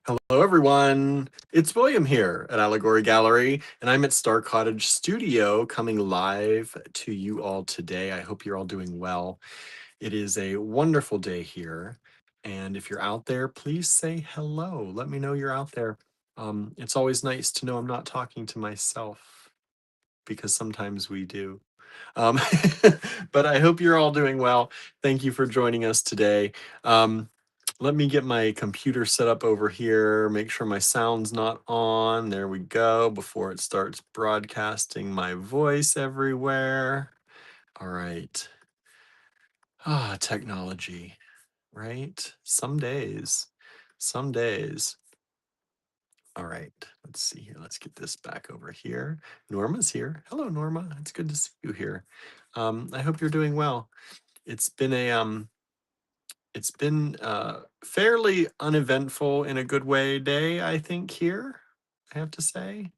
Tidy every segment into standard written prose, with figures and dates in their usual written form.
Hello, everyone. It's William here at Allegory Gallery, and I'm at Star Cottage Studio coming live to you all today. I hope you're all doing well. It is a wonderful day here, and if you're out there, please say hello. Let me know you're out there. It's always nice to know I'm not talking to myself because sometimes we do. Um, but I hope you're all doing well. Thank you for joining us today. Let me get my computer set up over here, make sure my sound's not on. There we go, before it starts broadcasting my voice everywhere. All right. Technology, right? Some days. Some days. All right, let's see here. Let's get this back over here. Norma's here. Hello, Norma. It's good to see you here. I hope you're doing well. It's been fairly uneventful in a good way day, I think, here, I have to say.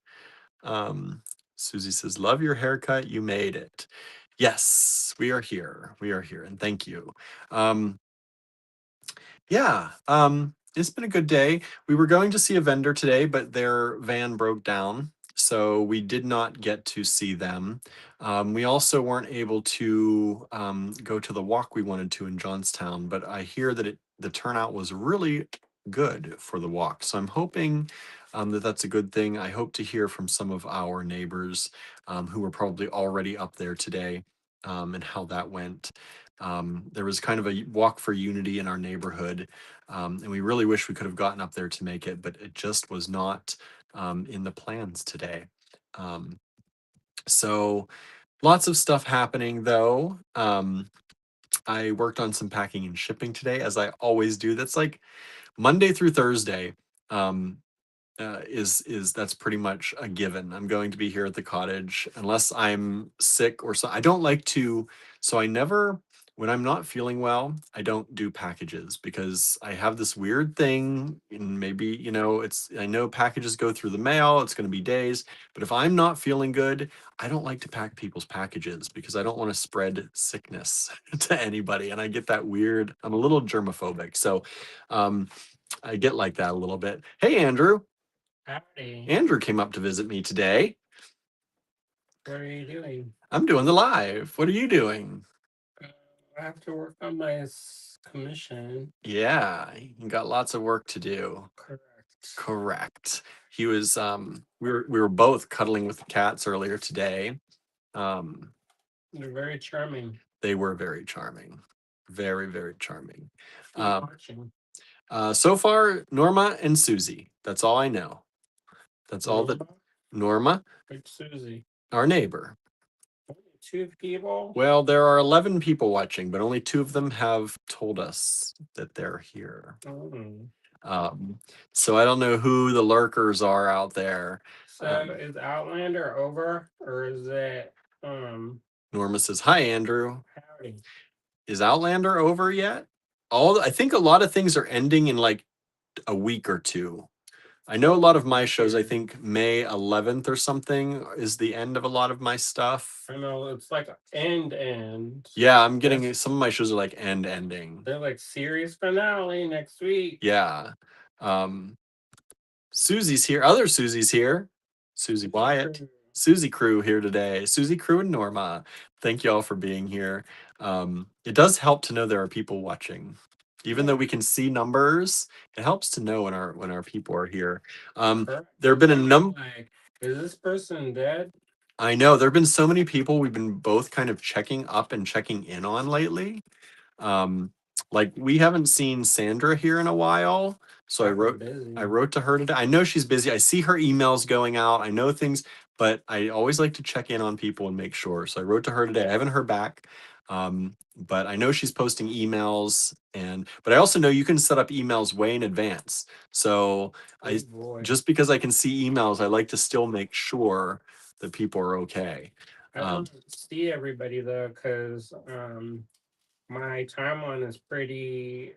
Um, Susie says, love your haircut. You made it. Yes, we are here. We are here, and thank you. Um, yeah, it's been a good day. We were going to see a vendor today, but their van broke down, so we did not get to see them. We also weren't able to go to the walk we wanted to in Johnstown, but I hear that the turnout was really good for the walk. So I'm hoping that that's a good thing. I hope to hear from some of our neighbors who were probably already up there today and how that went. There was kind of a walk for unity in our neighborhood, and we really wish we could have gotten up there to make it, but it just was not in the plans today. Um, so lots of stuff happening though. I worked on some packing and shipping today, as I always do. That's like Monday through Thursday. Um, is that's pretty much a given. I'm going to be here at the cottage unless I'm sick or so. I don't like to, so I never, when I'm not feeling well, I don't do packages because I have this weird thing, and maybe, I know packages go through the mail, it's going to be days, but if I'm not feeling good, I don't like to pack people's packages because I don't want to spread sickness to anybody. And I get that weird, I'm a little germophobic. So, I get like that a little bit. Hey, Andrew. Howdy. Andrew came up to visit me today. What are you doing? I'm doing the live. What are you doing? Uh, I have to work on my commission. Yeah, you got lots of work to do. Correct. Correct. He was we were both cuddling with the cats earlier today. Um They're very charming. they were very charming. Very, very charming. Who's Um watching? so far, Norma and Susie. That's all I know. That's all that Norma? Norma, Big Susie. our neighbor. Only two people? Well, there are 11 people watching, but only 2 of them have told us that they're here. Oh. Um, so I don't know who the lurkers are out there. So is Outlander over or is it Norma says, "Hi, Andrew. howdy? Is Outlander over yet?" I think a lot of things are ending in like a week or two. I know a lot of my shows, I think May 11th or something is the end of a lot of my stuff. I know it's like end. Yeah, I'm getting Yes. some of my shows are like ending. They're like series finale next week. Yeah. Um, Susie's here. Other Susie's here. Susie Wyatt. Susie Crew here today. Susie Crew and Norma. Thank you all for being here. It does help to know there are people watching. Even though we can see numbers, it helps to know when our people are here. There have been a number. Like, is this person dead? I know there have been so many people we've been both kind of checking up and checking in on lately. Um, like we haven't seen Sandra here in a while, so I wrote to her today. I know she's busy. I see her emails going out. I know things, but I always like to check in on people and make sure. So I wrote to her today. I haven't heard back. But I know she's posting emails but I also know you can set up emails way in advance. So just because I can see emails, I like to still make sure that people are okay. I don't see everybody though, because my timeline is pretty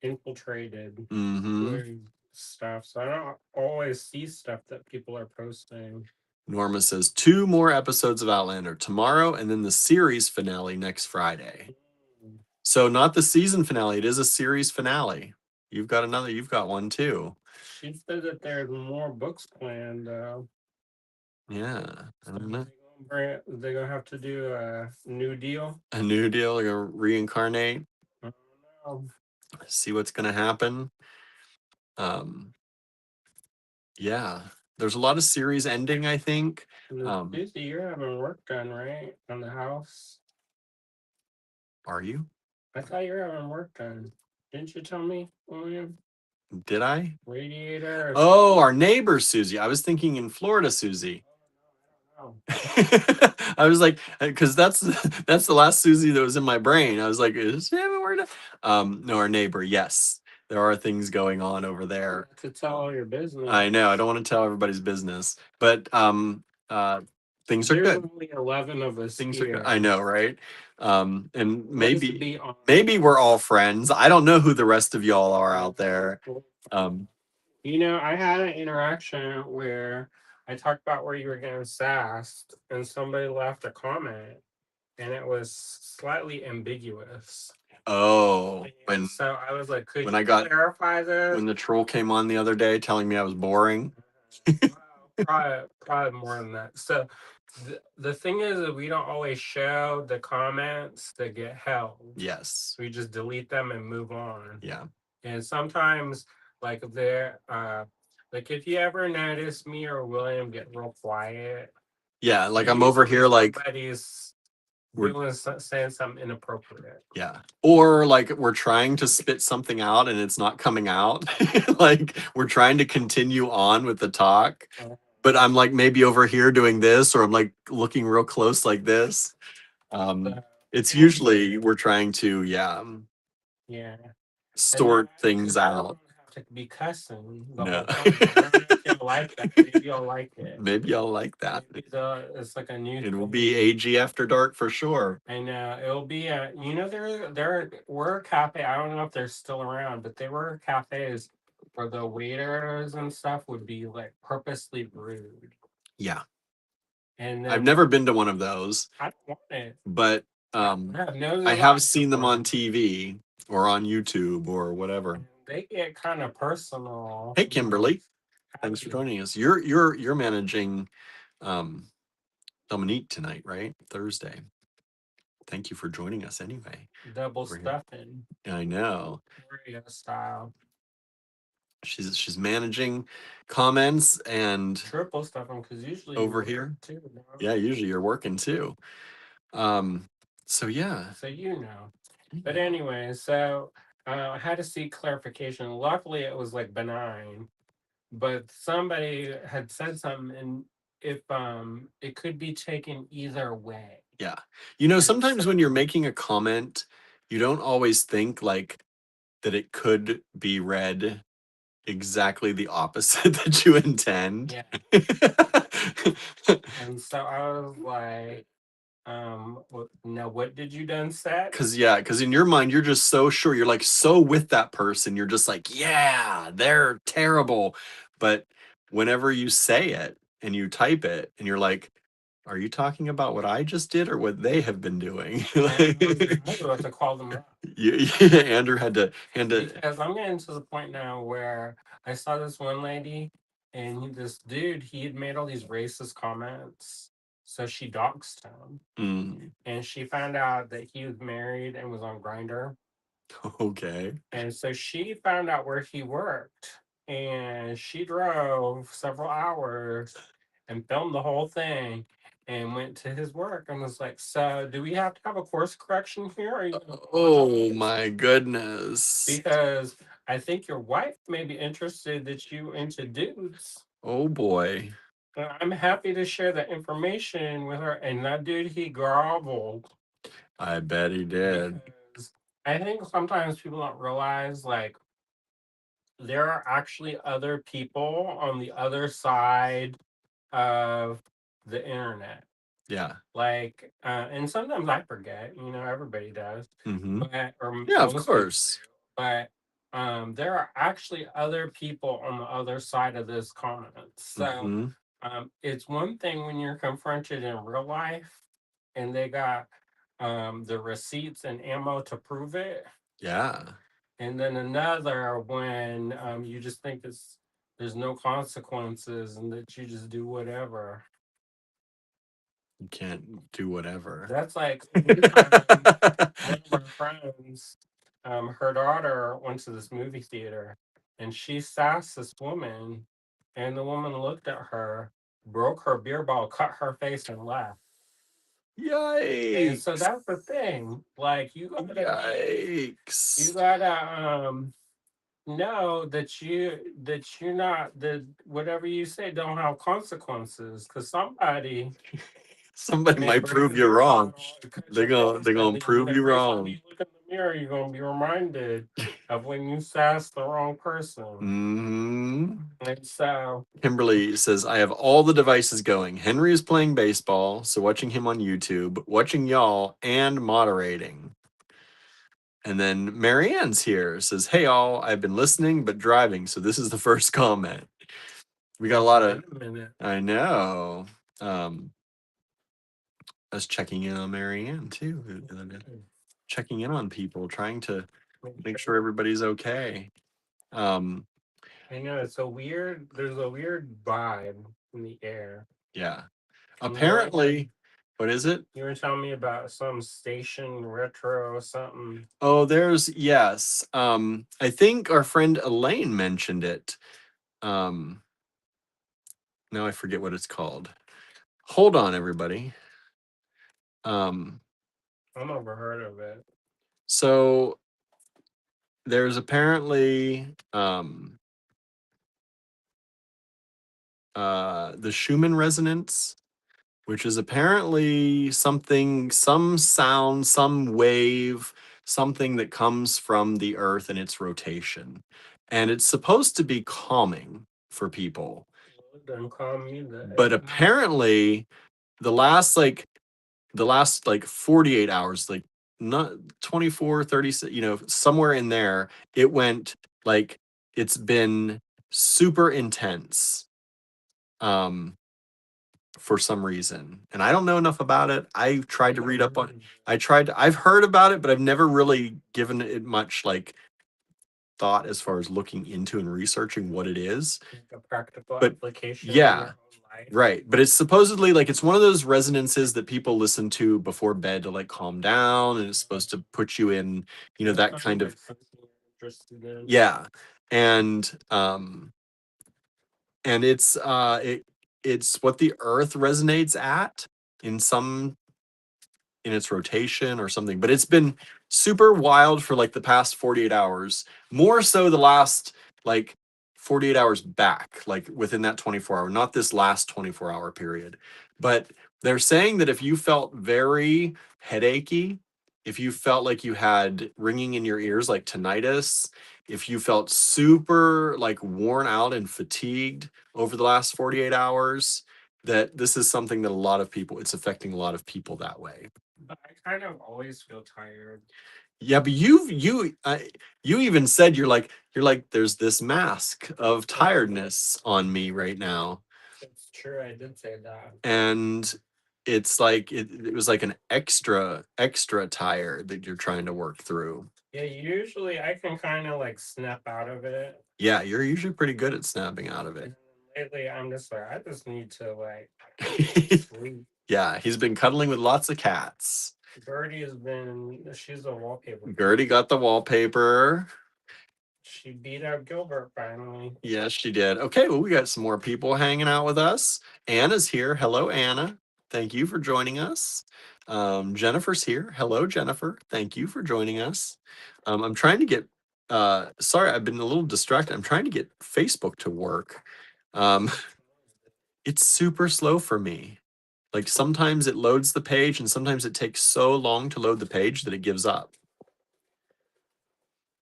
infiltrated with stuff, so I don't always see stuff that people are posting. Norma says 2 more episodes of Outlander tomorrow and then the series finale next Friday. So not the season finale, it is a series finale. You've got one too. She said that there's more books planned. Yeah. I So don't know. they're gonna have to do a new deal. A new deal, like a reincarnate, I don't know. see what's gonna happen. Um, yeah. There's a lot of series ending, I think. Susie, you're having work done, right? On the house. Are you? I thought you were having work done. Didn't you tell me, William? Did I? Radiator or something? Oh, our neighbor Susie. I was thinking in Florida, Susie. Oh, I was like, because that's the last Susie that was in my brain. I was like, is she having word? No, our neighbor. Yes, there are things going on over there. to tell all your business. I know. I don't want to tell everybody's business, but things are There's good. only 11 of us Things are good. here. I know, right? And Let us maybe be honest. maybe we're all friends. I don't know who the rest of y'all are out there. Um, You know, I had an interaction where I talked about where you were getting sassed, and somebody left a comment, and it was slightly ambiguous. oh, And so I was like, could when you I got clarify this? when the troll came on the other day telling me I was boring. Probably more than that. So the thing is that we don't always show the comments that get held. Yes. We just delete them and move on. Yeah. And sometimes, like like if you ever notice me or William get real quiet, Yeah. Like I'm over here, like somebody's we're saying something inappropriate. yeah. Or like we're trying to spit something out and it's not coming out. Like we're trying to continue on with the talk. But I'm like maybe over here doing this, or I'm like looking real close like this. So, It's usually we're trying to, yeah. sort things I don't out. have to be cussing the No. whole time. I don't know if you'll like that. Maybe you'll like it. Maybe I'll like that. Maybe it's like a new It will thing. be AG after dark for sure. I know it'll be a. You know, there were cafe. I don't know if they're still around, but there were cafes where the waiters and stuff would be like purposely rude. Yeah. And I've then never been to one of those, I don't want it. but I have seen them on TV or on YouTube or whatever. They get kind of personal. Hey Kimberly, thanks for joining us. You're managing Dominique tonight, right? Thursday. Thank you for joining us anyway. Double stuffing. I know. Style. She's managing comments and triple stuffing because usually over here. too. Yeah, usually you're working too. So yeah. So you know. But anyway, so I had to seek clarification. Luckily, it was like benign, but somebody had said something, and if it could be taken either way. Yeah. You know, sometimes when you're making a comment, you don't always think like that it could be read exactly the opposite that you intend. Yeah. And so I was like, now what did you done said? Because in your mind, you're just so sure. You're like so with that person. You're just like, yeah, they're terrible. But whenever you say it and you type it and you're like, are you talking about what I just did or what they have been doing? I was about to call them up. Andrew had to because I'm getting to the point now where I saw this one lady and this dude, he had made all these racist comments. So she doxed him. And she found out that he was married and was on Grinder. Okay. And so she found out where he worked. And she drove several hours and filmed the whole thing and went to his work and was like, so do we have to have a course correction here? Oh my goodness. Because I think your wife may be interested that you into dudes. Oh boy. I'm happy to share that information with her. And that dude, he groveled. I bet he did. Because I think sometimes people don't realize like there are actually other people on the other side of the internet. Yeah. Like, and sometimes I forget, everybody does. But, yeah, of course. But there are actually other people on the other side of this comment. So it's one thing when you're confronted in real life and they got the receipts and ammo to prove it. Yeah. and then another when you just think there's no consequences and that you just do whatever. You can't do whatever. That's like one time one of our friends, her daughter went to this movie theater and she sassed this woman, and the woman looked at her, broke her beer bottle, cut her face, and left. And so Yikes. that's the thing. Like you Yikes. gotta know that you're not that whatever you say don't have consequences, because Somebody may might break prove the you beer wrong. bottle to cut They're your gonna face, they're and gonna then prove you every time you wrong. look in the mirror, you're gonna be reminded of when you sassed the wrong person. Hmm. And so Kimberly says, I have all the devices going. Henry is playing baseball, so watching him on YouTube, watching y'all, and moderating. And then Marianne's here, says, hey all, I've been listening but driving, so this is the first comment. We got a lot of, been a minute. I know. Us checking in on Marianne too. Checking in on people, trying to make sure everybody's okay. I know it's a weird. There's a weird vibe in the air. Yeah. And you were Apparently, what is it? you were telling me about some station retro or something. Oh, yes. I think our friend Elaine mentioned it. Now I forget what it's called. Hold on, everybody. I've never heard of it. So there's apparently the Schumann resonance, which is apparently something, some sound, some wave, something that comes from the earth and its rotation. And it's supposed to be calming for people. Well, it doesn't call me But the apparently the last like 48 hours, like not 24, 30, somewhere in there, it went like it's been super intense. For some reason. And I don't know enough about it. I've tried to read up on I've heard about it, but I've never really given it much like thought as far as looking into and researching what it is. like a practical But application in yeah, your own life. right. But it's supposedly like it's one of those resonances that people listen to before bed to like calm down, and it's supposed to put you in, That that sounds kind like of something you're interested in. yeah. And it's what the earth resonates at in some in its rotation or something, but it's been super wild for like the past 48 hours, more so the last like 48 hours back, like within that 24 hour, not this last 24-hour period. But they're saying that if you felt very headachy, if you felt like you had ringing in your ears like tinnitus, if you felt super like worn out and fatigued over the last 48 hours, that this is something that it's affecting a lot of people that way. But I kind of always feel tired. Yeah, but you even said you're like there's this mask of tiredness on me right now, It's true, I did say that. and it's like it was like an extra tired that you're trying to work through. Yeah, usually I can kind of like snap out of it. Yeah, you're usually pretty good at snapping out of it. And lately, I'm just like, I just need to like sleep. Yeah, he's been cuddling with lots of cats. She's a wallpaper. Gertie got the wallpaper. She beat out Gilbert finally. Yes, she did. Okay, well, we got some more people hanging out with us. Anna's here. Hello, Anna. Thank you for joining us. Jennifer's here. Hello, Jennifer. Thank you for joining us. I'm trying to get, sorry, I've been a little distracted. I'm trying to get Facebook to work. Um, it's super slow for me. Like sometimes it loads the page and sometimes it takes so long to load the page that it gives up.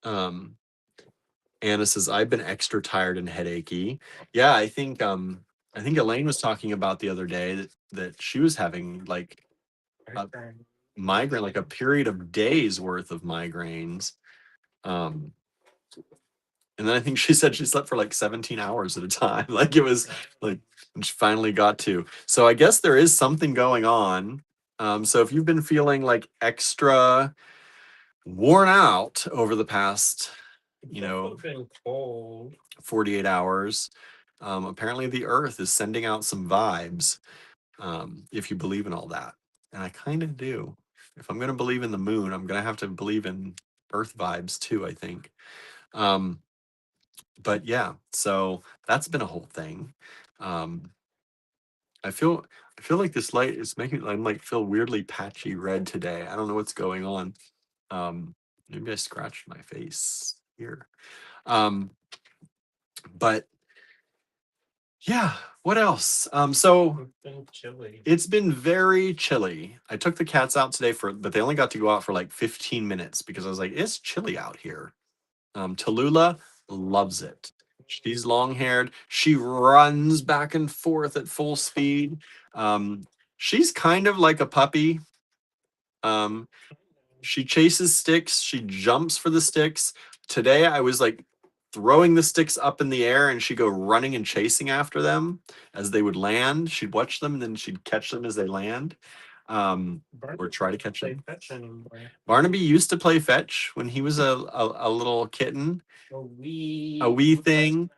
Anna says, I've been extra tired and headachy. Yeah, I think Elaine was talking about the other day that she was having like a migraine, like a period of days worth of migraines. Um, and then I think she said she slept for like 17 hours at a time. Like it was like she finally got to. So I guess there is something going on. So if you've been feeling like extra worn out over the past you know, been cold. 48 hours. Apparently the Earth is sending out some vibes, if you believe in all that. And I kind of do. If I'm going to believe in the moon, I'm going to have to believe in Earth vibes too, I think. Um, but yeah, so that's been a whole thing. Um, I feel like this light is making I'm like feel weirdly patchy red today. I don't know what's going on. Maybe I scratched my face here. Um, but yeah, what else? So It's been chilly. it's been very chilly. I took the cats out today but they only got to go out for like 15 minutes because I was like, it's chilly out here. Tallulah loves it. She's long haired. She runs back and forth at full speed. Um, she's kind of like a puppy. Um, she chases sticks. She jumps for the sticks. Today I was like throwing the sticks up in the air and she'd go running and chasing after them as they would land. She'd watch them and then she'd catch them as they land. Or try to catch them. Fetch anymore. Barnaby used to play fetch when he was a little kitten, A a wee whippersnapper. thing.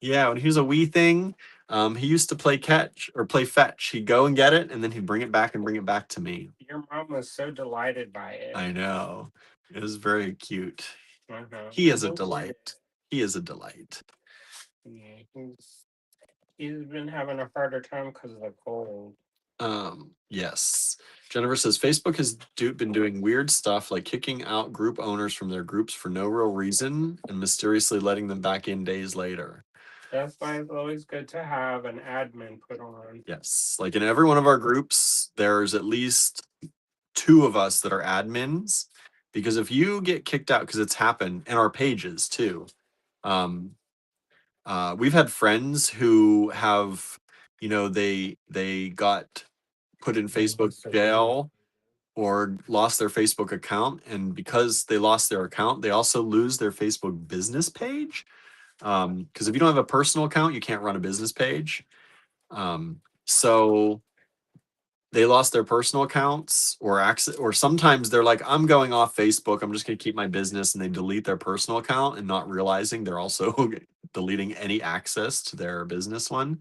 Yeah, when he was a wee thing, he used to play catch or play fetch. He'd go and get it, and then he'd bring it back and bring it back to me. Your mom was so delighted by it. I know. It was very cute. Uh-huh. He is a delight. He is a delight. Yeah, he's been having a harder time because of the cold. Yes. Jennifer says Facebook has been doing weird stuff like kicking out group owners from their groups for no real reason and mysteriously letting them back in days later. That's why it's always good to have an admin put on. Yes. Like in every one of our groups, there's at least 2 of us that are admins because if you get kicked out, because it's happened in our pages too. We've had friends who have, they got put in Facebook jail or lost their Facebook account. And because they lost their account, they also lose their Facebook business page. Because if you don't have a personal account, you can't run a business page. So they lost their personal accounts or sometimes they're like, I'm going off Facebook. I'm just going to keep my business. And they delete their personal account and not realizing they're also deleting any access to their business one.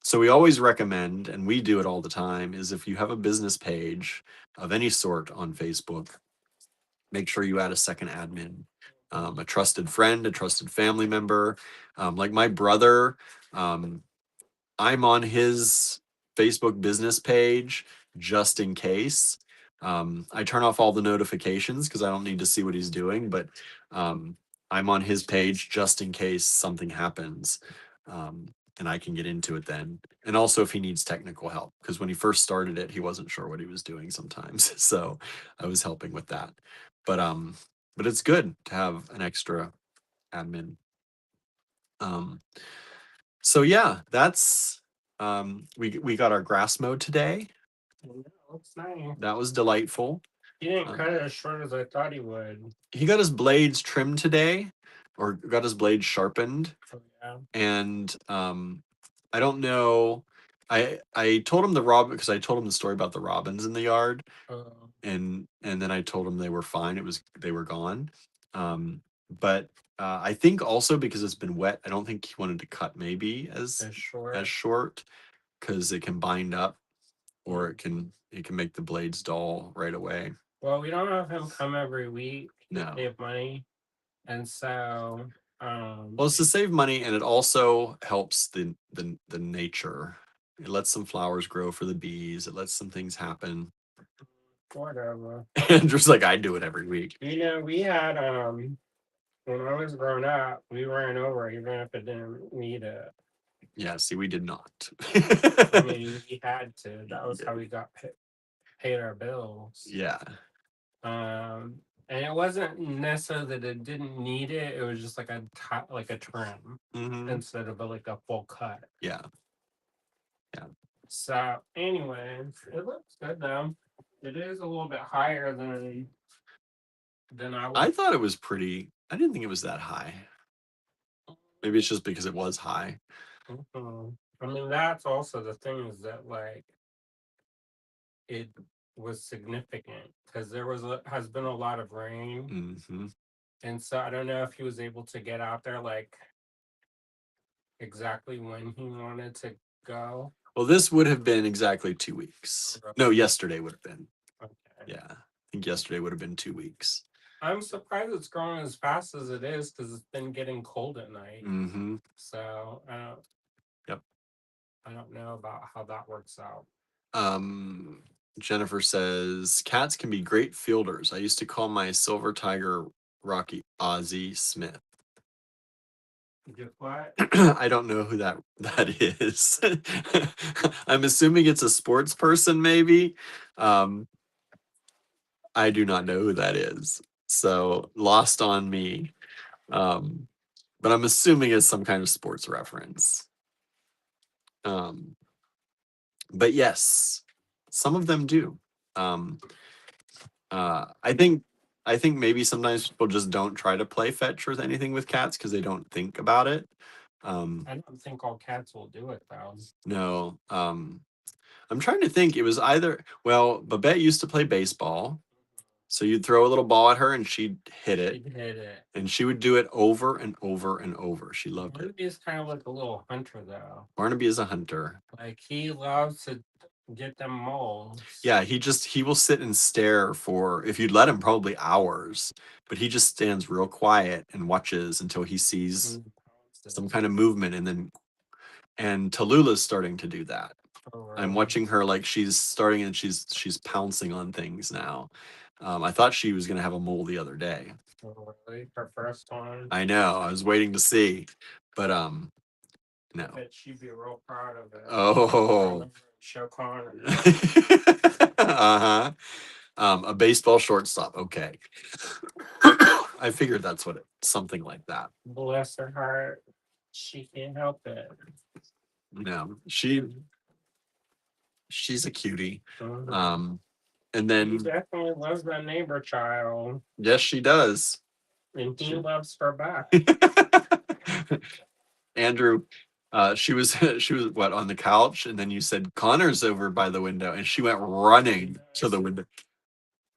So we always recommend, and we do it all the time, is if you have a business page of any sort on Facebook, make sure you add a second admin, a trusted friend, a trusted family member. Like my brother, I'm on his Facebook business page just in case. I turn off all the notifications because I don't need to see what he's doing, but I'm on his page just in case something happens. And I can get into it then. And also if he needs technical help, because when he first started it, he wasn't sure what he was doing sometimes. So I was helping with that. But it's good to have an extra admin. So yeah, that's we got our grass mowed today. Yeah, looks nice. That was delightful. He didn't cut it as short as I thought he would. He got his blades trimmed today, or got his blades sharpened. So yeah. And I don't know. I told him because I told him the story about the robins in the yard, and then I told him they were fine. They were gone. But I think also because it's been wet, I don't think he wanted to cut maybe as short because it can bind up or it can make the blades dull right away. Well, we don't have him come every week to No. save money, and so Well, it's to save money, and it also helps the nature. It lets some flowers grow for the bees. It lets some things happen. whatever. Andrew's like, I do it every week. You know, we had when I was growing up, we ran over even if it didn't need it. Yeah, see, we did not. I mean, we had to. That was how we got paid our bills. Yeah. And it wasn't necessarily that it didn't need it. It was just like a trim instead of like a full cut. Yeah. Yeah. So anyway, it looks good though. It is a little bit higher than I thought it was pretty. I didn't think it was that high. Maybe it's just because it was high. I mean, that's also the thing is that like it was significant because there has been a lot of rain. And so I don't know if he was able to get out there like exactly when he wanted to go. Well, this would have been exactly 2 weeks. Oh, No, really? yesterday would have been. Okay. Yeah, I think yesterday would have been 2 weeks. I'm surprised it's growing as fast as it is because it's been getting cold at night. Mm-hmm. So Yep. I don't know about how that works out. Jennifer says cats can be great fielders. I used to call my silver tiger Rocky Ozzie Smith. Just what? I don't know who that is. I'm assuming it's a sports person, maybe. I do not know who that is. So lost on me. But I'm assuming it's some kind of sports reference. But yes, some of them do. Um, I think maybe sometimes people just don't try to play fetch or anything with cats because they don't think about it. I don't think all cats will do it though. No. I'm trying to think. It was either, well, Babette used to play baseball. So you'd throw a little ball at her and she'd hit it. She'd hit it. And she would do it over and over and over. She loved it. Barnaby is kind of like a little hunter though. Barnaby is a hunter. Like he loves to get them moles. Yeah, he will sit and stare for, if you'd let him, probably hours. But he just stands real quiet and watches until he sees some kind of movement, and Tallulah's starting to do that. Oh, really? I'm watching her, like she's starting and she's pouncing on things now. I thought she was gonna have a mole the other day. Oh, really? Her first one? I know. I was waiting to see, but no. I bet she'd be real proud of it. Oh. Show Connor. Uh-huh. A baseball shortstop. Okay. I figured that's what something like that. Bless her heart. She can't help it. No, she's a cutie. Mhm. And She then definitely loves that neighbor child. yes, she does. And he loves her back. Andrew, she was what, on the couch, and then you said Connor's over by the window, and she went running to the window.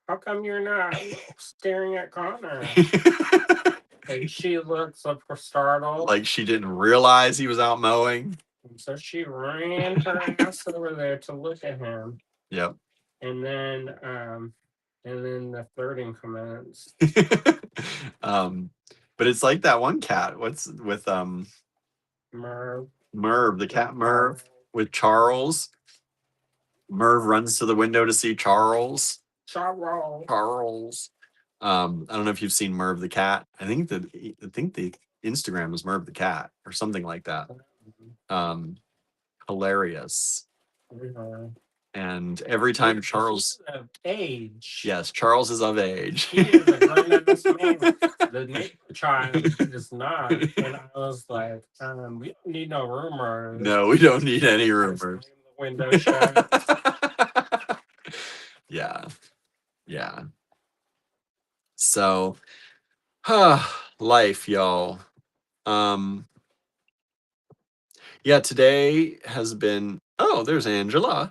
How come you're not staring at Connor? And she looks up startled. Like she didn't realize he was out mowing. So she ran her ass over there to look at him. Yep. And then the flirting commenced. But it's like that one cat. What's with Merv, the cat Merv with Charles. Merv runs to the window to see Charles. Charles. I don't know if you've seen Merv the cat. I think the Instagram is Merv the cat or something like that. Hilarious. And every time Charles of age. Yes, Charles is of age. He is a grown-ass man. The neighbor child is not. And I was like, we don't need no rumors. No, we don't need any rumors. The window shut. Yeah. Yeah. So life, y'all. Yeah, today has been, oh, there's Angela.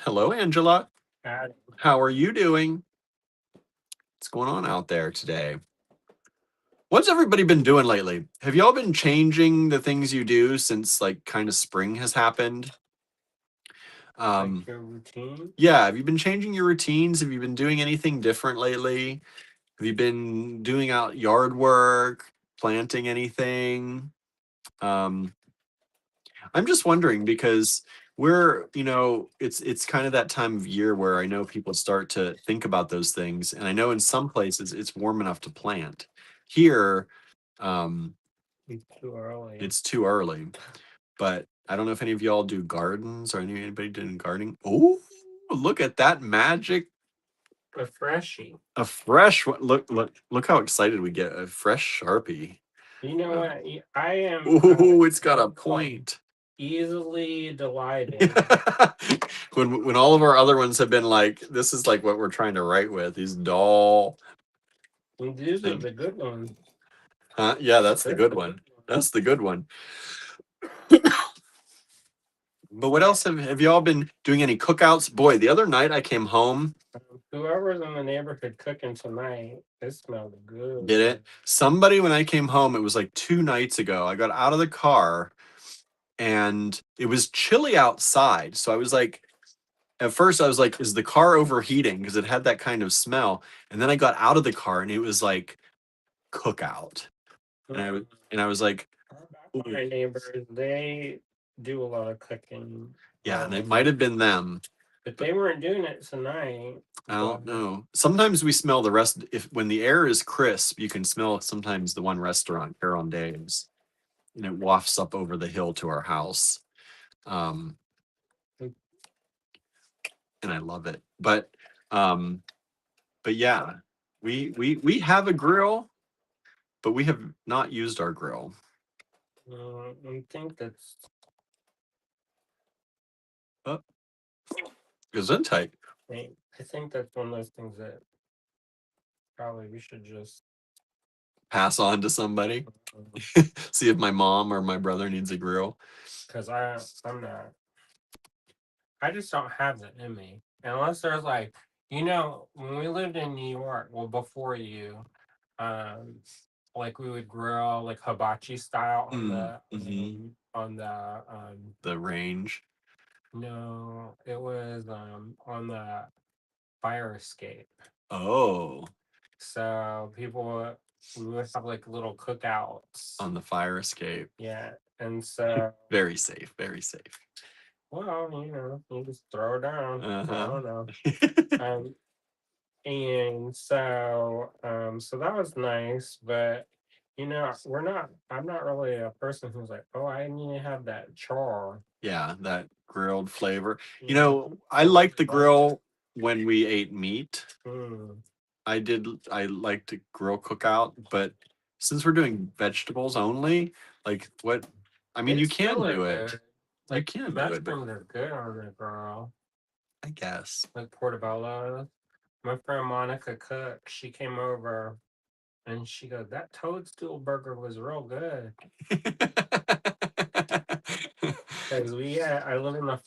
Hello, Angela. How are you doing? What's going on out there today? What's everybody been doing lately? Have y'all been changing the things you do since like kind of spring has happened? Like your routine? Yeah, have you been changing your routines? Have you been doing anything different lately? Have you been doing out yard work, planting anything? I'm just wondering because we're, it's kind of that time of year where I know people start to think about those things. And I know in some places it's warm enough to plant. Here, it's too early. It's too early. But I don't know if any of y'all do gardens or anybody doing gardening. Oh, look at that magic. A freshie. A fresh one. Look how excited we get. A fresh Sharpie. You know what? I am. Oh, it's got a point. Easily delighted. when all of our other ones have been like, this is like what we're trying to write with. These dull. These are the good ones. Huh? Yeah, that's the good one. That's the good one. But what else have y'all been doing? Any cookouts? Boy, the other night I came home Whoever's in the neighborhood cooking tonight, it smelled good. Did it? Somebody, when I came home, it was like 2 nights ago, I got out of the car and it was chilly outside. So I was like, at first I was like, is the car overheating? Because it had that kind of smell. And then I got out of the car and it was like cookout. And I was like, Our back neighbors, they do a lot of cooking. yeah, and it might have been them. But they weren't doing it tonight. I don't know. Sometimes we smell the rest. If when the air is crisp, you can smell sometimes the one restaurant, Days, and it wafts up over the hill to our house. And I love it. But yeah, we have a grill, but we have not used our grill. I think that's Gesundheit. I think that's one of those things that probably we should just pass on to somebody. See if my mom or my brother needs a grill. Because I'm not. I just don't have that in me. Unless there's like, when we lived in New York, well, before you, like we would grill like hibachi style on the range. No, it was on the fire escape. Oh. So we would have like little cookouts on the fire escape. Yeah, and so very safe, very safe. Well, you just throw it down. I don't know. And so that was nice, but I'm not really a person who's like, oh, I need to have that char. Yeah, that grilled flavor. I like the grill when we ate meat. I like to grill cookout, but since we're doing vegetables only, like what I mean, you can do it. You can do it, but Vegetables are good on the grill. I guess. Like portobello. My friend Monica Cook, she came over and she goes, that toadstool burger was real good. Because I live in the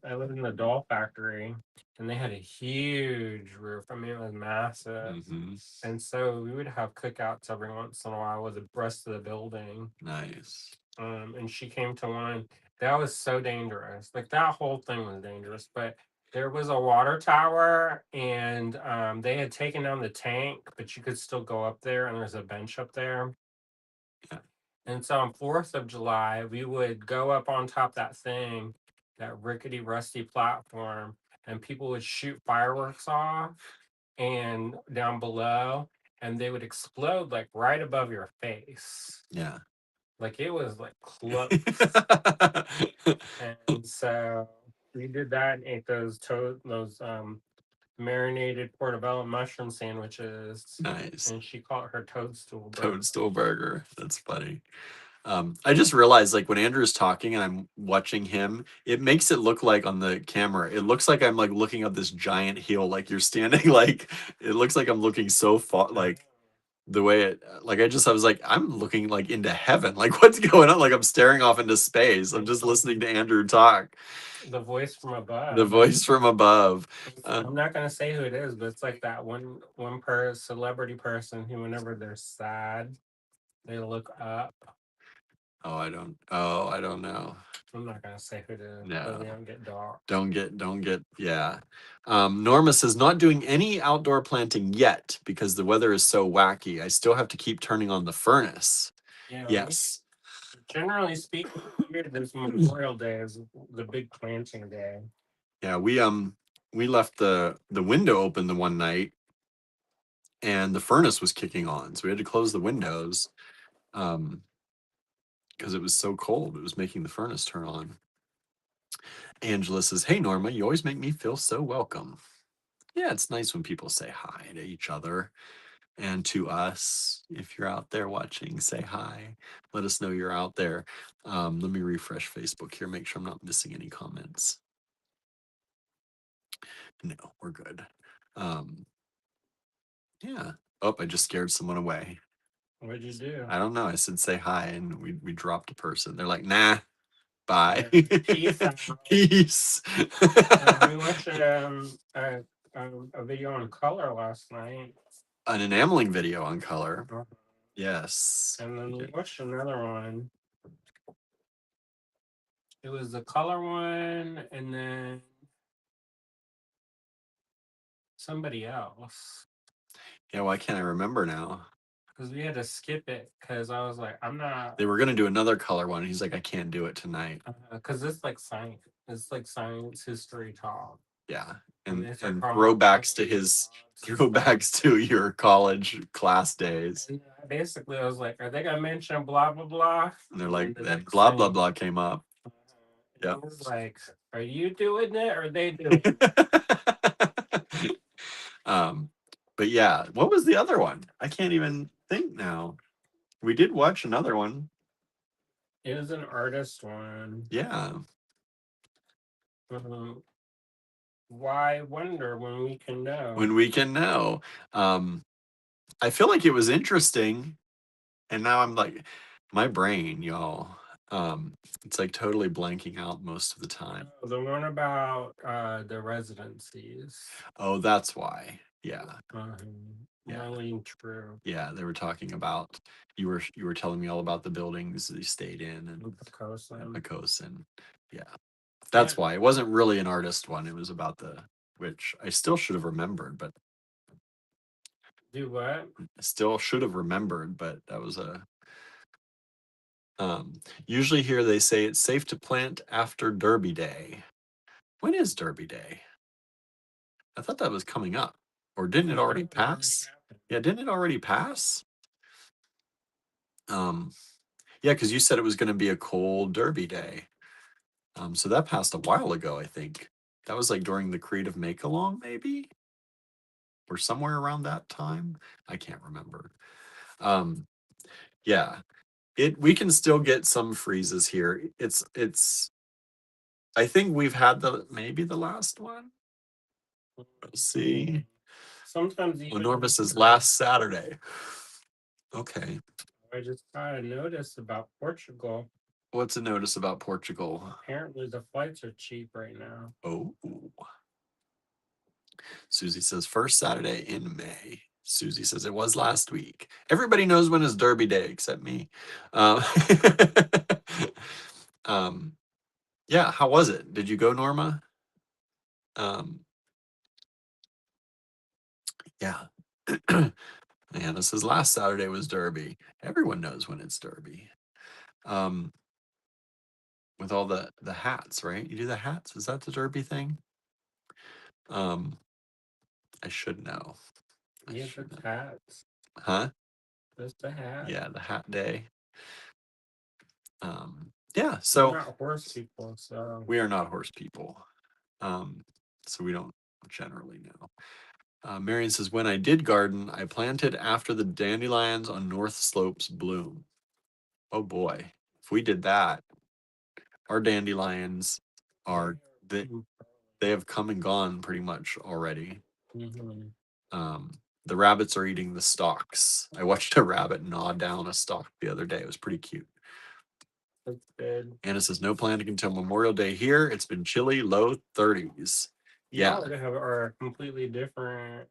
I live in the doll factory, and they had a huge roof. I mean, it was massive. And so we would have cookouts every once in a while with the rest of the building. Nice. And she came to one. That was so dangerous. Like that whole thing was dangerous. But there was a water tower, and they had taken down the tank, but you could still go up there, and there's a bench up there. Yeah. And so on 4th of July, we would go up on top of that thing, that rickety, rusty platform, and people would shoot fireworks off and down below, and they would explode like right above your face. Yeah. Like it was like close. And so we did that and ate those marinated portobello mushroom sandwiches. Nice. And she called it her toadstool burger. Toadstool burger. That's funny. I just realized, like, when Andrew's talking and I'm watching him, it makes it look like on the camera, it looks like I'm like looking up this giant hill, like you're standing, like it looks like I'm looking so far, like the way it, like I was like, I'm looking like into heaven, like what's going on? Like I'm staring off into space. I'm just listening to Andrew talk. The voice from above. The voice from above. I'm not gonna say who it is, but it's like that one celebrity person who, whenever they're sad, they look up. Oh, I don't know. I'm not gonna say who it is. No. We don't get dark. Don't get, yeah. Norma says, not doing any outdoor planting yet because the weather is so wacky. I still have to keep turning on the furnace. Yeah. Yes. Generally speaking, this Memorial Day is the big planting day. Yeah, we left the window open the one night and the furnace was kicking on, so we had to close the windows because it was so cold. It was making the furnace turn on. Angela says, hey Norma, you always make me feel so welcome. Yeah, it's nice when people say hi to each other and to us. If you're out there watching, say hi. Let us know you're out there. Let me refresh Facebook here, make sure I'm not missing any comments. No, we're good. Yeah. Oh, I just scared someone away. What'd you do? I don't know. I said say hi, and we dropped a person. They're like, nah, bye. Peace. Peace. We watched a video on color last night. An enameling video on color. Uh, Yes. And then we watched another one. It was the color one, and then somebody else. Yeah, why can't I remember now? Because we had to skip it because I was like, I'm not. They were gonna do another color one. He's like, I can't do it tonight. Because it's like science. It's like science history talk. Yeah, And and they start and talking about throwbacks to penguins his and dogs and stuff. throwbacks to your college class days. And basically, I was like, are they gonna mention blah blah blah? And they're And like, then the then next blah blah thing, blah came up. and Yep. it was like, are you doing it or are they doing it? um, but yeah, what was the other one? I can't even think now. We did watch another one. It was an artist one. Yeah. Why wonder when we can know? When we can know. I feel like it was interesting, and now I'm like, my brain, y'all. It's like totally blanking out most of the time. Oh, the one about the residencies. Oh, that's why. Yeah. Yeah. Marlene True. Yeah, they were talking about you were telling me all about the buildings that you stayed in and Pocosin. Yeah. That's why. It wasn't really an artist one. It was about which I still should have remembered, but do what? I still should have remembered, but that was a usually here they say it's safe to plant after Derby Day. When is Derby Day? I thought that was coming up. Or didn't it already pass? Yeah, didn't it already pass? Yeah, because you said it was going to be a cold Derby Day. So that passed a while ago, I think. That was like during the Creative Make-Along, maybe? Or somewhere around that time. I can't remember. Yeah. We can still get some freezes here. It's I think we've had maybe the last one. Let's see. Sometimes even Norma says last Saturday. Okay. I just got a notice about Portugal. What's a notice about Portugal? Apparently the flights are cheap right now. Oh. Susie says first Saturday in May. Susie says it was last week. Everybody knows when is Derby Day except me. Um, yeah, how was it? Did you go, Norma? Yeah. Anna says last Saturday was Derby. Everyone knows when it's Derby. With all the hats, right? You do the hats. Is that the Derby thing? I should know. Yeah, the hats. Huh? Just the hat. Yeah, the hat day. Yeah, so we're not horse people, so we are not horse people. So we don't generally know. Marion says, when I did garden, I planted after the dandelions on north slopes bloom. Oh boy, if we did that, our dandelions are they have come and gone pretty much already. The rabbits are eating the stalks. I watched a rabbit gnaw down a stalk the other day. It was pretty cute. That's good. Anna says, no planting until Memorial Day here. It's been chilly, low 30s. Yeah. Y'all are completely different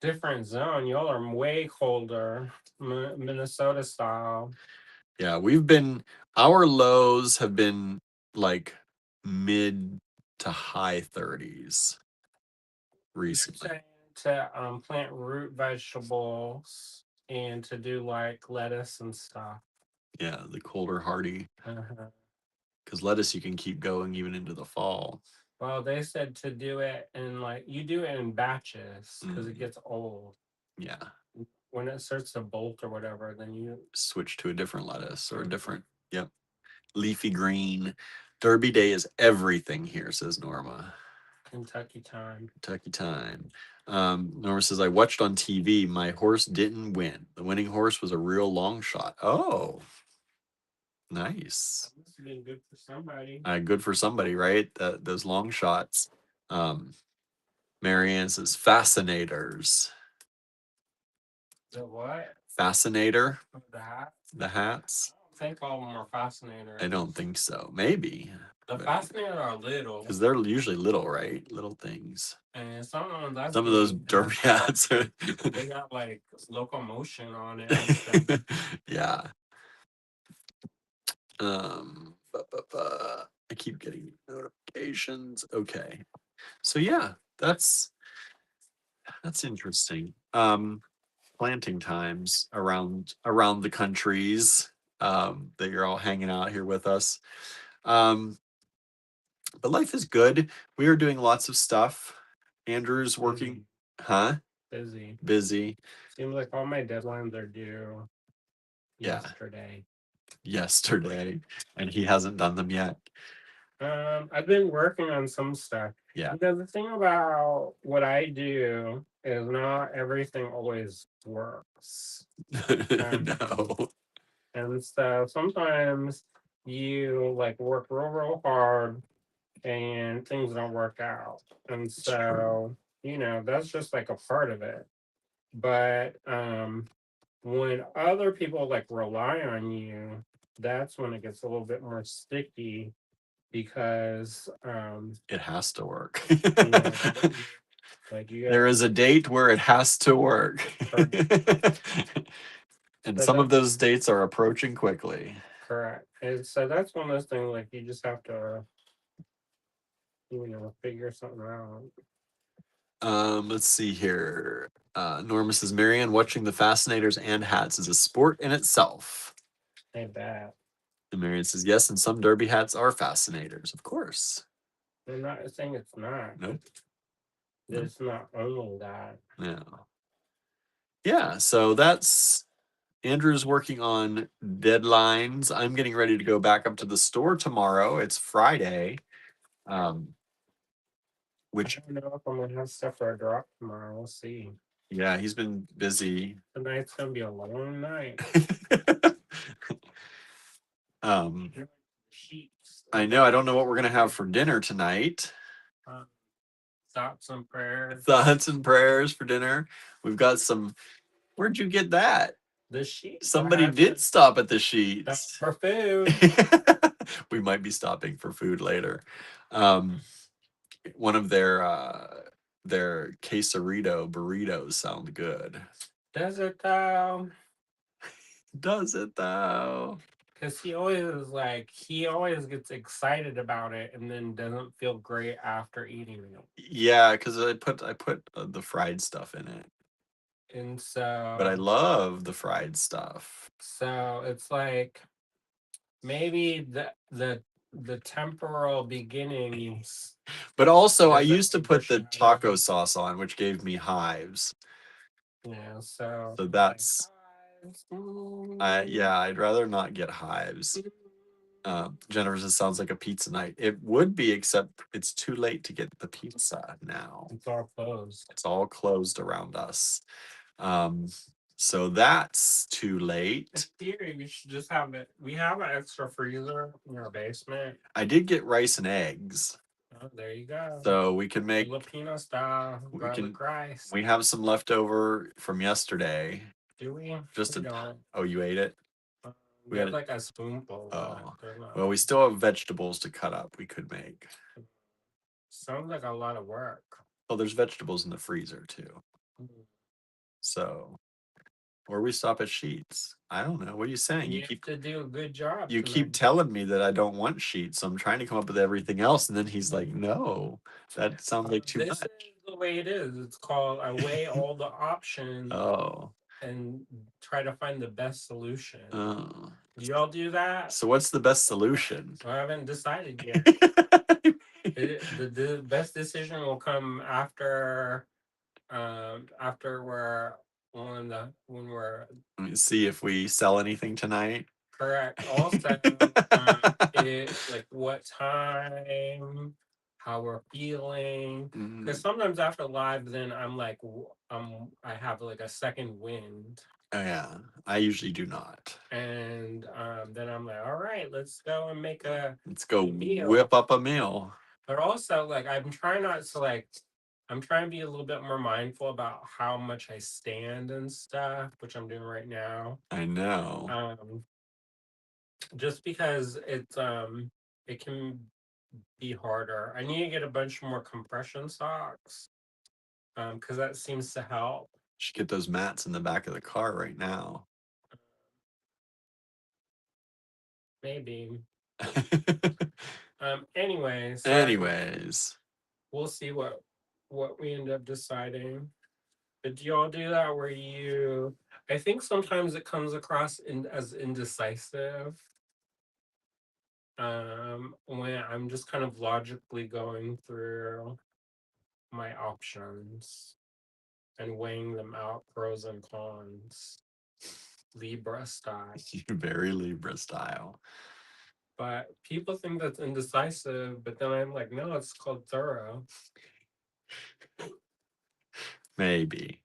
different zone. Y'all are way colder, Minnesota style. Yeah, our lows have been like mid to high 30s recently. To plant root vegetables and to do like lettuce and stuff. Yeah, the colder hardy. Because lettuce you can keep going even into the fall. Well, they said to do it in you do it in batches because it gets old. Yeah. When it starts to bolt or whatever, then you switch to a different lettuce or a different, yep. Leafy green. Derby Day is everything here, says Norma. Kentucky time. Kentucky time. Norma says, I watched on TV. My horse didn't win. The winning horse was a real long shot. Oh, nice. That must have been good for somebody. Good for somebody, right? Those long shots. Marianne says, fascinators. The what? Fascinator. The hat? The hats. I don't think all of them are fascinators. I don't think so. Maybe. The fascinator are little. Because they're usually little, right? Little things. And some of them, Some of those derby hats are they got like locomotion on it and stuff. yeah. I keep getting notifications. Okay. So yeah, that's interesting. Planting times around the countries that you're all hanging out here with us. But life is good. We are doing lots of stuff. Andrew's working, huh? Busy. Seems like all my deadlines are due yesterday. Yesterday, and he hasn't done them yet. I've been working on some stuff. Yeah. Because the thing about what I do is not everything always works. No. And so sometimes you like work real hard and things don't work out. And so, that's just like a part of it. But when other people like rely on you, that's when it gets a little bit more sticky because it has to work. Like there is a date where it has to work. And so some of those dates are approaching quickly. Correct. And so that's one of those things like you just have to figure something out. Let's see here. Norma says, Marianne, watching the fascinators and hats is a sport in itself. I bet. And Marianne says, yes, and some derby hats are fascinators, of course. I'm not saying it's not. Nope. It's not only that. Yeah. Yeah, so that's Andrew's working on deadlines. I'm getting ready to go back up to the store tomorrow. It's Friday. Which I don't know if I'm gonna have stuff for a drop tomorrow. We'll see. Yeah, he's been busy. Tonight's gonna be a long night. I know. I don't know what we're gonna have for dinner tonight. Thoughts and prayers. Thoughts and prayers for dinner. We've got some. Where'd you get that? The sheets. Somebody did stop at the sheets for food. We might be stopping for food later. One of their quesarito burritos sound good. Does it though? Does it though? Because he always gets excited about it and then doesn't feel great after eating it. Yeah, because I put the fried stuff in it. And so. But I love the fried stuff. So it's like maybe the temporal beginnings. But also, I used to put the taco sauce on, which gave me hives. Yeah, so that's. I'd rather not get hives. Jennifer says, sounds like a pizza night. It would be, except it's too late to get the pizza now. It's all closed. It's all closed around us. So that's too late. In theory, we should just have it. We have an extra freezer in our basement. I did get rice and eggs. Oh, there you go. So we can make Filipino style garlic rice. We have some leftover from yesterday. Do we? Just oh, you ate it? We had like a spoonful. Oh, well, we still have vegetables to cut up. We could make. Sounds like a lot of work. Well, there's vegetables in the freezer too. So, or we stop at Sheets. I don't know. What are you saying? You keep to do a good job. You keep telling me that I don't want Sheets, so I'm trying to come up with everything else, and then he's like, "No, that sounds like too much." This is the way it is. It's called I weigh all the options. Oh. And try to find the best solution. Oh. Do y'all do that? So what's the best solution? I haven't decided yet. The best decision will come after we're when we're. Let me see if we sell anything tonight. Correct. Also, it's like what time, how we're feeling. Because sometimes after live, then I'm like, I have like a second wind. Oh yeah, I usually do not. And then I'm like, all right, let's go and let's go whip up a meal. But also, like, I'm trying to be a little bit more mindful about how much I stand and stuff, which I'm doing right now. I know. Just because it can be harder. I need to get a bunch more compression socks, because that seems to help. Should get those mats in the back of the car right now. Maybe. Anyway, so Anyways, we'll see what we end up deciding. But do y'all do that where you? I think sometimes it comes across as indecisive. When I'm just kind of logically going through my options and weighing them out, pros and cons, Libra style. very Libra style. But people think that's indecisive, but then I'm like, no, it's called thorough. Maybe.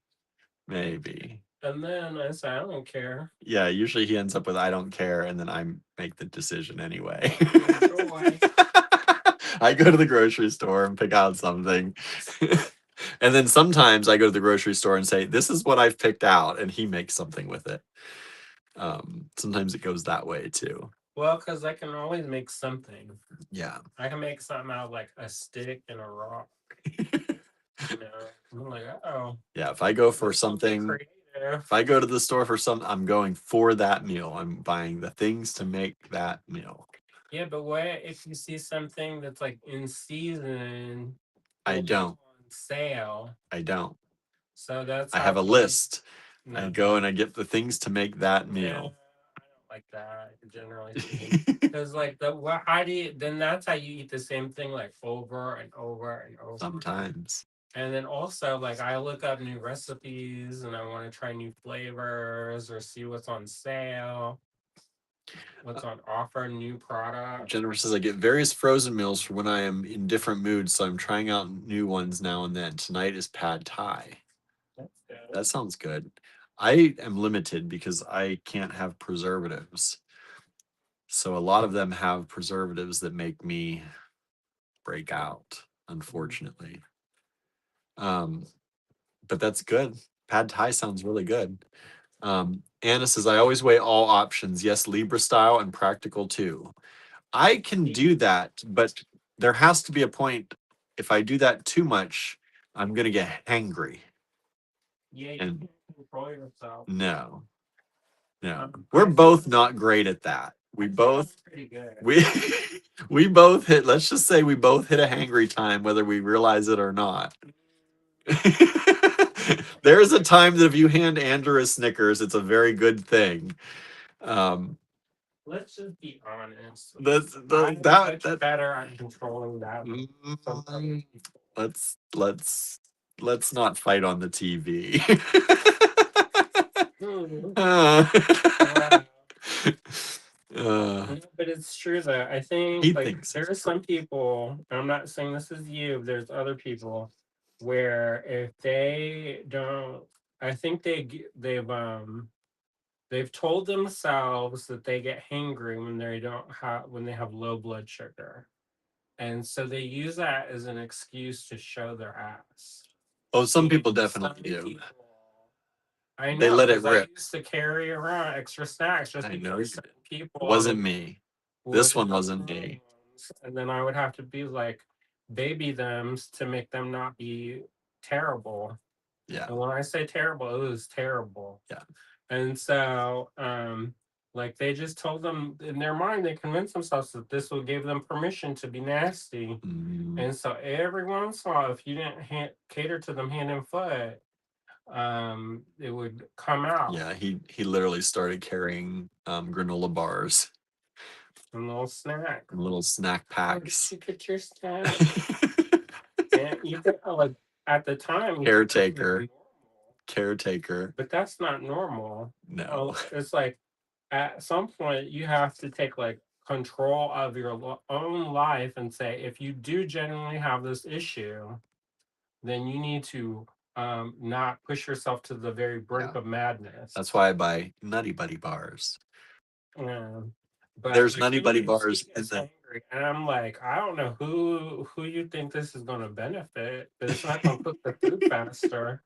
And then I say, I don't care. Yeah, usually he ends up with I don't care, and then I make the decision anyway. Enjoy. I go to the grocery store and pick out something. And then sometimes I go to the grocery store and say, this is what I've picked out, and he makes something with it. Sometimes it goes that way too. Well, because I can always make something. Yeah. I can make something out of like a stick and a rock. I'm like, oh. Yeah, if I go for that's something, creative. if I go to the store for something, I'm going for that meal. I'm buying the things to make that meal. Yeah, but what if you see something that's like in season? I don't. On sale. I don't. So that's I have a list. No. I go and I get the things to make that meal. I don't like that generally speaking. Because like how do you? Then that's how you eat the same thing like over and over and over. Sometimes. And then also like I look up new recipes and I want to try new flavors or see what's on sale. What's on offer, new product. Jennifer says I get various frozen meals for when I am in different moods, so I'm trying out new ones now and then. Tonight is pad thai. That's good. That sounds good. I am limited because I can't have preservatives. So a lot of them have preservatives that make me break out, unfortunately. But that's good. Pad thai sounds really good. Anna says, I always weigh all options. Yes, Libra style and practical too. I can do that, but there has to be a point. If I do that too much, I'm going to get hangry. Yeah, you And can control yourself. no. We're both not great at that. We both pretty good. we both hit, let's just say we both hit a hangry time, whether we realize it or not. There is a time that if you hand Andrew a Snickers, it's a very good thing. Let's just be honest. That's I'm that much better at controlling that. Let's not fight on the TV. But it's true though. I think He like thinks there are some people, and I'm not saying this is you, there's other people where if they don't, I think they've told themselves that they get hangry when they have low blood sugar. And so they use that as an excuse to show their ass. Oh, some people definitely do. I know. They let it I rip. used to carry around extra snacks just I know. because people. It wasn't me. This one wasn't me. And then I would have to be like baby them to make them not be terrible. Yeah. And when I say terrible, it was terrible. Yeah. And so, like they just told them in their mind, they convinced themselves that this would give them permission to be nasty. And so every once in a while, if you didn't cater to them hand and foot, it would come out. Yeah, he literally started carrying granola bars. And little snack packs. You get your snack. And you think like at the time Caretaker. But that's not normal. No. It's like at some point you have to take like control of your own life and say if you do genuinely have this issue, then you need to not push yourself to the very brink of madness. That's why I buy Nutty Buddy bars. But there's Nutty Buddy bars in the. And I'm like, I don't know who you think this is going to benefit, but it's not going to cook the food faster.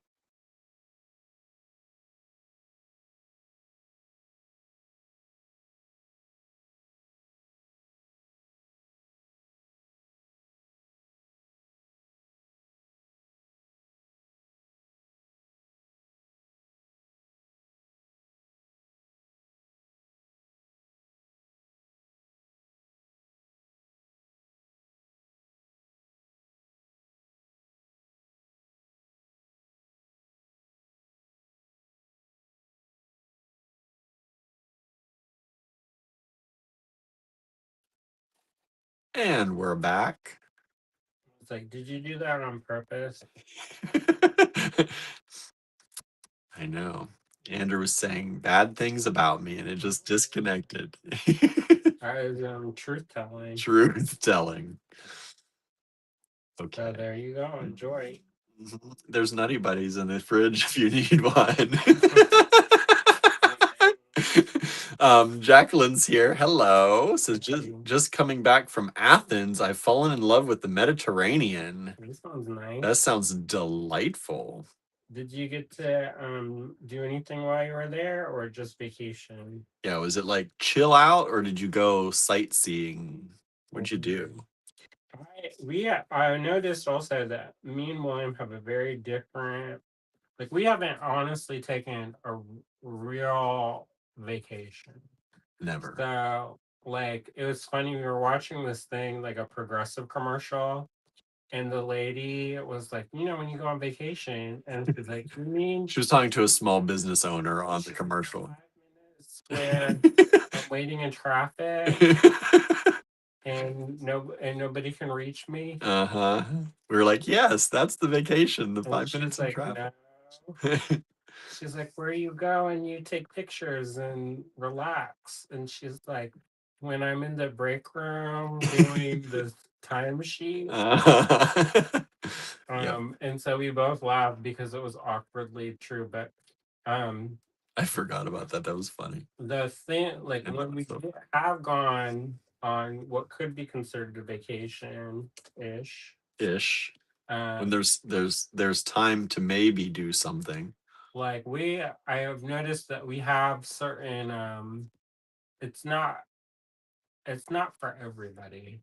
And we're back. It's like, did you do that on purpose? I know. Andrew was saying bad things about me and it just disconnected. I was truth telling. Truth telling. So Okay. there you go. Enjoy. There's Nutty Buddies in the fridge if you need one. Jacqueline's here. Hello. So just coming back from Athens, I've fallen in love with the Mediterranean. This sounds nice. That sounds delightful. Did you get to do anything while you were there, or just vacation? Yeah, was it like chill out or did you go sightseeing? What'd you do? I noticed also that me and William have a very different, like, we haven't honestly taken a real vacation. Never. So, like, it was funny. We were watching this thing, like a progressive commercial, and the lady was like, when you go on vacation, and she's like, you mean She was talking to a small business owner on the commercial. 5 minutes where I'm waiting in traffic and nobody can reach me? Uh-huh. We were like, yes, that's the vacation, the And 5 she's minutes in like, traffic. no. She's like, where you go and you take pictures and relax. And she's like, when I'm in the break room doing the timesheet. Yep. And so we both laughed because it was awkwardly true. But I forgot about that. That was funny. the thing, like, And when we so have gone on what could be considered a vacation ish, ish. When um, there's time to maybe do something. like, I have noticed that we have certain it's not for everybody.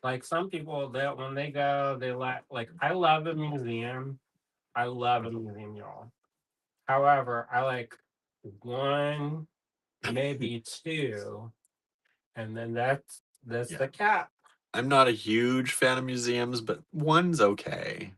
Like, some people, that when they go, they like, I love a museum. I love a museum, y'all. However, I like one, maybe two, and then that's Yeah. the cap. I'm not a huge fan of museums, but one's okay.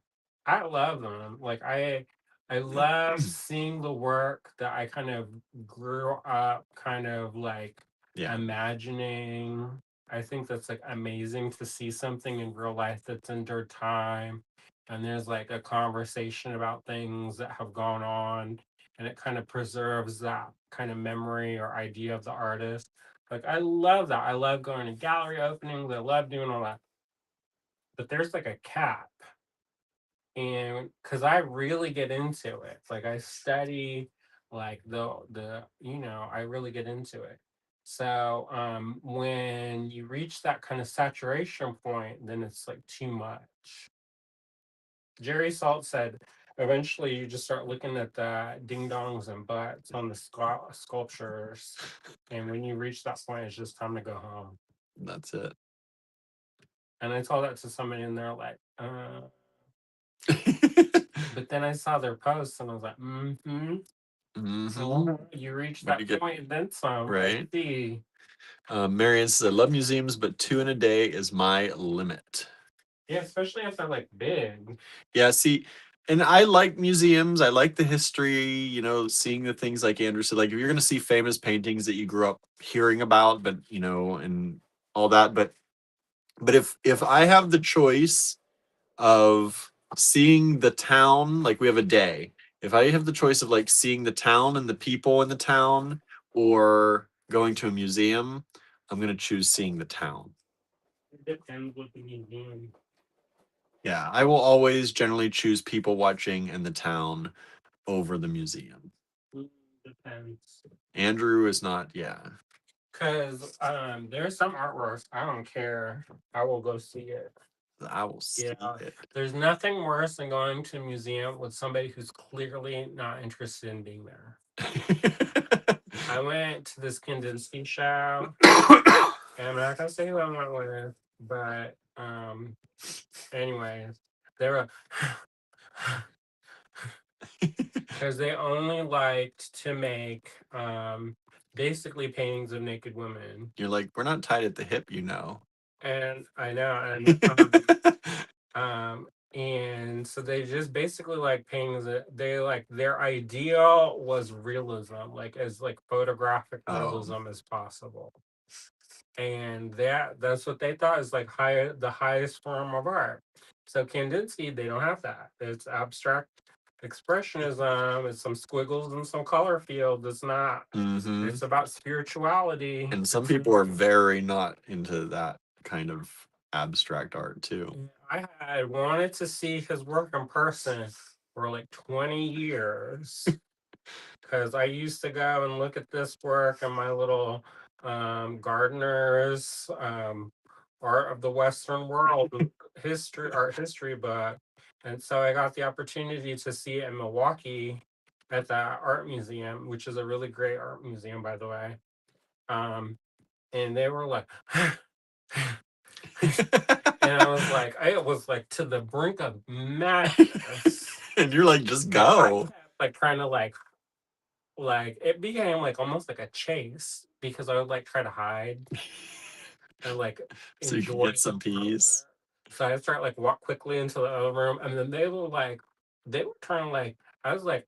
I love them. Like, I love seeing the work that I kind of grew up kind of like Yeah. imagining. I think that's like amazing to see something in real life that's endured time, and there's like a conversation about things that have gone on, and it kind of preserves that kind of memory or idea of the artist. Like, I love that. I love going to gallery openings. I love doing all that. But there's like a cap, and because I really get into it, like, I study, like, I really get into it. So when you reach that kind of saturation point, then it's like too much. Jerry Salt said eventually you just start looking at the ding dongs and butts on the sculptures, and when you reach that point, it's just time to go home. That's it. And I told that to somebody, and they're like, but then I saw their posts and I was like, you reached When that point, then some. right? I see. Marianne says, I love museums, but 2 in a day is my limit. Yeah, especially if they're like big. Yeah, see, and I like museums. I like the history, seeing the things like Andrew said, like if you're going to see famous paintings that you grew up hearing about, but, and all that. But if I have the choice of seeing the town, like we have a day, if I have the choice of like seeing the town and the people in the town or going to a museum, I'm going to choose seeing the town. It depends what the museum. Yeah, I will always generally choose people watching in the town over the museum. Depends. Andrew is not, yeah. Because there's some artwork I don't care. I will go see it. I will see it. There's nothing worse than going to a museum with somebody who's clearly not interested in being there. I went to this Kandinsky show, and I'm not gonna say who I went with, but anyways, they were because they only liked to make basically paintings of naked women. You're like, we're not tied at the hip, And I know, and so they just basically like paintings that they like, their ideal was realism, like as like photographic realism as possible. and that's what they thought is like the highest form of art. So Kandinsky, they don't have that. It's abstract expressionism. It's some squiggles and some color field. It's not. Mm-hmm. It's about spirituality. And some people are very not into that kind of abstract art too. I had wanted to see his work in person for like 20 years because I used to go and look at this work in my little gardener's art of the Western world art history book. And so I got the opportunity to see it in Milwaukee at the art museum, which is a really great art museum, by the way. And they were like, and I was like to the brink of madness. And you're like, just And I go. kept like trying to like it became like almost like a chase because I would like try to hide and like So you can enjoy get the some artwork. peace. So I start like walk quickly into the other room, and then they were trying like I was like,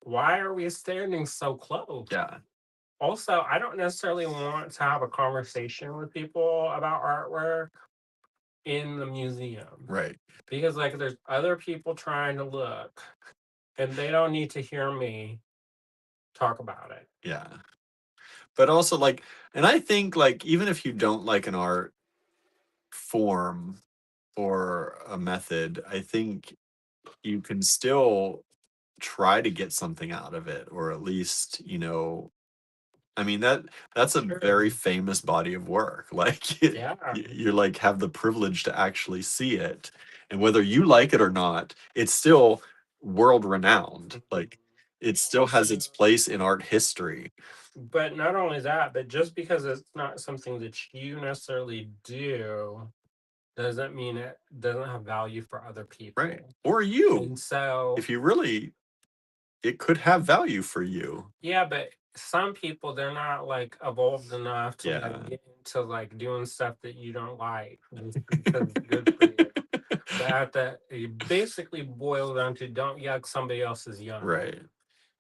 why are we standing so close? Yeah. Also, I don't necessarily want to have a conversation with people about artwork in the museum Right. because like there's other people trying to look and they don't need to hear me talk about it. Yeah. But also like, and I think like even if you don't like an art form or a method, I think you can still try to get something out of it, or at least, I mean that's a very Sure. famous body of work. Like Yeah. you're like have the privilege to actually see it, and whether you like it or not, it's still world renowned. Mhm. Like it still has Also, its place in art history. but not only that, but just because it's not something that you necessarily do doesn't mean it doesn't have value for other Right. people. Or you, And so, if you really, it could have value for you. yeah, but some people they're not like evolved enough to like Yeah. get into like doing stuff that you don't like just because it's good for you. But it basically boils down to don't yuck somebody else's yum. Right.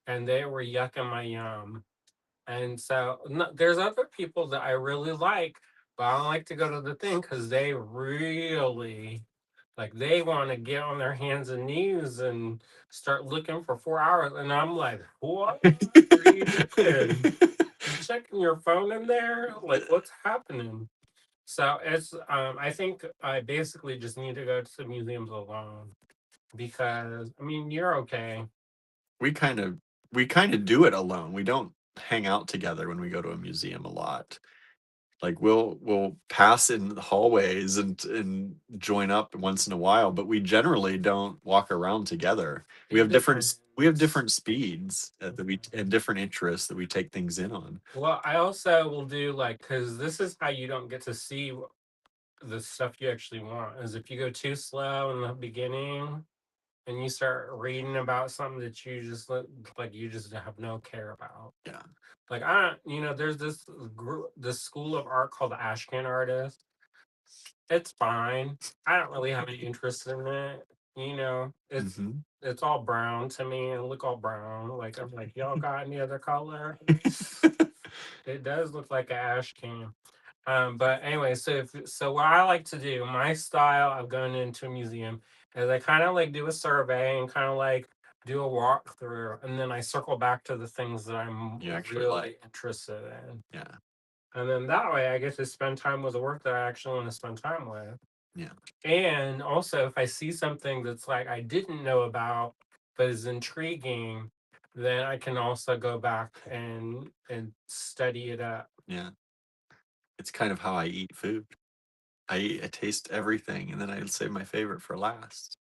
And they were yucking my yum. And so no, there's other people that I really like, but I don't like to go to the thing because they really like they want to get on their hands and knees and start looking for 4 hours. And I'm like, what are you doing? You checking your phone in there? Like, what's happening? So I think I basically just need to go to museums alone because I mean you're okay. we kind of we kind of do it alone. We don't hang out together when we go to a museum a lot. Like we'll pass in the hallways and join up once in a while, but we generally don't walk around together. It depends. We have different speeds that we and different interests that we take things in on. Well, I also will do like because this is how you don't get to see the stuff you actually want is if you go too slow in the beginning and you start reading about something that you just like you just have no care about. Yeah. Like there's this group, this school of art called the Ashcan artist. It's fine. I don't really have any interest in it. Hmm. It's all brown to me and look all brown. Like I'm like, y'all got any other color? It does look like an ash can. But anyway, so what I like to do, my style of going into a museum is I kind of like do a survey and kind of like do a walkthrough, and then I circle back to the things that I'm You actually really like. interested in. Yeah. And then that way I get to spend time with the work that I actually want to spend time with. Yeah. And also, if I see something that's like I didn't know about but is intriguing, then I can also go back and study it up. Yeah. It's kind of how I eat food. I taste everything and then I save my favorite for last.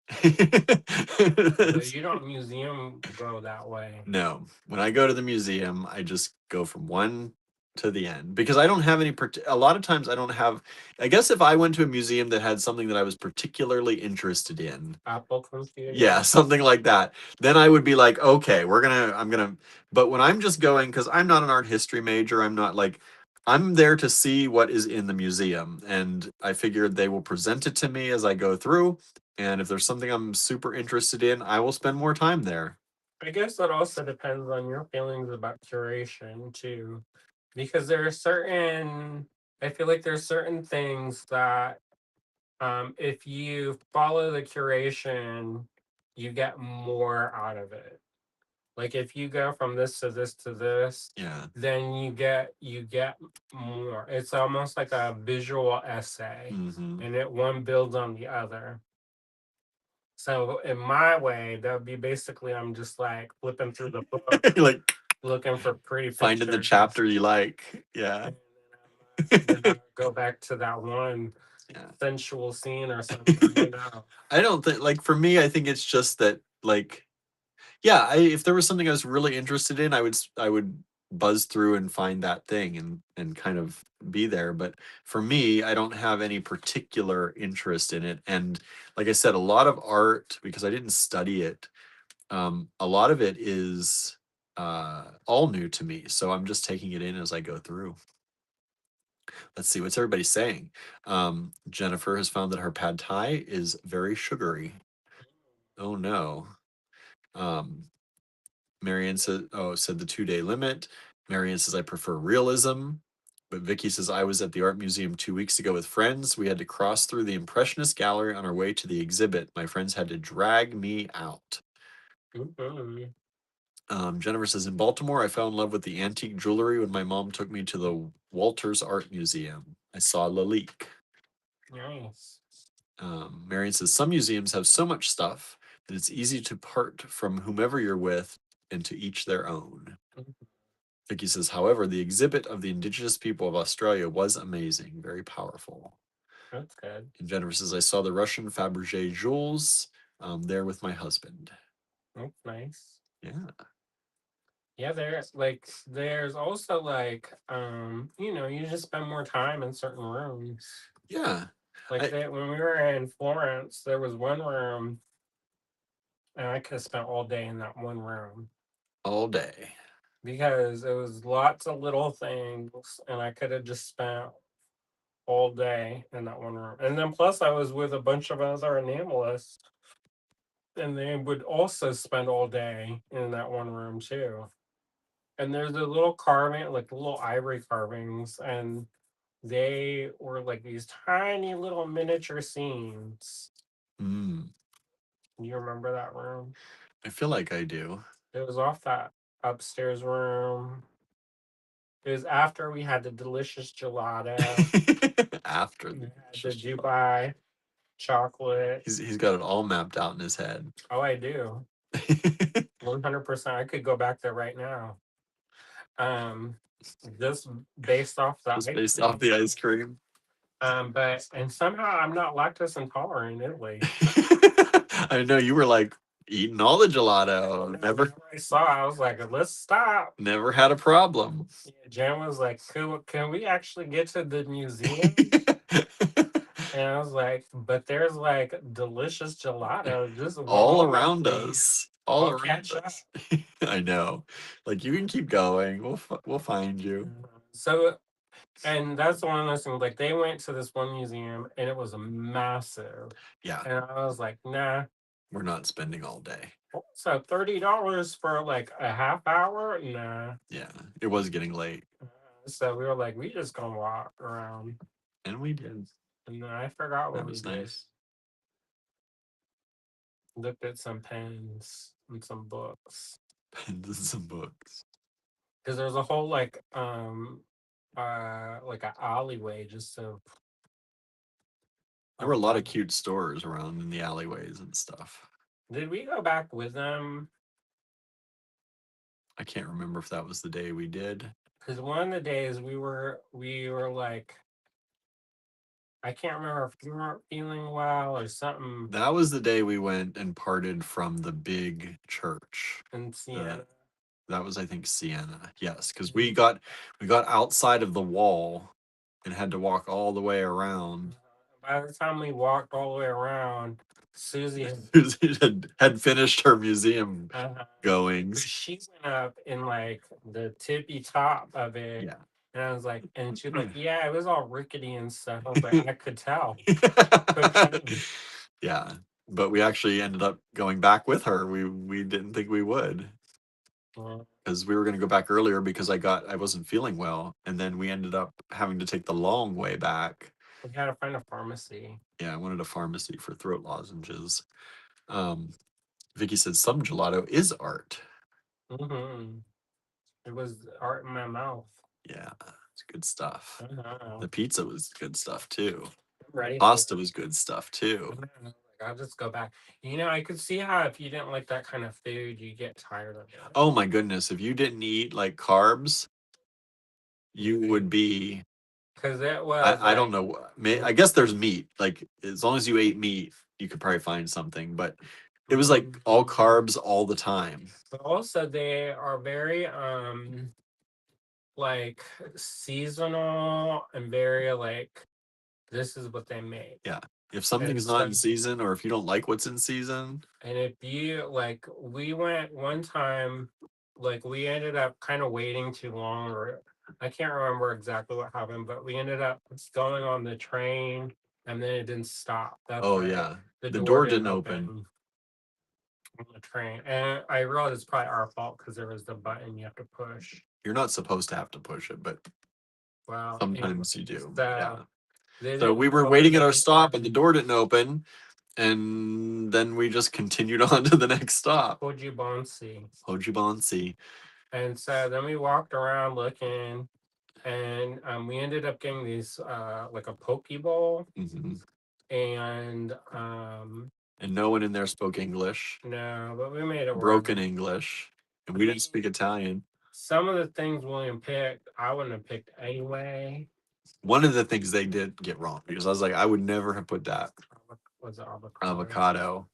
So It's- you don't museum go that way. No, when I go to the museum, I just go from one to the end because I don't have any. A lot of times, I don't have. I guess if I went to a museum that had something that I was particularly interested in, Apple yeah, computer. something like that, then I would be like, okay, I'm gonna. But when I'm just going, because I'm not an art history major, I'm not like. I'm there to see what is in the museum, and I figured they will present it to me as I go through. And if there's something I'm super interested in, I will spend more time there. I guess that also depends on your feelings about curation too. because there are certain, I feel like there's certain things that if you follow the curation, you get more out of it. Like if you go from this to this to this, Yeah. then you get more. It's almost like a visual essay, Mm-hmm. and it one builds on the other. So in my way, that would be basically I'm just like flipping through the book, Like looking for pretty finding the pictures, chapter you like. Yeah. and then I go back to that one Yeah. sensual scene or something. I don't know. I don't think, like, for me, I think it's just that, like, yeah, if there was something I was really interested in, I would buzz through and find that thing and kind of be there. But for me, I don't have any particular interest in it. And like I said, a lot of art, because I didn't study it, a lot of it is all new to me. So I'm just taking it in as I go through. Let's see, what's everybody saying? Jennifer has found that her pad thai is very sugary. Oh no. Um, Marianne said, "Oh, said the 2 day limit." Marianne says, "I prefer realism." But Vicky says, "I was at the art museum 2 weeks ago with friends. We had to cross through the Impressionist gallery on our way to the exhibit. My friends had to drag me out." Mhm. Jennifer says, "In Baltimore, I fell in love with the antique jewelry when my mom took me to the Walters Art Museum. I saw Lalique." Nice. Marion says, "Some museums have so much stuff that it's easy to part from whomever you're with and to each their own." Mhm. Vicky says, "However, the exhibit of the indigenous people of Australia was amazing, very powerful." That's good. And Jennifer says, "I saw the Russian Fabergé jewels there with my husband." That's nice. Yeah. Yeah, there's also like you just spend more time in certain rooms. Yeah. Like I, that when we were in Florence, there was one room and I could have spent all day in that one room all day. because it was lots of little things and I could have just spent all day in that one room. And then plus I was with a bunch of other enamelists and they would also spend all day in that one room too. And there's a little carving, like little ivory carvings, and they were like these tiny little miniature scenes. Mm, You remember that room? I feel like I do. It was off that upstairs room. It was after we had the delicious gelato. After We the had the Dubai chocolate. he's got it all mapped out in his head. Oh, I do. 100%. I could go back there right now. Um, just based off the Just ice based off cream. the ice cream. But and somehow I'm not lactose intolerant in Italy. I know you were like eating all the gelato. Whenever I saw, I was like, "Let's stop." Never had a problem. Yeah, Jen was like, can we actually get to the museum?" And I was like, "But there's like delicious gelato. Just one All moment, around please. us. All I'll around catch up." us. I know. Like you can keep going. We'll find you. So, and that's one of those things. Like they went to this one museum, and it was massive, Yeah, and I was like, "Nah." we're not spending all day. So $30 for like a half hour? Nah. Yeah, it was getting late, So we were like, we just gonna walk around. and we did. And then I forgot what That we was did. nice. Looked at some pens and some books. And some books. Because there's a whole like an alleyway just There were a of lot of art. cute stores around in the alleyways and stuff. Did we go back with them? I can't remember if that was the day we did. Because one of the days we were like, I can't remember if you weren't feeling well or something That was the day we went and parted from the big church. in The Siena. That was, I think, Siena. Yes, because Mhm. we got outside of the wall and had to walk all the way around. By the time we walked all the way around, Susie Had finished her museum uh, goings. she went up in like the tippy top of it. Yeah. And I was like, and she's like, yeah, it was all rickety and stuff. I was like, I could tell. Cocaine. Yeah, but we actually ended up going back with her. We didn't think we would. because we were going to go back earlier because I wasn't feeling well, and then we ended up having to take the long way back. We had to find a pharmacy. Yeah, I wanted a pharmacy for throat lozenges. Vicky said some gelato is art. Mm-hmm. It was art in my mouth. Yeah, it's good stuff. Uh-huh. The pizza was good stuff too. I'm ready. Pasta was good stuff too. I'll just go back. I could see how if you didn't like that kind of food, you get tired of it. Oh my goodness, if you didn't eat like carbs, you would be. Because it was. I don't know. I guess there's meat. Like as long as you ate meat, you could probably find something. But it was like all carbs all the time. But also, they are very like seasonal and very like this is what they make. Yeah. If something's not in season, or if you don't like what's in season. And if you like, we went one time, like we ended up kind of waiting too long, or I can't remember exactly what happened, but we ended up going on the train and then it didn't stop. That's Oh why yeah, the door didn't open on the train. And I realized it's probably our fault because there was the button you have to push. You're not supposed to have to push it, but Well, sometimes you do. So, yeah. So we were waiting at our stop and the door didn't open, and then we just continued on to the next stop. Ojibonsi. And so then we walked around looking, and we ended up getting these like a poke bowl, and no one in there spoke English. No, but we made it broken English, and we didn't speak Italian. Some of the things William picked, I wouldn't have picked anyway. One of the things they did get wrong, because I was like, I would never have put that. Was it avocado?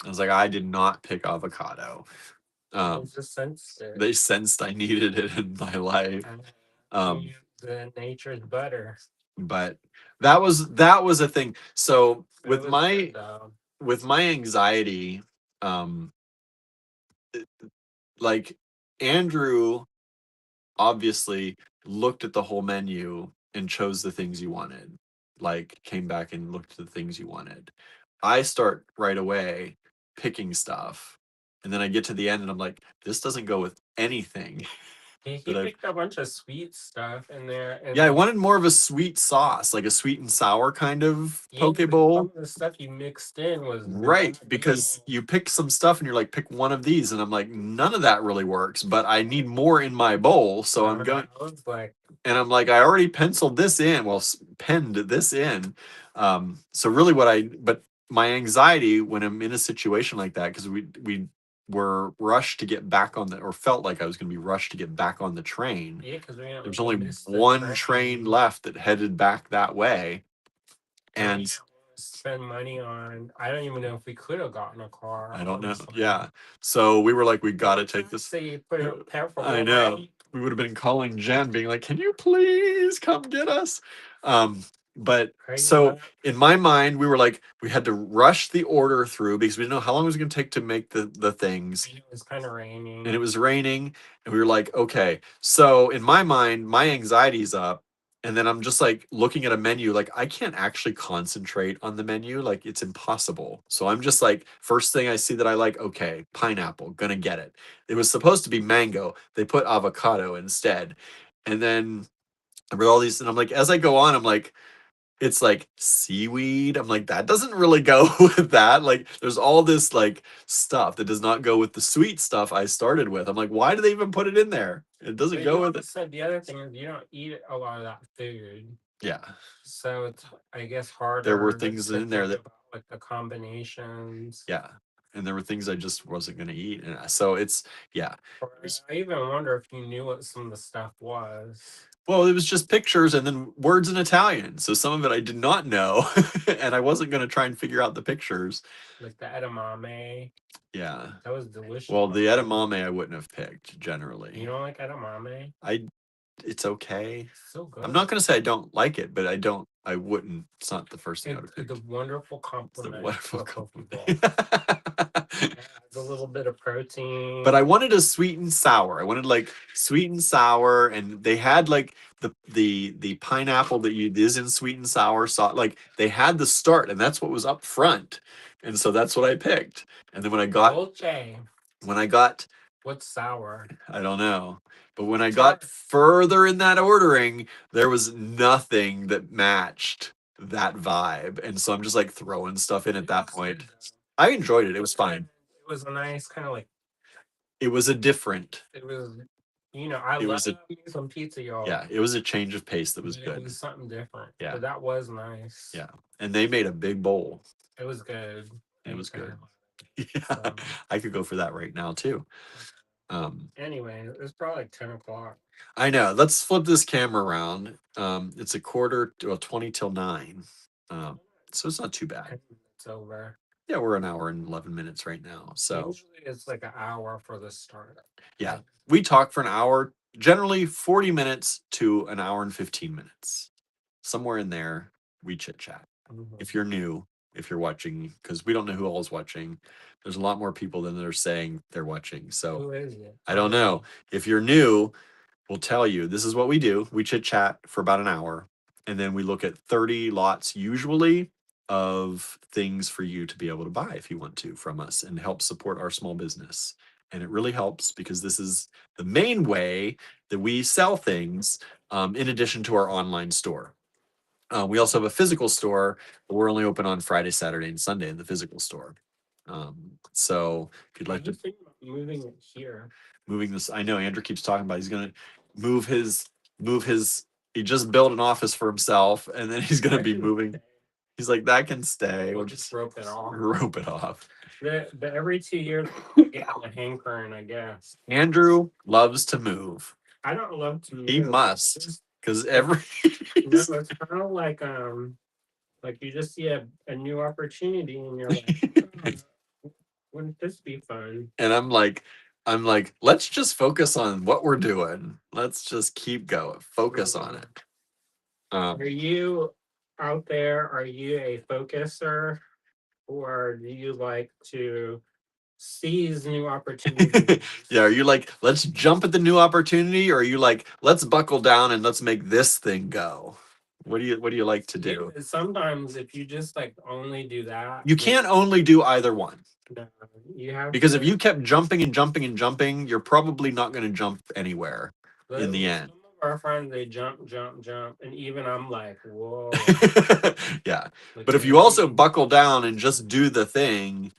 I was like, I did not pick avocado. Just sensed it. They sensed I needed it in my life. The nature's butter. But that was a thing. So with my anxiety, like Andrew obviously looked at the whole menu and chose the things you wanted. Like came back and looked at the things you wanted. I start right away picking stuff, and then I get to the end and I'm like, this doesn't go with anything. He picked a bunch of sweet stuff in there. And I wanted more of a sweet sauce, like a sweet and sour kind of poke bowl. Some of the stuff you mixed in was right, because you pick some stuff and you're like, pick one of these, and I'm like, none of that really works, but I need more in my bowl, so I'm going. And I'm like, I already penciled this in. Well, penned this in. So really, but my anxiety when I'm in a situation like that, because we were rushed to get back on or felt like I was going to be rushed to get back on the train. Yeah, because there's only one train left that headed back that way, and spend money on. I don't even know if we could have gotten a car. I don't know. Yeah, so we were like, we got to take this. I know. We would have been calling Jen, being like, "Can you please come get us?" But so in my mind, we were like, we had to rush the order through because we didn't know how long it was going to take to make the things. It was kind of raining. And it was raining, and we were like, okay. So in my mind, my anxiety's up, and then I'm just like looking at a menu, like I can't actually concentrate on the menu, like it's impossible. So I'm just like, first thing I see that I like, okay, pineapple, gonna get it. It was supposed to be mango. They put avocado instead. And then I read all these, and I'm like, as I go on, I'm like, it's like seaweed. I'm like, that doesn't really go with that. Like, there's all this like stuff that does not go with the sweet stuff I started with. I'm like, why do they even put it in there? It doesn't go with it. Said the other thing is you don't eat a lot of that food. Yeah. So it's, I guess, harder. There were things in there that like the combinations. Yeah. And there were things I just wasn't going to eat. And so it's, yeah. I even wonder if you knew what some of the stuff was. Well, it was just pictures and then words in Italian. So some of it I did not know. And I wasn't going to try and figure out the pictures. Like the edamame. Yeah. That was delicious. Well, the edamame I wouldn't have picked generally. You don't like edamame? It's okay. So good. I'm not going to say I don't like it, but I wouldn't. It's not the first thing I would pick. It's a wonderful compliment. It's a wonderful compliment. A little bit of protein. But I wanted a sweet and sour. I wanted like sweet and sour, and they had like the pineapple that is in sweet and sour sauce. Like they had the start, and that's what was up front, and so that's what I picked. And then when I got What's sour? I don't know. But when I got further in that ordering, there was nothing that matched that vibe. And so I'm just like throwing stuff in at that point. I enjoyed it. It was fine. It was a nice kind of like. It was a different. It was, I love me some pizza, y'all. Yeah, it was a change of pace that was But good. it was something different. Yeah. But that was nice. Yeah. And they made a big bowl. It was good. It was good. Yeah. I could go for that right now too. Anyway, it's probably like 10 o'clock. I know. Let's flip this camera around. It's a 20 till 9. So it's not too bad. It's over. Yeah, we're an hour and 11 minutes right now. So usually it's like an hour for the start. Yeah, we talk for an hour, generally 40 minutes to an hour and 15 minutes. Somewhere in there, we chit chat. If you're new, if you're watching, because we don't know who all is watching. There's a lot more people than they're saying they're watching. So who is it? I don't know. If you're new, we'll tell you this is what we do. We chit chat for about an hour, and then we look at 30 lots usually of things for you to be able to buy if you want to from us and help support our small business. And it really helps because this is the main way that we sell things, in addition to our online store. We also have a physical store, but we're only open on Friday, Saturday, and Sunday in the physical store. So if you'd like to moving it here, moving this, I know Andrew keeps talking about he's going to move his. He just built an office for himself, and then he's going to be moving. He's like, that can stay. We'll just rope it off. Rope it off. But every 2 years, getting a hankering, I guess. Andrew loves to move. I don't love to move. He must, because every. No, it's kind of like you just see a new opportunity and you're like, wouldn't this be fun? And I'm like, let's just focus on what we're doing. Let's just keep going. Focus on it. Are you out there? Are you a focuser, or do you like to seize new opportunities? Yeah, are you like, let's jump at the new opportunity, or are you like, let's buckle down and let's make this thing go? What do you like to do? Sometimes if you just like only do that, you can't only do either one. No, you have because if you kept jumping and jumping and jumping, you're probably not going to jump anywhere in the end. Some of our friends, they jump, and even I'm like, whoa. Yeah, but if you also buckle down and just do the thing,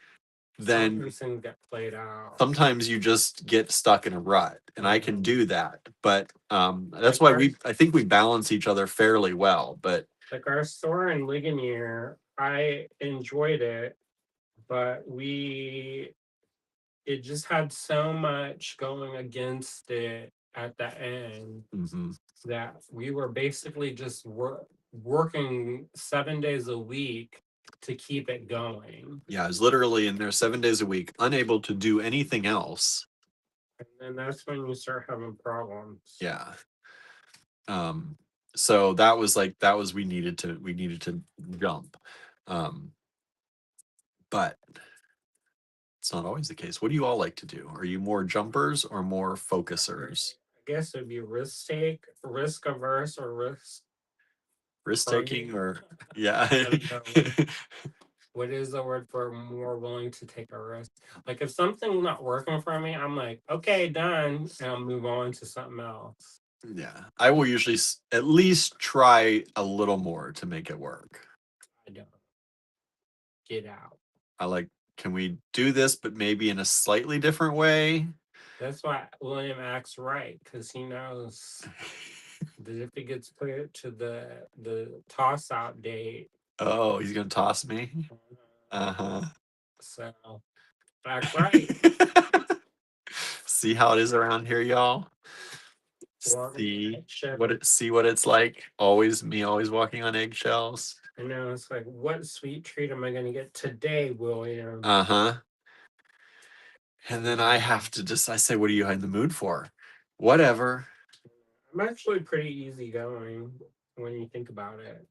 then things get played out. Sometimes you just get stuck in a rut, and I can do that. But that's why I think we balance each other fairly well. But like our store in Ligonier, I enjoyed it, but it just had so much going against it at the end that we were basically just working 7 days a week to keep it going. Yeah, I was literally in there 7 days a week, unable to do anything else. And then that's when you start having problems. Yeah. So that was we needed to jump. But it's not always the case. What do you all like to do? Are you more jumpers or more focusers? I guess it'd be risk averse, or risk taking, or yeah. What is the word for more willing to take a risk? Like if something's not working for me, I'm like, okay, done, and I'll move on to something else. Yeah, I will usually at least try a little more to make it work. I don't. Get out. I like, can we do this, but maybe in a slightly different way? That's why William acts right, because he knows that if it gets put to the toss out date. Oh, he's gonna toss me. So act right. See how it is around here, y'all. See what it's like. Always walking on eggshells. I know, it's like, what sweet treat am I gonna get today, William? And then I have to I say, what are you in the mood for? Whatever. I'm actually pretty easygoing when you think about it.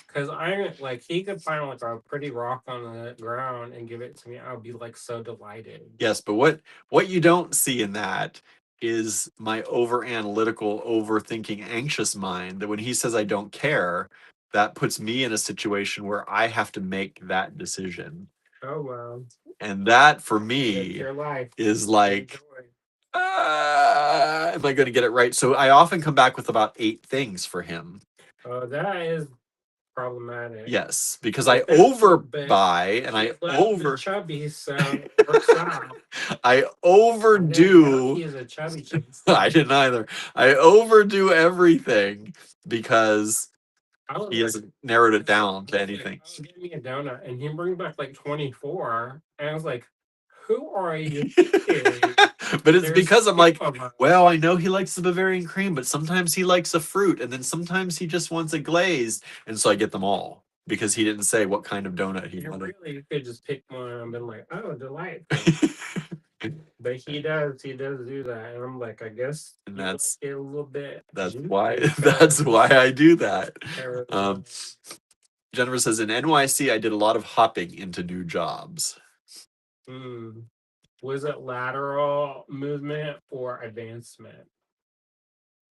Because I like, he could find like a pretty rock on the ground and give it to me. I would be like so delighted. Yes, but what you don't see in that is my over analytical, overthinking, anxious mind, that when he says I don't care, that puts me in a situation where I have to make that decision. Oh, wow. And that for That's me your life. is like, Enjoy. am I going to get it right? So I often come back with about 8 things for him. Oh, that is problematic. Yes, because But I that's overbuy and I over chubby, so it works out. I I didn't know overdo. he is a chubby chick. I didn't either. I overdo everything because I was he like, hasn't narrowed it down to anything. "Oh, give me a donut," and he brings back like 24, and I was like, "Who are you kidding?" But it's There's because I'm 2 like, of us. well, I know he likes the Bavarian cream, but sometimes he likes a fruit, and then sometimes he just wants a glazed, and so I get them all because he didn't say what kind of donut he You wanted. really you could just pick one and been like, "Oh, delightful." But he does do that, and I'm like, I guess And you like that's it a little bit why juicy that's why because I do that. there Um, Jennifer says in NYC I did a lot of hopping into new jobs. was it lateral movement or advancement?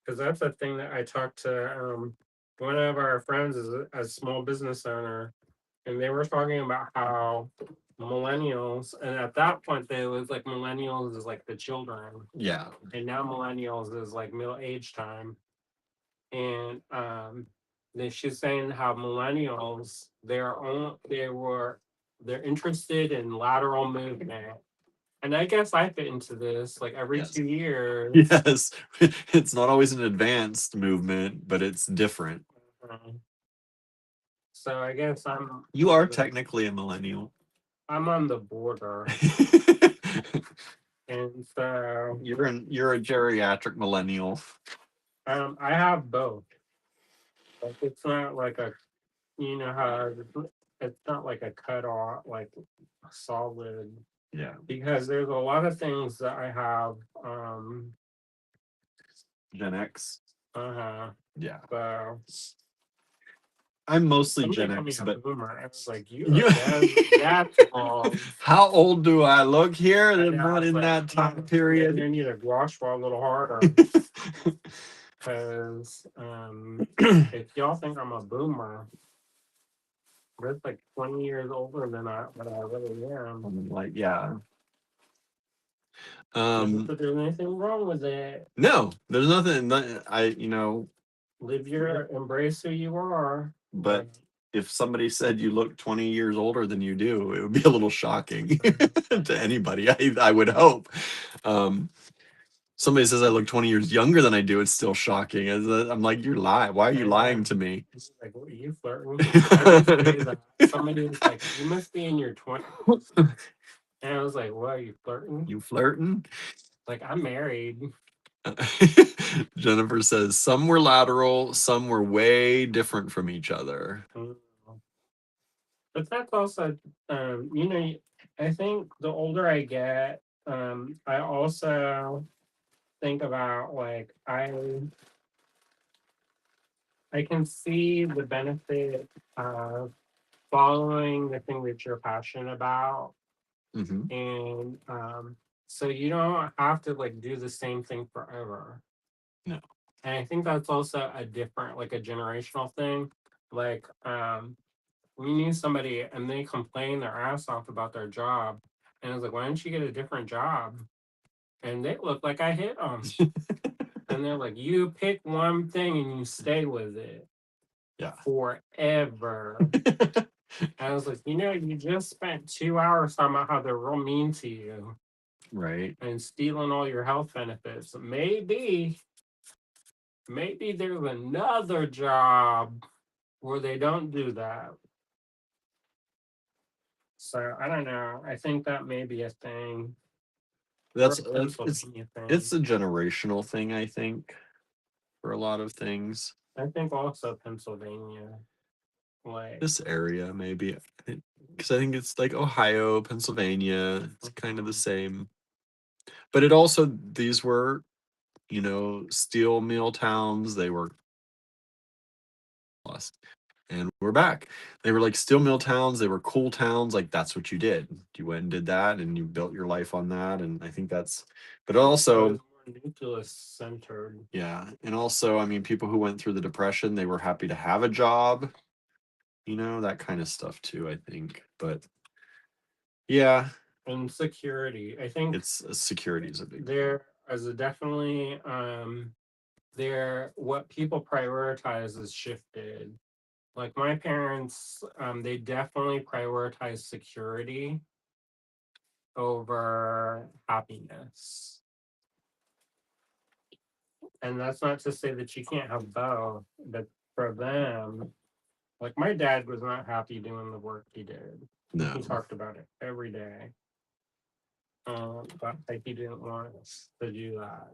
Because that's a thing that I talked to one of our friends is a small business owner, and they were talking about how millennials, and at that point they was like millennials is like the children, Yeah. and now millennials is like middle age time, and then she's saying how millennials they're interested in lateral movement, and I guess I fit into this like every Yes. 2 years. Yes. It's not always an advanced movement, but it's different. So I guess I'm You are technically a millennial. I'm on the border, and so You're a geriatric millennial. I have both. Like it's not like a you know how it's not like a cut off like solid. Yeah. Because there's a lot of things that I have Gen X. uh-huh. Yeah. So I'm mostly somebody Gen called me X, a but boomer. I was like, you that's wrong. how old do I look here? I They're know, I not was in like, that time maybe period. I need to gouache a little harder. Because if y'all think I'm a boomer, that's like 20 years older than I really am. I'm like, yeah. Not that there's anything wrong with it. No, there's nothing. Live your embrace who you are. But if somebody said you look 20 years older than you do, it would be a little shocking to anybody. I would hope. Somebody says I look 20 years younger than I do, it's still shocking. I'm like, you're lying. Why are you lying to me? Like, what are you flirting? I used to say that. Somebody was like, you must be in your 20s. And I was like, what are you flirting? You flirting? Like, I'm married. Jennifer says some were lateral, some were way different from each other. But that's also, I think the older I get, I also think about like I can see the benefit of following the thing that you're passionate about, and so you don't have to like do the same thing forever. No. And I think that's also a different, like a generational thing. Like, we knew somebody and they complain their ass off about their job. And I was like, why don't you get a different job? And they look like I hit them. And they're like, you pick one thing and you stay with it. Yeah. Forever. I was like, you just spent 2 hours talking about how they're real mean to you. Right. And stealing all your health benefits. Maybe there's another job where they don't do that. So I don't know. I think that may be a thing. It's a generational thing, I think, for a lot of things. I think also Pennsylvania, like this area, maybe, because I think it's like Ohio, Pennsylvania. It's kind of the same, but these were, steel mill towns. They were lost, and we're back. They were like steel mill towns. They were cool towns. Like that's what you did. You went and did that, and you built your life on that. And I think but also nucleus centered. Yeah, and also, I mean, people who went through the Depression, they were happy to have a job, that kind of stuff too, I think. But yeah, And security. I think It's security is a big there is definitely there what people prioritize is shifted. Like my parents, they definitely prioritize security over happiness. And that's not to say that you can't have both, but for them, like my dad was not happy doing the work he did. No. He talked about it every day. But like he didn't want us to do that.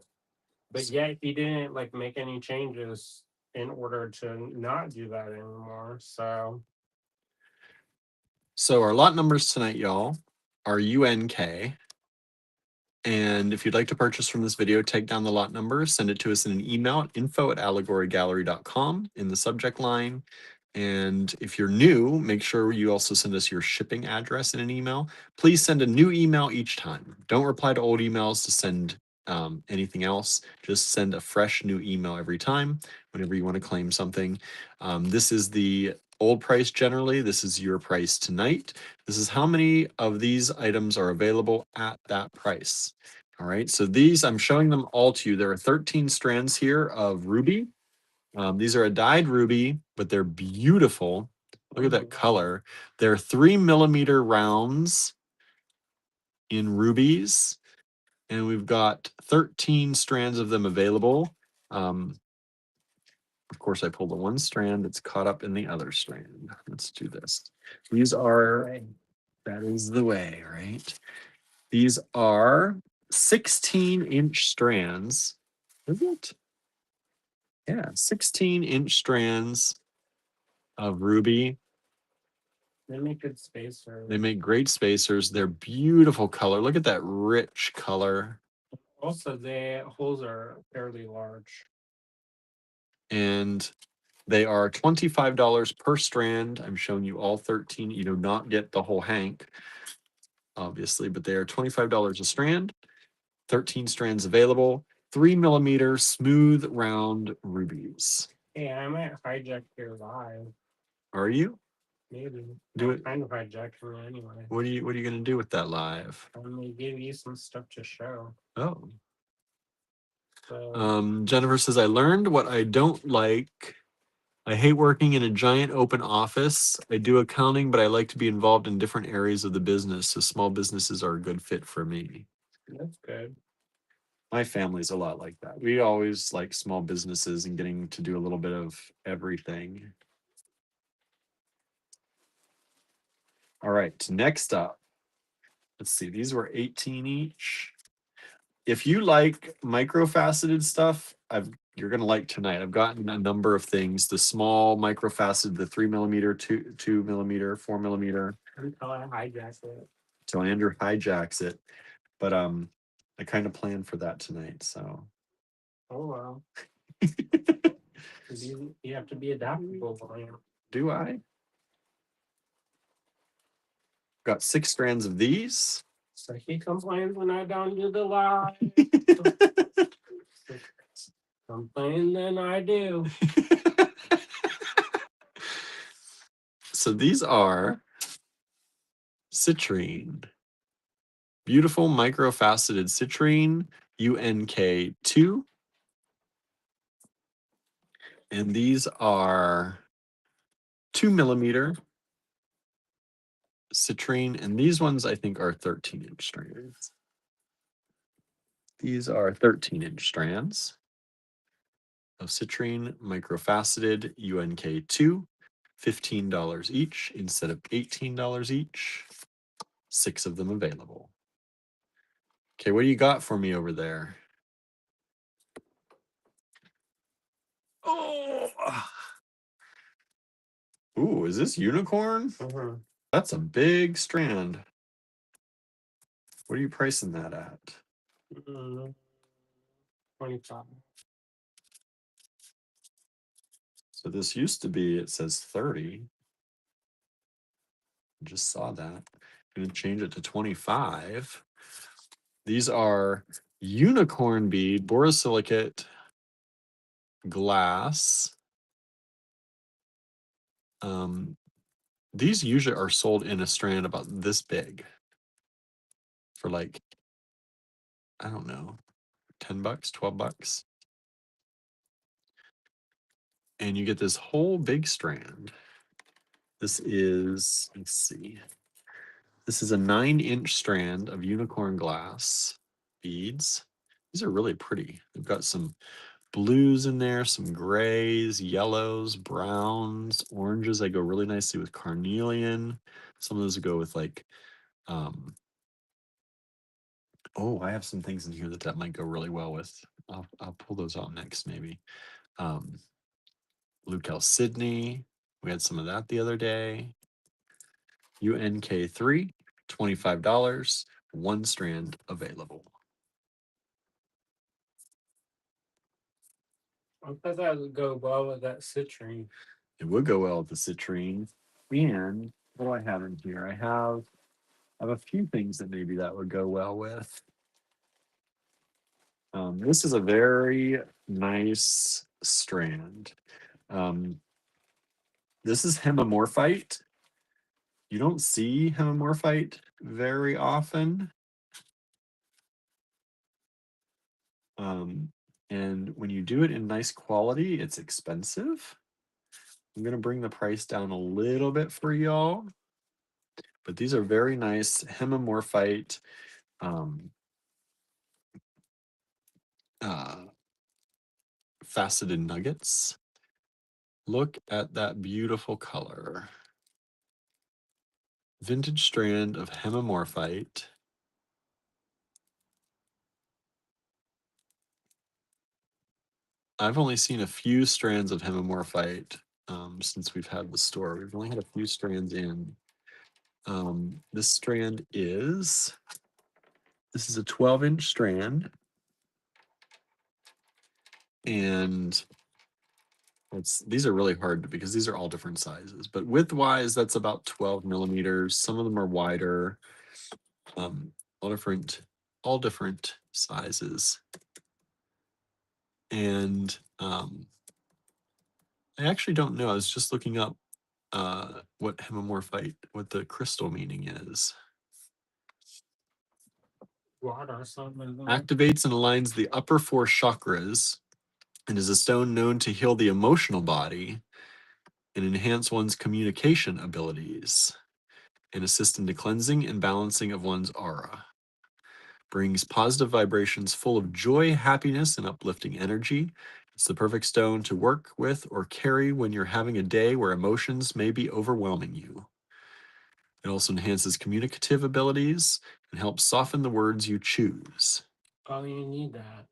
But yet he didn't like make any changes in order to not do that anymore. So our lot numbers tonight, y'all, are UNK. And if you'd like to purchase from this video, take down the lot number, send it to us in an email at info@allegorygallery.com in the subject line. And if you're new, make sure you also send us your shipping address in an email. Please send a new email each time. Don't reply to old emails to send anything else. Just send a fresh new email every time whenever you want to claim something. This is the old price generally. This is your price tonight. This is how many of these items are available at that price. All right, so these, I'm showing them all to you. There are 13 strands here of ruby. These are a dyed ruby, but they're beautiful. Look at that color. They're 3mm rounds in rubies, and we've got 13 strands of them available. Of course, I pulled the one strand that's caught up in the other strand. Let's do this. These are, that is the way, right? These are 16-inch strands. Is it? Yeah, 16-inch strands of ruby. they make good spacers. They make great spacers. They're beautiful color. Look at that rich color. Also, the holes are fairly large. And they are $25 per strand. I'm showing you all 13. You do not get the whole hank, obviously, but they are $25 a strand. 13 strands available. 3mm smooth round rubies. Hey, I might hijack your live. Are you? Maybe. Do I'm it. kind of hijacking it anyway. What are you gonna do with that live? I'm gonna give you some stuff to show. Oh. So Jennifer says, I learned what I don't like. I hate working in a giant open office. I do accounting, but I like to be involved in different areas of the business. So small businesses are a good fit for me. that's good. My family's a lot like that. We always like small businesses and getting to do a little bit of everything. All right, next up. Let's see, these were 18 each. If you like microfaceted stuff, you're gonna like tonight. I've gotten a number of things: the small microfaceted, the 3mm, 2mm, 4mm. Until I hijack it. Till Andrew hijacks it, but I kind of planned for that tonight. So. Oh well. You have to be adaptable, Brian. Do I? Got 6 strands of these. So he complains when I don't do the live. Complain, then I do. So these are citrine. Beautiful microfaceted citrine, UNK2. And these are 2mm citrine. And these ones I think are 13-inch strands. These are 13-inch strands of citrine microfaceted UNK2, $15 each instead of $18 each. 6 of them available. Okay, what do you got for me over there? Oh, ooh, is this unicorn? Mm-hmm. That's a big strand. What are you pricing that at? 25. So this used to be, it says 30. Just saw that. I'm gonna change it to 25. These are unicorn bead, borosilicate glass. These usually are sold in a strand about this big. for like, I don't know, $10, $12. And you get this whole big strand. This is, let's see. This is a 9-inch strand of unicorn glass beads. These are really pretty. They've got some blues in there, some grays, yellows, browns, oranges. They go really nicely with carnelian. Some of those go with like, oh, I have some things in here that might go really well with. I'll pull those out next, maybe. Blue Chalcedony. We had some of that the other day. UNK3, $25, 1 strand available. I thought that would go well with that citrine. It would go well with the citrine. And what do I have in here? I have a few things that maybe that would go well with. This is a very nice strand. This is hemimorphite. You don't see hemimorphite very often. And when you do it in nice quality, it's expensive. I'm going to bring the price down a little bit for y'all. But these are very nice hemimorphite faceted nuggets. Look at that beautiful color. Vintage strand of hemimorphite. I've only seen a few strands of hemimorphite since we've had the store. We've only had a few strands in. This strand is, this is a 12-inch strand. And these are really hard because these are all different sizes, but width-wise, that's about 12 millimeters. Some of them are wider, all different sizes. And I actually don't know. I was just looking up what hemimorphite, what the crystal meaning is. Water or something. Activates and aligns the upper 4 chakras and is a stone known to heal the emotional body and enhance one's communication abilities and assist in the cleansing and balancing of one's aura. Brings positive vibrations full of joy, happiness, and uplifting energy. It's the perfect stone to work with or carry when you're having a day where emotions may be overwhelming you. It also enhances communicative abilities and helps soften the words you choose. Oh, you need that.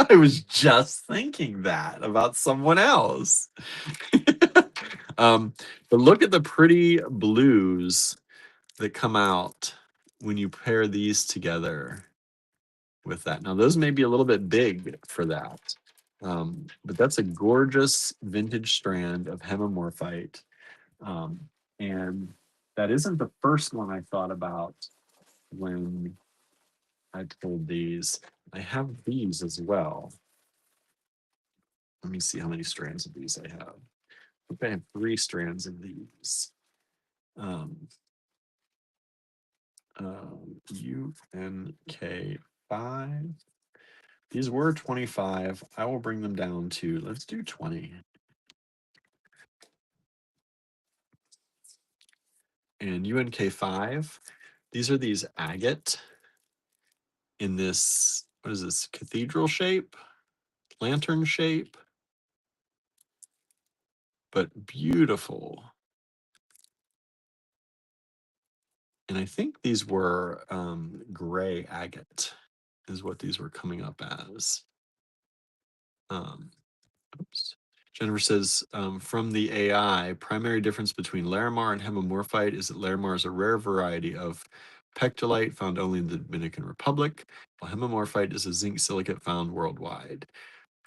I was just thinking that about someone else. But look at the pretty blues that come out when you pair these together with that. Now, those may be a little bit big for that, but that's a gorgeous vintage strand of hemimorphite. And that isn't the first one I thought about when I pulled these. I have these as well. Let me see how many strands of these I have. I think I have 3 strands of these. UNK5. These were 25. I will bring them down to, let's do 20. And UNK5, these are these agate in this, what is this, cathedral shape? Lantern shape? But beautiful. And I think these were gray agate is what these were coming up as. Oops. Jennifer says, from the AI, primary difference between Larimar and hemimorphite is that Larimar is a rare variety of pectolite found only in the Dominican Republic, while hemimorphite is a zinc silicate found worldwide.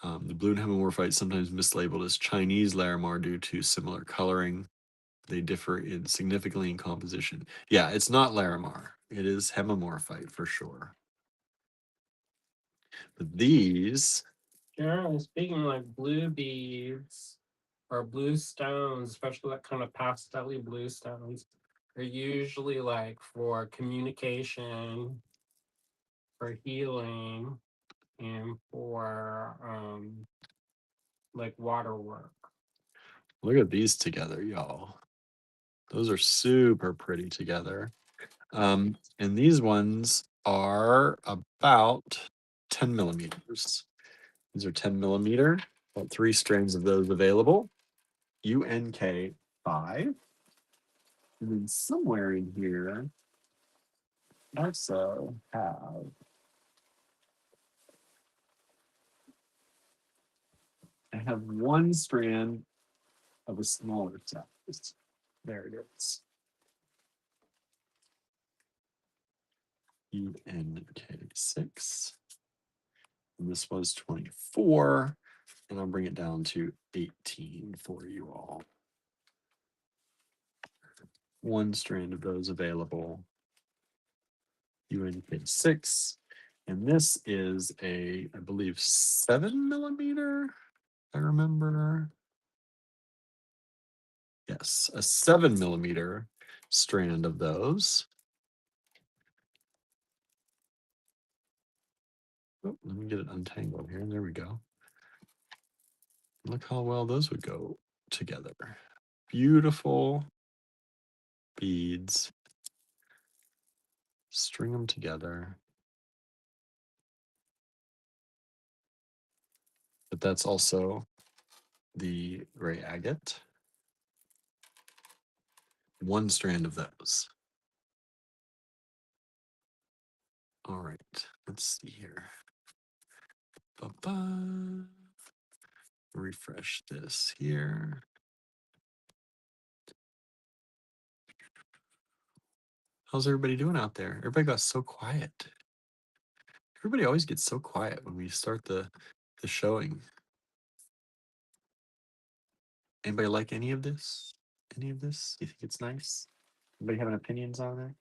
The blue and hemimorphite sometimes mislabeled as Chinese Larimar due to similar coloring. They differ significantly in composition. Yeah, it's not Larimar. It is hemimorphite for sure. But these, Generally speaking, like blue beads or blue stones, especially that kind of pastel blue stones, are usually like for communication, for healing, and for like water work. Look at these together, y'all. Those are super pretty together. And these ones are about 10 millimeters. These are 10 millimeter. Got 3 strands of those available. UNK 5. And then somewhere in here, I also have one strand of a smaller size. There it is. UNK6. And this was 24. And I'll bring it down to 18 for you all. One strand of those available. UNK6. And this is a, I believe, 7 millimeter. I remember. Yes, a 7 millimeter strand of those. Oh, let me get it untangled here. There we go. Look how well those would go together. Beautiful beads. String them together. But that's also the gray agate. One strand of those. All right, let's see here. Ba-ba. Refresh this here. How's everybody doing out there? Everybody got so quiet. Everybody always gets so quiet when we start the showing. Anybody like any of this? Any of this? You think it's nice? Anybody having opinions on it?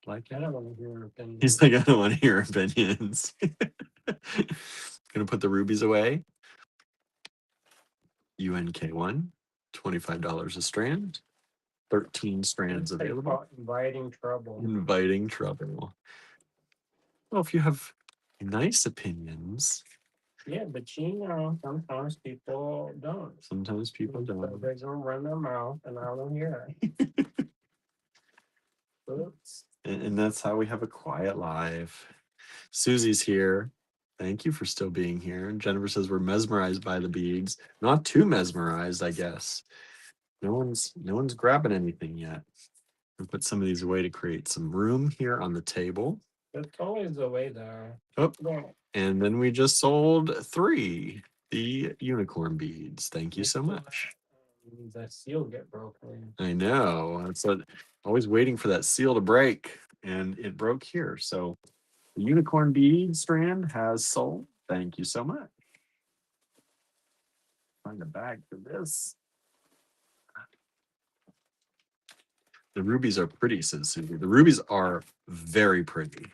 Like it? I don't want to hear opinions. He's like, I don't want to hear opinions. Gonna put the rubies away. UNK1, $25 a strand. 13 strands available. Inviting trouble. Inviting trouble. Well, if you have nice opinions. Yeah, but you know, sometimes people don't. Sometimes people don't. So they're gonna run their mouth, and I don't hear it. Oops. And that's how we have a quiet life. Susie's here. Thank you for still being here. And Jennifer says we're mesmerized by the beads. Not too mesmerized, I guess. No one's grabbing anything yet. We'll put some of these away to create some room here on the table. It's always the way there. Oh, and then we just sold 3, the unicorn beads. Thank you so much. The seal get broken. I know. That's what, always waiting for that seal to break, and it broke here. So the unicorn bead strand has sold. Thank you so much. Find a bag for this. The rubies are pretty, says Susie. The rubies are very pretty.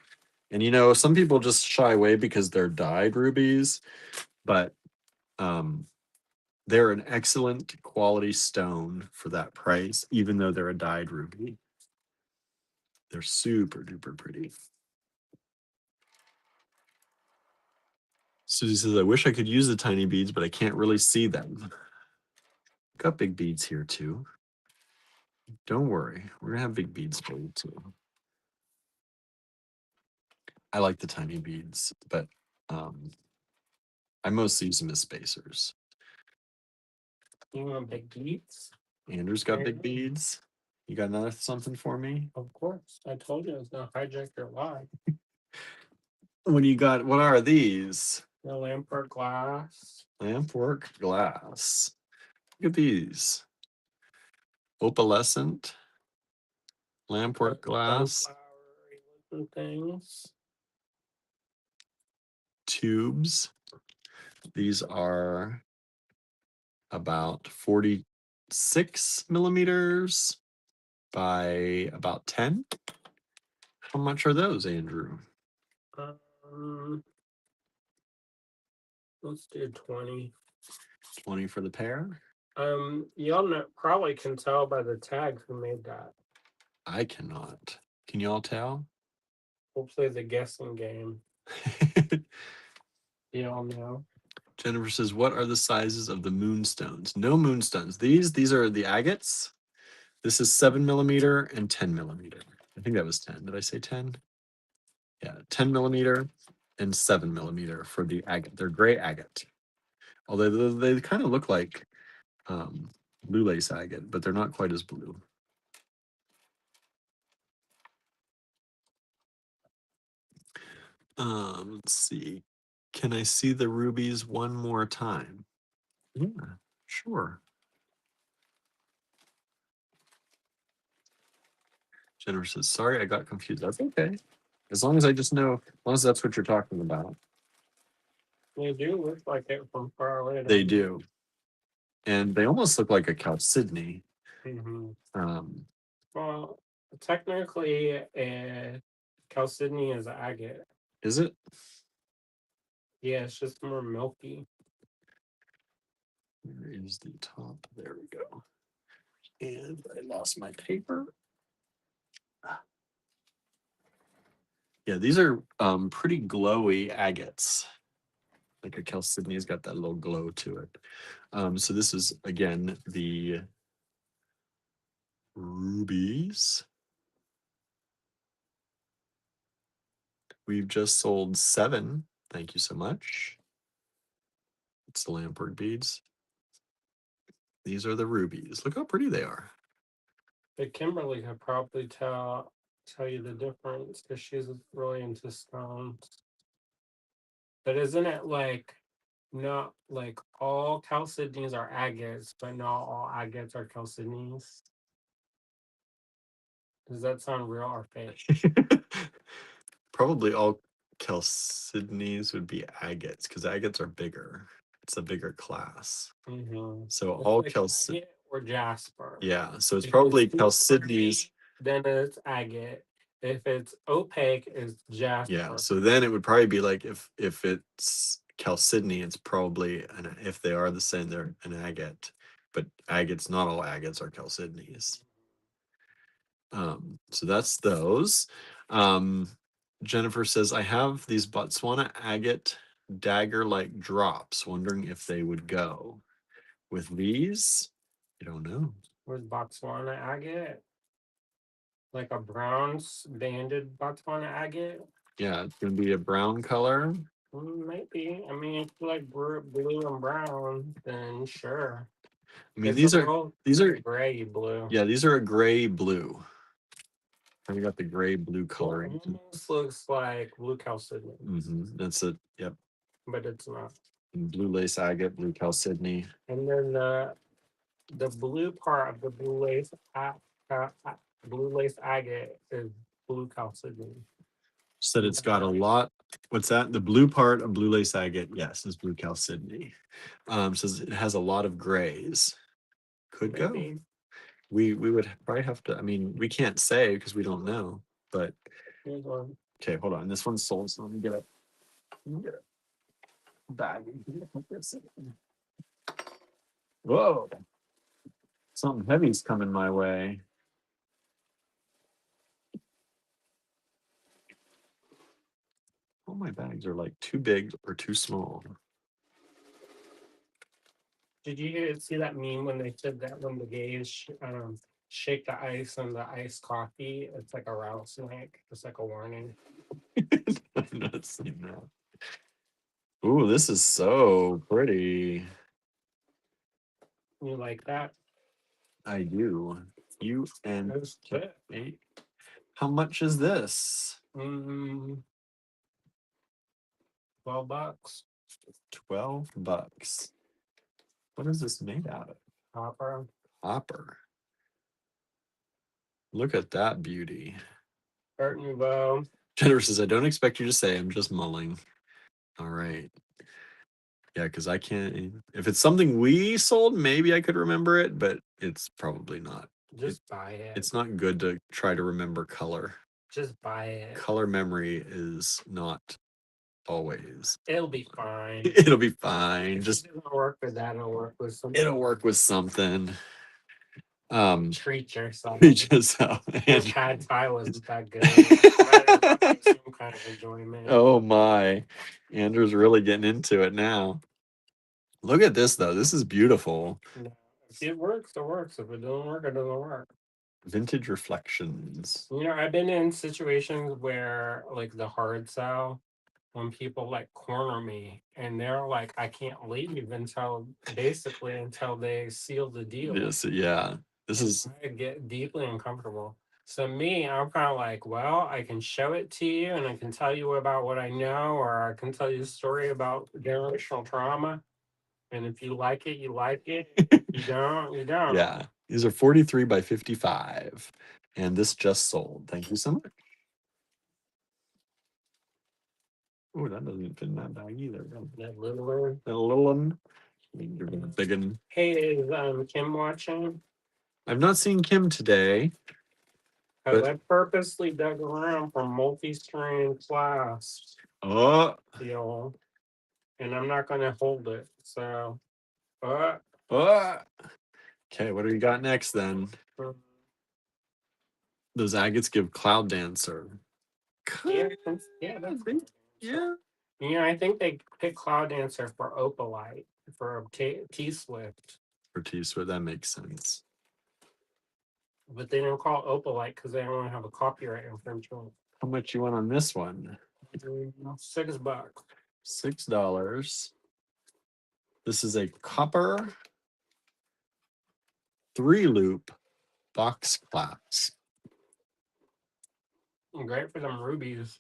And you know, some people just shy away because they're dyed rubies, but they're an excellent quality stone for that price, even though they're a dyed ruby. They're super duper pretty. Susie says, I wish I could use the tiny beads, but I can't really see them. Got big beads here too. Don't worry, we're gonna have big beads for you too. I like the tiny beads, but I mostly use them as spacers. You want big beads? Andrew's got big beads. You got another something for me? Of course. I told you I was gonna hijack your life. What do you got? What are these? The lampwork glass. Lampwork glass. Look at these. Opalescent. Lampwork glass. Things. Tubes. These are about 46 millimeters by about 10. How much are those, Andrew? Let's do 20. 20 for the pair? Y'all probably can tell by the tag who made that. I cannot. Can you all tell? We'll play the guessing game. You all know. Jennifer says, what are the sizes of the moonstones? No moonstones. These are the agates. This is 7mm and 10mm. I think that was 10. Did I say 10? Yeah, 10mm and 7mm for the agate. They're gray agate. Although they kind of look like blue lace agate, but they're not quite as blue. Let's see. Can I see the rubies one more time? Yeah, sure. Jennifer says, sorry, I got confused. That's okay. As long as I just know, as long as that's what you're talking about. They do look like it from far away. They do. And they almost look like a chalcedony. Well, technically, chalcedony is agate. Is it? Yeah, it's just more milky. Where is the top? There we go. And I lost my paper. Yeah, these are pretty glowy agates. Like a chalcedony's got that little glow to it. So this is, again, the rubies. We've just sold 7. Thank you so much. It's the Lampwork beads. These are the rubies. Look how pretty they are. But Kimberly could probably tell you the difference because she's really into stones. But isn't it like not like all chalcedonies are agates, but not all agates are chalcedonies? Does that sound real or fake? Probably all chalcedonies would be agates because agates are bigger. It's a bigger class. So It's all like chalcedonies or jasper. Yeah, so it's probably chalcedonies. Then it's agate. If it's opaque, it's jasper. Yeah, so then it would probably be like if it's chalcedony, it's probably if they are the same, they're an agate. But agates, not all agates are chalcedonies. So that's those. Jennifer says, I have these Botswana agate dagger-like drops, wondering if they would go. With these, I don't know. With Botswana agate? Like a brown banded Botswana agate? Yeah, it's gonna be a brown color. Maybe. I mean, if you like blue and brown, then sure. I mean, It's these are gray blue. Yeah, these are a gray blue. I got the gray blue coloring. It almost looks like blue chalcedony. That's it. Yep. But it's not. And blue lace agate, blue chalcedony. And then the blue part of the blue lace agate is blue chalcedony. Said it's got a lot. What's that? The blue part of blue lace agate, yes, is blue chalcedony. Says it has a lot of grays. Could Maybe. Go. We would probably have to. I mean, we can't say because we don't know. But okay, hold on. This one's sold, so let me get a bag. Whoa! Something heavy's coming my way. All my bags are like too big or too small. Did you see that meme when they said that when the gays shake the ice on the iced coffee, it's like a rattlesnake? It's like a warning. I've not seen that. Ooh, this is so pretty. You like that? I do. You and eight. How much is this? $12. $12. What is this made out of? Copper. Copper. Look at that beauty. Art Nouveau. Jennifer says, I don't expect you to say, I'm just mulling. All right. Yeah, because I can't. If it's something we sold, maybe I could remember it, but it's probably not. Just buy it. It's not good to try to remember color. Just buy it. Color memory is not always. It'll be fine. It'll be fine. If just it doesn't work with that, it'll work with something. It'll work with something. Treat yourself. Treat yourself. Your pad thai wasn't that good. Might as well have some kind of enjoyment. Oh my. Andrew's really getting into it now. Look at this though. This is beautiful. No, if it works, it works. If it doesn't work, it doesn't work. Vintage reflections. You know, I've been in situations where like the hard sell, when people like corner me and they're like, I can't leave until basically until they seal the deal. Yes, yeah. This is I get deeply uncomfortable. So me, I'm kind of like, well, I can show it to you and I can tell you about what I know, or I can tell you a story about generational trauma. And if you like it, you like it. You don't, you don't. yeah. These are 43 by 55. And this just sold. Thank you so much. Oh, that doesn't fit in that bag either. That little one. That little one. You're gonna big one. Hey, is Kim watching? I've not seen Kim today. Because But I purposely dug around for multi-strand clasps, oh, deal, and I'm not going to hold it. So, oh. Okay, what do you got next then? Those agates give Cloud Dancer. yeah, that's good. Yeah. You know, I think they picked Cloud Dancer for Opalite for T-Swift, For T-Swift, that makes sense. but they didn't call it Opalite because they don't have a copyright infringement. How much you want on this one? $6. $6. This is a copper 3-loop box clasp. Great for them rubies.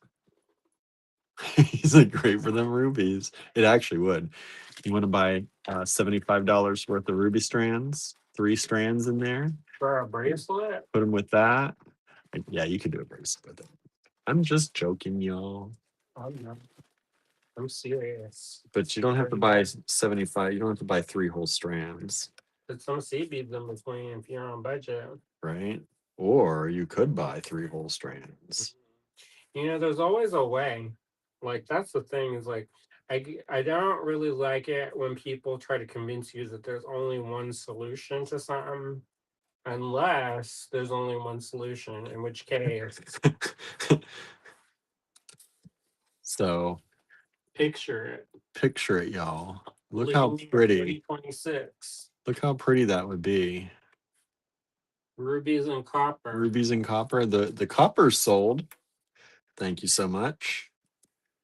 He's like, great for them rubies. It actually would. You want to buy $75 worth of ruby strands, 3 strands in there. For a bracelet? Put them with that. Yeah, you could do a bracelet with it. I'm just joking, y'all. I'm serious. But you don't have to buy 75. You don't have to buy 3 whole strands. Put some sea beads in between if you're on budget. Right? Or you could buy 3 whole strands. You know, there's always a way. Like, that's the thing is like, I don't really like it when people try to convince you that there's only one solution to something, unless there's only one solution, in which case, So picture picture it, y'all. Look it. how pretty. 326. Look how pretty that would be. Rubies and copper. Rubies and copper. The copper's sold. Thank you so much.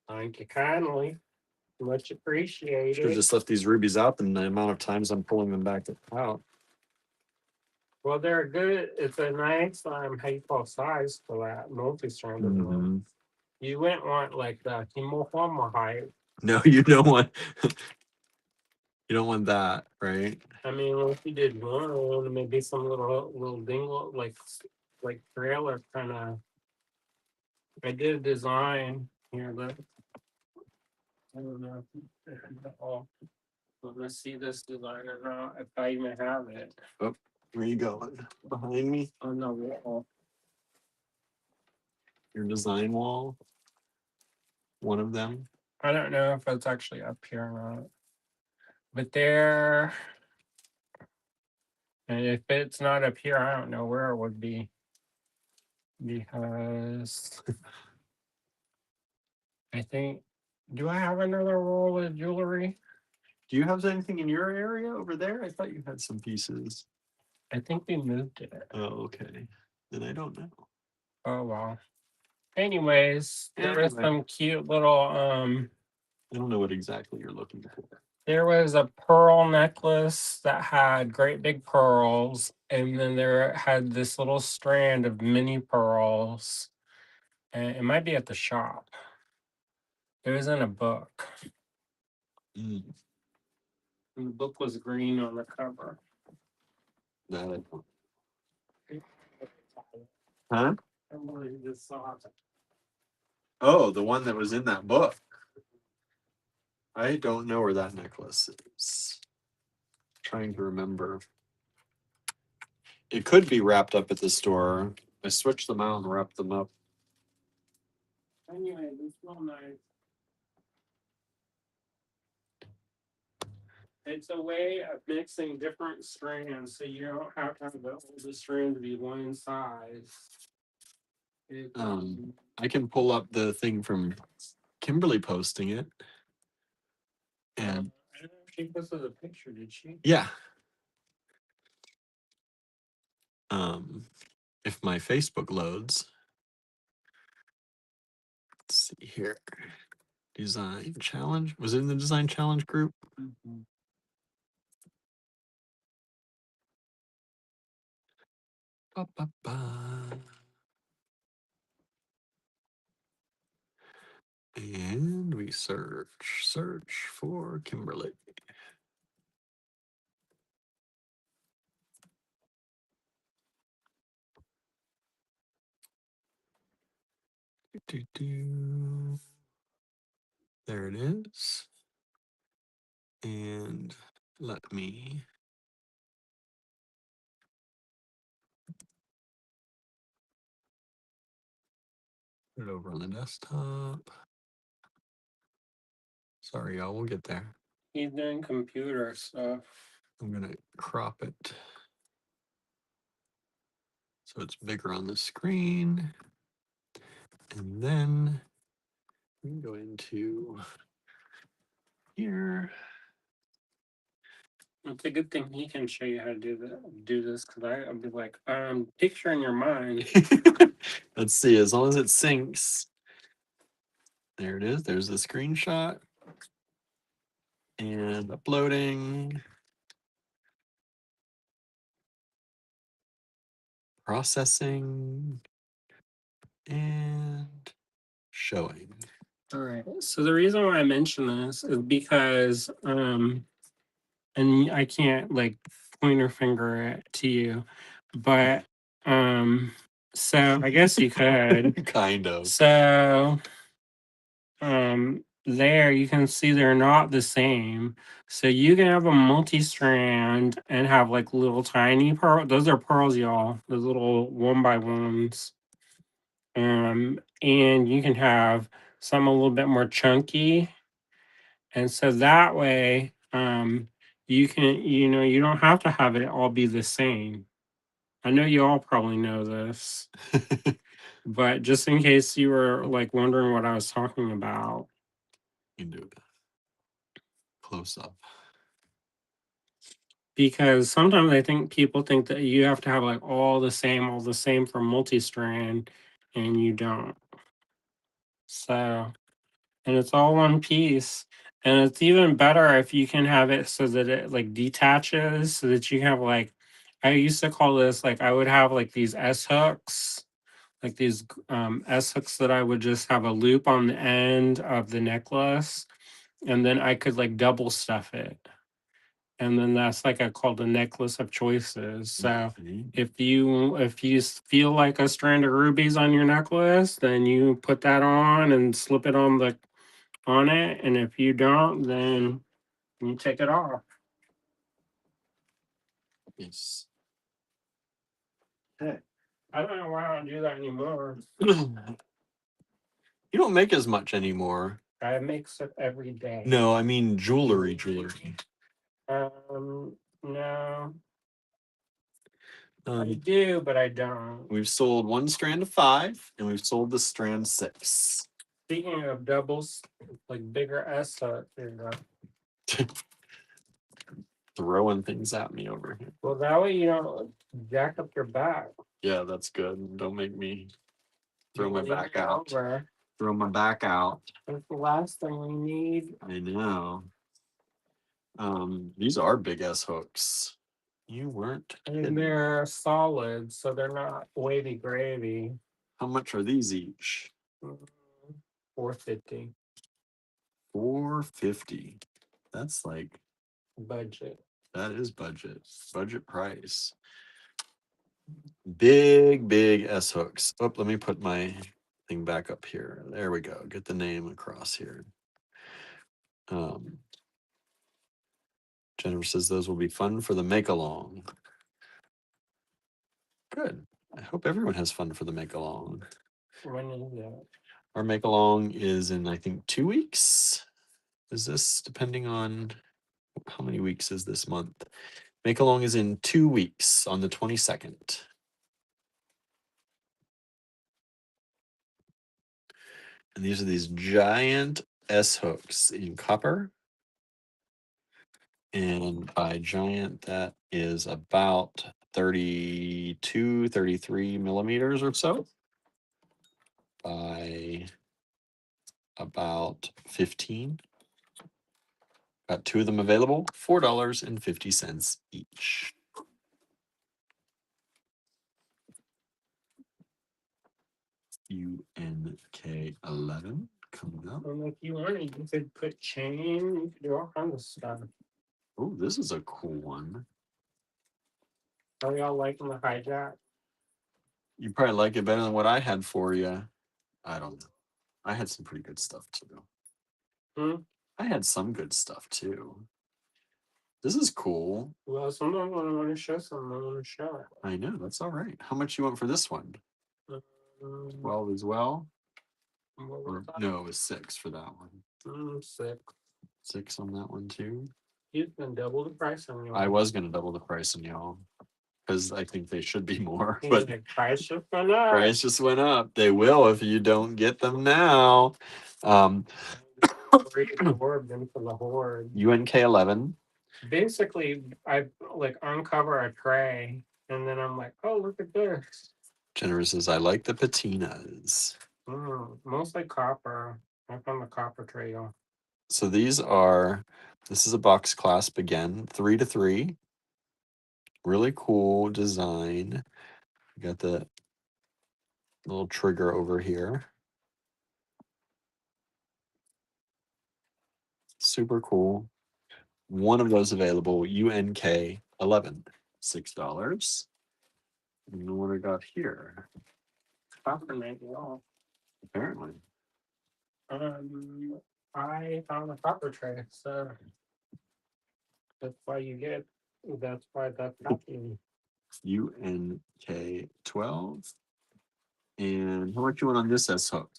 Thank you kindly. Much appreciated. Should have just left these rubies out and the amount of times I'm pulling them back out. Well, they're good. It's a nice how you call size for that multi-stranded one. You wouldn't want like the Himohoma height. No, you don't want you don't want that, right? I mean, if you did one, maybe some little dingle like trailer kind of. I did a design here, but I don't know if let's see this design or not. If I even have it. Oh, where you going? Behind me? On the wall. Your design wall? One of them? I don't know if it's actually up here or not. But there, and if it's not up here, I don't know where it would be. Because I think, do I have another roll of jewelry? Do you have anything in your area over there? I thought you had some pieces. I think we moved it. Oh, okay. Then I don't know. Oh, wow. Anyways, there was some cute little, I don't know what exactly you're looking for. there was a pearl necklace that had great big pearls, and then there had this little strand of mini pearls. And it might be at the shop. It was in a book. And the book was green on the cover. That I don't. Huh? I really just saw it. Oh, the one that was in that book. I don't know where that necklace is. Trying to remember. It could be wrapped up at the store. I switched them out and wrapped them up. Anyway, it's real nice. It's a way of mixing different strands, so you don't have to have the oldest strand to be one size. I can pull up the thing from Kimberly posting it. And I don't know if she posted a picture, did she? yeah. If my Facebook loads. Let's see here. Design challenge. Was it in the design challenge group? Mm-hmm. Ba, ba, ba. And we search for Kimberly. There it is. And let me put it over on the desktop. Sorry, y'all, we'll get there. He's doing computer stuff. I'm gonna crop it so it's bigger on the screen. And then we can go into here. It's a good thing he can show you how to do this, because I'll be like, picture in your mind. Let's see, as long as it syncs. There it is. There's the screenshot. And uploading. Processing. And showing. All right. So the reason why I mention this is because and I can't like pointer finger it to you, but so I guess you could. Kind of. So there you can see they're not the same. So you can have a multi-strand and have like little tiny pearl. Those are pearls, y'all. Those little one by ones. And you can have some a little bit more chunky. And so that way, you can, you don't have to have it all be the same. I know you all probably know this, but just in case you were like wondering what I was talking about. You can do it close up. Because sometimes I think people think that you have to have like all the same for multi-strand, and you don't. So, and it's all one piece. And it's even better if you can have it so that it like detaches, so that you have like, I used to call this like, I would have like these S hooks, like these S hooks that I would just have a loop on the end of the necklace. And then I could like double stuff it. And then that's like I call the necklace of choices. So if you feel like a strand of rubies on your necklace, then you put that on and slip it on it. And if you don't, then you take it off. Yes. I don't know why I don't do that anymore. You don't make as much anymore. I make stuff every day. No, I mean jewelry. No. I do, but I don't. We've sold one strand of 5, and we've sold the strand 6. Speaking of doubles, like bigger S hook, there you go. Throwing things at me over here. Well, that way you don't jack up your back. Yeah, that's good. Don't make me throw my Lean back out. over. Throw my back out. That's the last thing we need. I know. These are big S hooks. You weren't And kidding. they're solid, so they're not wavy gravy. How much are these each? $4.50. $4.50. That's like budget. That is budget. Budget price. Big S hooks. Oh, let me put my thing back up here. There we go. Get the name across here. Jennifer says those will be fun for the make-along. Good. I hope everyone has fun for the make-along. When is that? Our make-along is in, I think, 2 weeks. Is this depending on How many weeks is this month? Make Along is in 2 weeks on the 22nd. And these are these giant S hooks in copper. And by giant, that is about 32, 33 millimeters or so by about 15. Got 2 of them available, $4.50 each. UNK11 coming up. And if you wanted, you could put chain, you could do all kinds of stuff. Oh, this is a cool one. Are y'all liking the hijack? You probably like it better than what I had for you. I don't know. I had some pretty good stuff too. I had some good stuff too. This is cool. Well, sometimes when I want to show something, I want to show it. I know, that's all right. How much you want for this one? 12 as well? Or, no, it was 6 for that one. 6. 6 on that one too. You can double the price on y'all. I was going to double the price on y'all because I think they should be more. But like, price just went up. Price just went up. They will if you don't get them now. UNK11. Basically, I like uncover a tray, and then I'm like, oh, look at this. Jennifer says, I like the patinas. Mostly copper. I found the copper trail. So this is a box clasp again, 3 to 3. Really cool design. Got the little trigger over here. Super cool. One of those available, UNK11, $6. And what I got here? Copper made it all. Apparently. I found a copper tray, so that's why that's happening. UNK12. And how much you want on this S hook?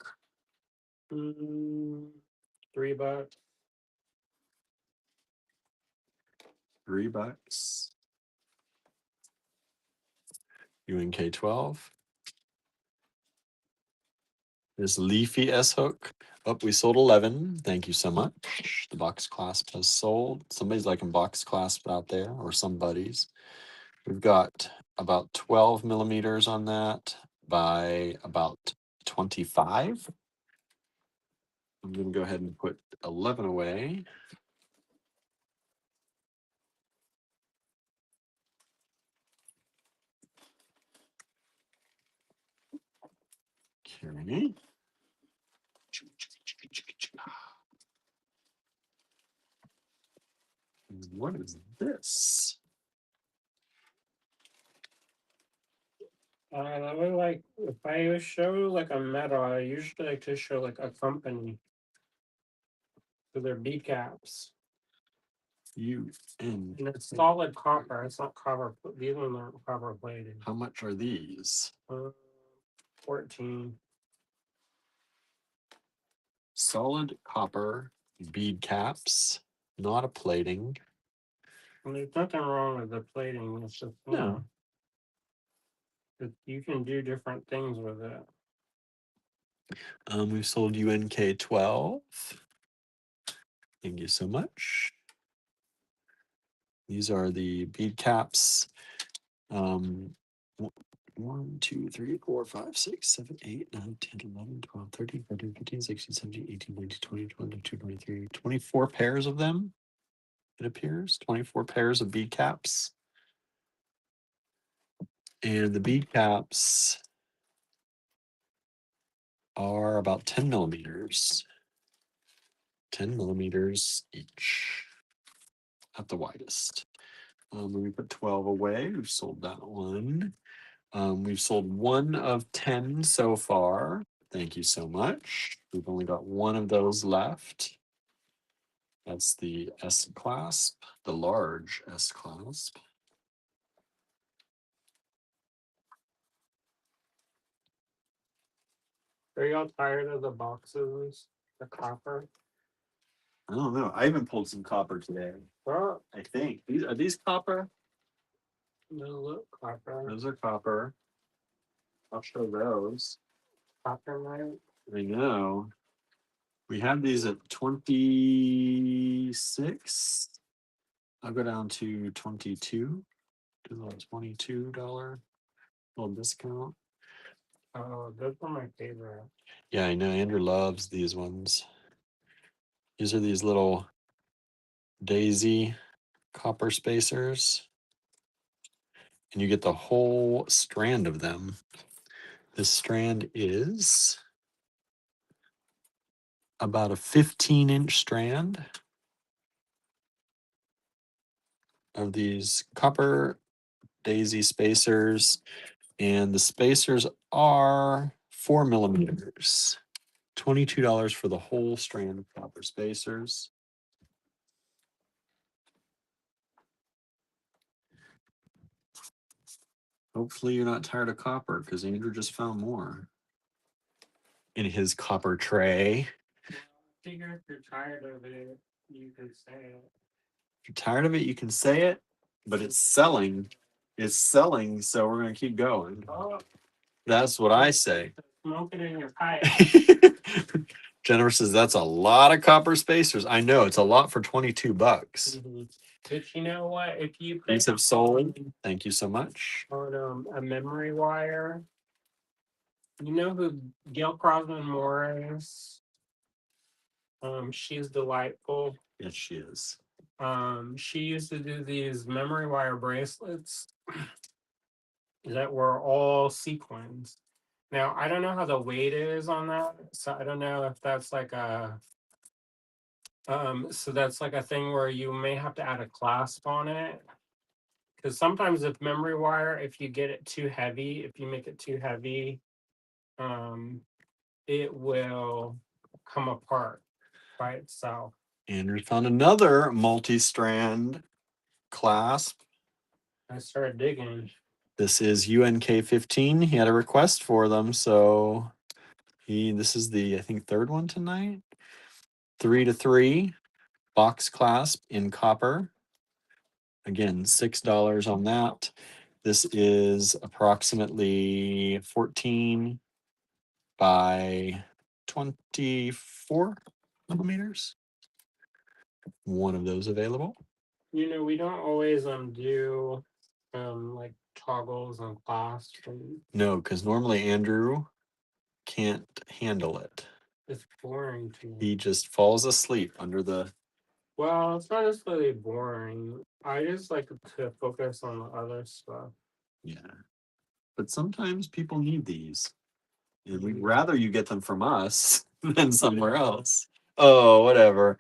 $3. $3. UNK12. This leafy S hook. Oh, we sold 11. Thank you so much. The box clasp has sold. Somebody's liking box clasp out there, or somebody's. We've got about 12 millimeters on that by about 25. I'm going to go ahead and put 11 away. Okay. What is this? I really like, if I show like a metal, I usually like to show like a company. So they're B caps. And it's solid copper. It's not copper. These ones aren't copper plated. How much are these? 14. Solid copper bead caps, not a plating. And there's nothing wrong with the plating. It's just No. You can do different things with it. We've sold UNK12. Thank you so much. These are the bead caps. 1, 2, 3, 4, 5, 6, 7, 8, 9, 10, 11, 12, 13, 14, 15, 16, 17, 18, 19, 20, 21, 22, 23, 24 pairs of them, it appears. 24 pairs of bead caps. And the bead caps are about 10 millimeters. 10 millimeters each at the widest. We put 12 away. We've sold that one. We've sold 1 of 10 so far. Thank you so much. We've only got 1 of those left. That's the S clasp, the large S clasp. Are y'all tired of the boxes, the copper? I don't know. I even pulled some copper today. Well, I think. Are these copper? no, look, copper. Those are copper. I'll show those. Copper light. I know. We have these at 26. I'll go down to 22. Do a little $22 little discount. Oh, those are my favorite. Yeah, I know. Andrew loves these ones. These are these little daisy copper spacers. And you get the whole strand of them. This strand is about a 15-inch strand of these copper daisy spacers. And the spacers are 4 millimeters. $22 for the whole strand of copper spacers. Hopefully you're not tired of copper because Andrew just found more in his copper tray. I figure if you're tired of it, you can say it. If you're tired of it, you can say it, but it's selling. It's selling, so we're going to keep going. Oh, That's what I say. smoke it in your pipe. Jennifer says that's a lot of copper spacers. I know it's a lot for $22. But you know what? If you These put have sold. Thank you so much. on a memory wire, you know who Gail Crosman Moore is? She's delightful. Yes, she is. She used to do these memory wire bracelets that were all sequins. Now I don't know how the weight is on that, so I don't know if that's like a so that's like a thing where you may have to add a clasp on it. Because sometimes if memory wire, if you get it too heavy, if you make it too heavy, it will come apart by itself. Andrew found another multi-strand clasp. I started digging. This is UNK 15. He had a request for them, so this is the I think third one tonight. 3-3 box clasp in copper. Again, $6 on that. This is approximately 14 by 24 millimeters. One of those available. You know, we don't always do like toggles and clasps. No, because normally Andrew can't handle it. It's boring to me. He just falls asleep under the. Well, it's not necessarily boring. I just like to focus on the other stuff. Yeah. But sometimes people need these. And we'd rather you get them from us than somewhere else. Oh, whatever.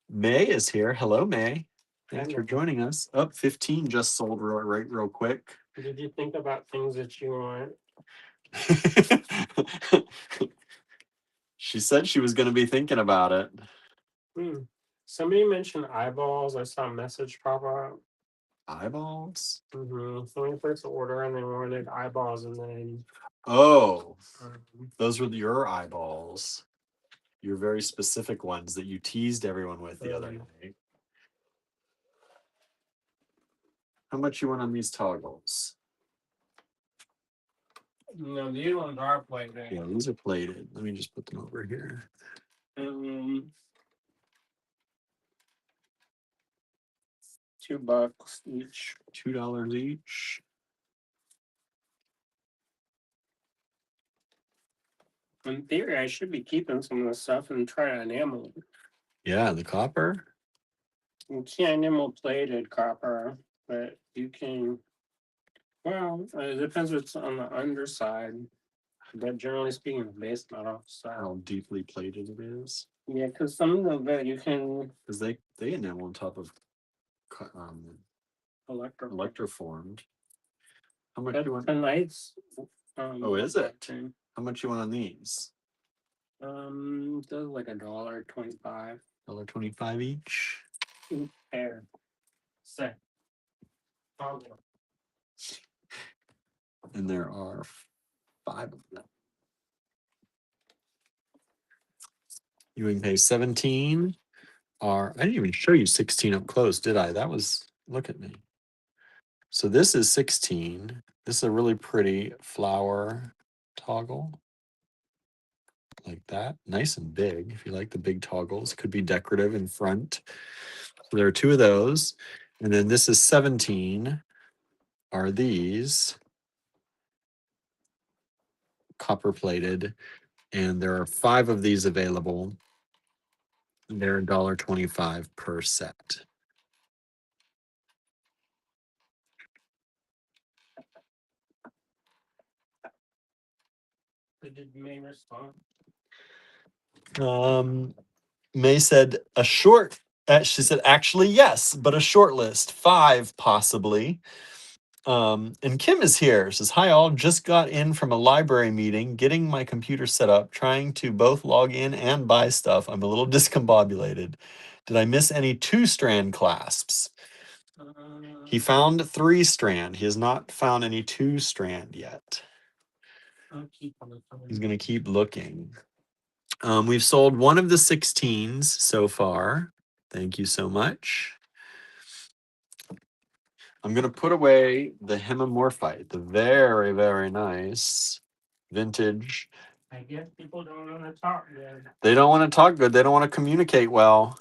May is here. Hello, May. Thanks for joining us. Up 15 just sold real quick. Did you think about things that you want? She said she was going to be thinking about it. Somebody mentioned eyeballs. I saw a message pop up. Eyeballs? Somebody placed an order and they wanted eyeballs, and then oh, those were your eyeballs. Your very specific ones that you teased everyone with the other night. How much you want on these toggles? No, these ones are plated. Yeah, these are plated. Let me just put them over here. $2 each. $2 each. In theory, I should be keeping some of the stuff and try to enamel it. Yeah, the copper. You can't enamel plated copper, but you can. Well, it depends what's on the underside. But generally speaking, the base metal. So how deeply plated it is. Yeah, because some of them you can. Because they enamel on top of electroformed. How much you want? Tonight's. Oh, is it? How much you want on these? Those like $1.25. $1.25 each. Pair. Set. And there are 5 of them. You can pay $17 I didn't even show you 16 up close, did I? That was, look at me. So this is 16. This is a really pretty flower toggle. Like that. Nice and big. If you like the big toggles, could be decorative in front. So there are two of those. And then this is 17. Are these copper plated? And there are 5 of these available. They're $1.25 per set. Did May respond? May said a short. She said actually yes, but a short list, 5 possibly. And Kim is here. Says hi all. Just got in from a library meeting, getting my computer set up, trying to both log in and buy stuff. I'm a little discombobulated. Did I miss any 2-strand clasps? He found 3-strand. He has not found any 2-strand yet. He's going to keep looking. We've sold one of the 16s so far. Thank you so much. I'm going to put away the hemimorphite, the very, very nice vintage. I guess people don't want to talk good. They don't want to talk good. They don't want to communicate well.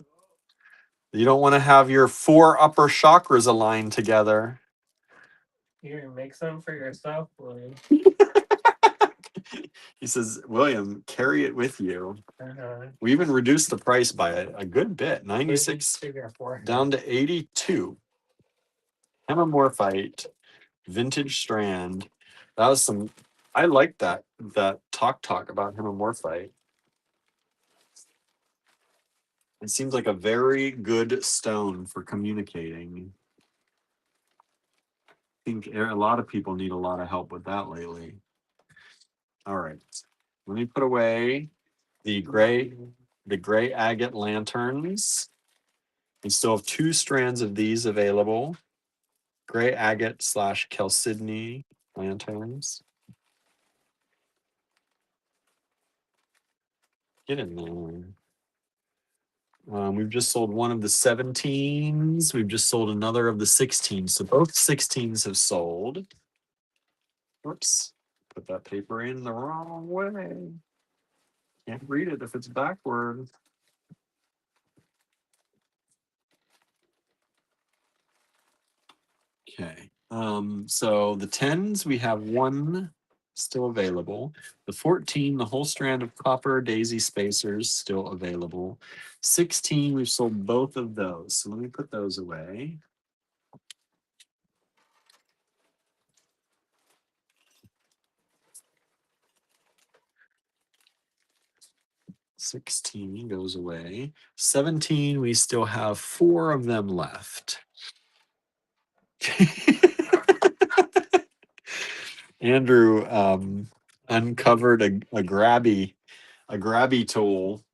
You don't want to have your 4 upper chakras aligned together. Here, make some for yourself, William. He says, William, carry it with you. We even reduced the price by a good bit, 96 down to 82. Hemimorphite, vintage strand. That was some. I like that talk about hemimorphite. It seems like a very good stone for communicating. I think a lot of people need a lot of help with that lately. All right, let me put away the gray agate lanterns. We still have 2 strands of these available. Gray agate / chalcedony lanterns. Get in there. We've just sold one of the 17s. We've just sold another of the 16s. So both 16s have sold. Whoops. Put that paper in the wrong way. Can't read it if it's backward. Okay. So the 10s, we have 1 still available. The 14, the whole strand of copper daisy spacers still available. 16, we've sold both of those. So let me put those away. $16 goes away. 17, we still have 4 of them left. Andrew uncovered a grabby tool.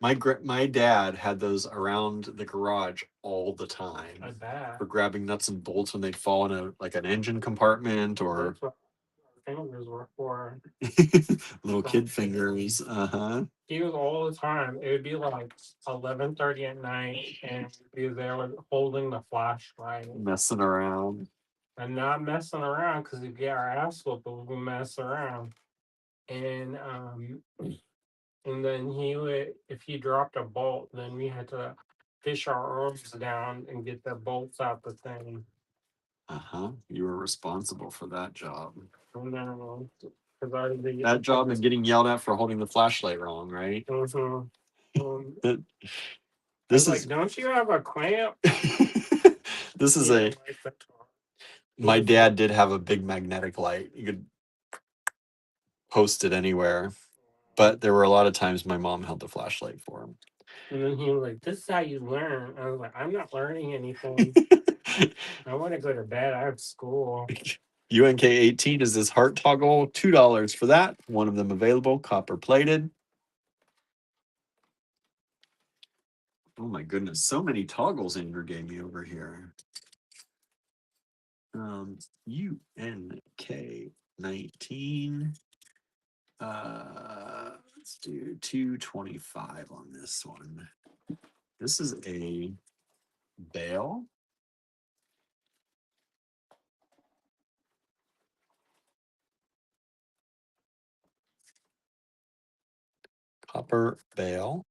My dad had those around the garage all the time for grabbing nuts and bolts when they'd fall in an engine compartment or. That's what fingers were for. Little kid fingers. He was all the time. It would be like 11:30 at night, and he was there holding the flashlight, messing around. and not messing around because he'd get our ass whooped if we mess around. And then he would, if he dropped a bolt, then we had to fish our arms down and get the bolts out the thing. You were responsible for that job. No, that job and getting yelled at for holding the flashlight wrong, right? This is like, don't you have a clamp? This is my dad did have a big magnetic light. You could post it anywhere, but there were a lot of times my mom held the flashlight for him. And then he was like, this is how you learn. I was like, I'm not learning anything. I want to go to bed. I have school. UNK 18 is this heart toggle, $2 for that. One of them available, copper plated. Oh my goodness, so many toggles Andrew gave me over here. UNK 19. Let's do 225 on this one. This is a bale. Copper bale.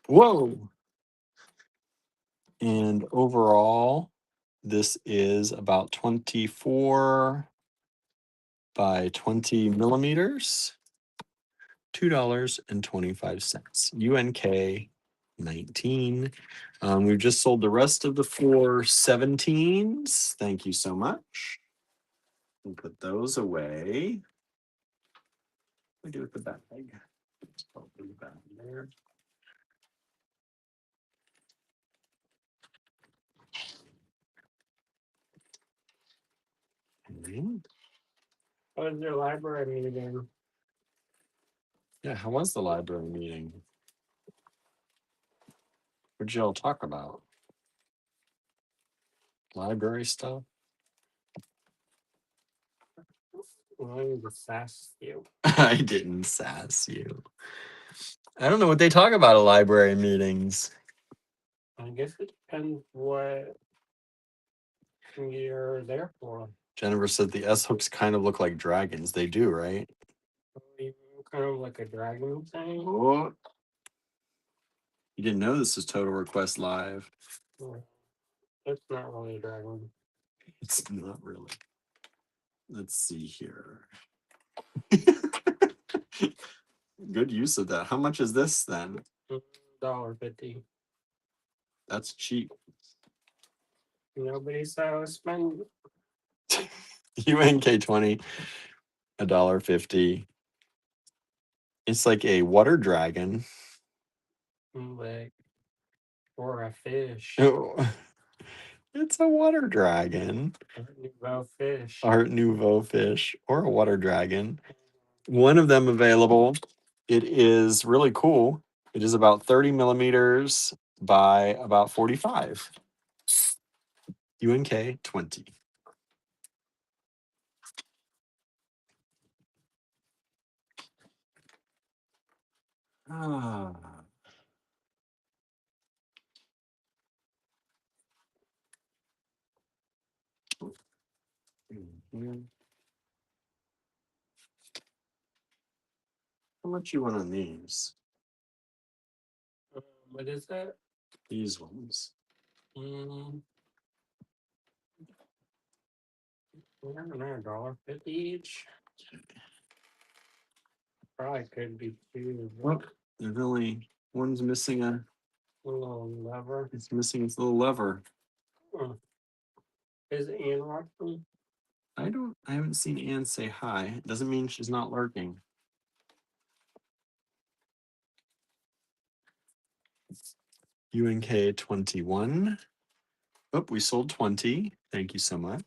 Whoa. And overall, this is about 24 by 20 millimeters, $2.25. UNK 19. We've just sold the rest of the 417s. Thank you so much. We'll put those away. What do we do with the bag? Let's put the bag there. How was your library meeting? Yeah, how was the library meeting? What'd y'all talk about? Library stuff? I just asked you. I didn't sass you. I don't know what they talk about at library meetings. I guess it depends what you're there for. Jennifer said the S hooks kind of look like dragons. They do, right? Kind of like a dragon thing. Oh. You didn't know this is Total Request Live. It's not really a dragon. It's not really. Let's see here. Good use of that. How much is this then? $1.50. That's cheap. Nobody said I was spending. UNK 20, $1.50. It's like a water dragon. Like, or a fish. Oh, it's a water dragon. Art Nouveau fish. Art Nouveau fish or a water dragon. One of them available. It is really cool. It is about 30 millimeters by about 45. UNK 20. Ah. How much you want on these? What is that? These ones. I don't know, $1.50 each. Probably could be two. Well, there's only one's missing a little lever. It's missing its little lever. Is Ann watching? I haven't seen Ann say hi. It doesn't mean she's not lurking. UNK 21. Oh, we sold 20. Thank you so much.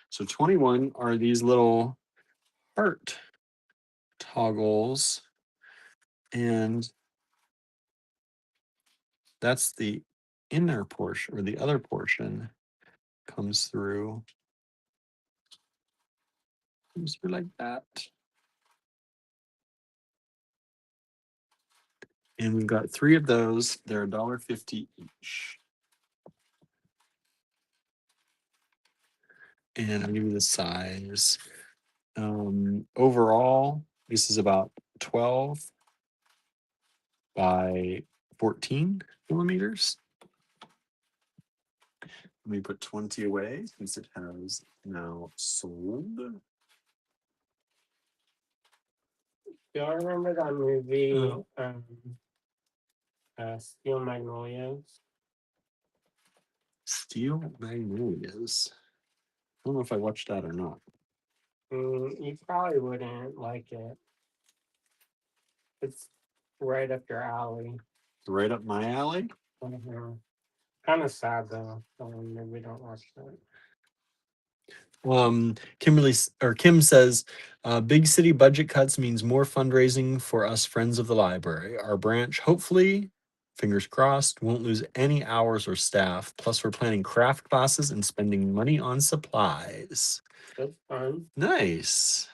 So 21 are these little heart toggles. And that's the inner portion, or the other portion comes through like that. And we've got 3 of those. They're $1.50 each. And I'll give you the size. Overall, this is about 12 by 14 millimeters. Let me put 20 away since it has now sold. Y'all remember that movie, Steel Magnolias? Steel Magnolias. I don't know if I watched that or not. You probably wouldn't like it. It's right up your alley. Right up my alley? Kind of sad though. Maybe we don't watch that. Kim says, big city budget cuts means more fundraising for us friends of the library. Our branch hopefully Fingers crossed. Won't lose any hours or staff. Plus, we're planning craft classes and spending money on supplies. That's fun. Nice.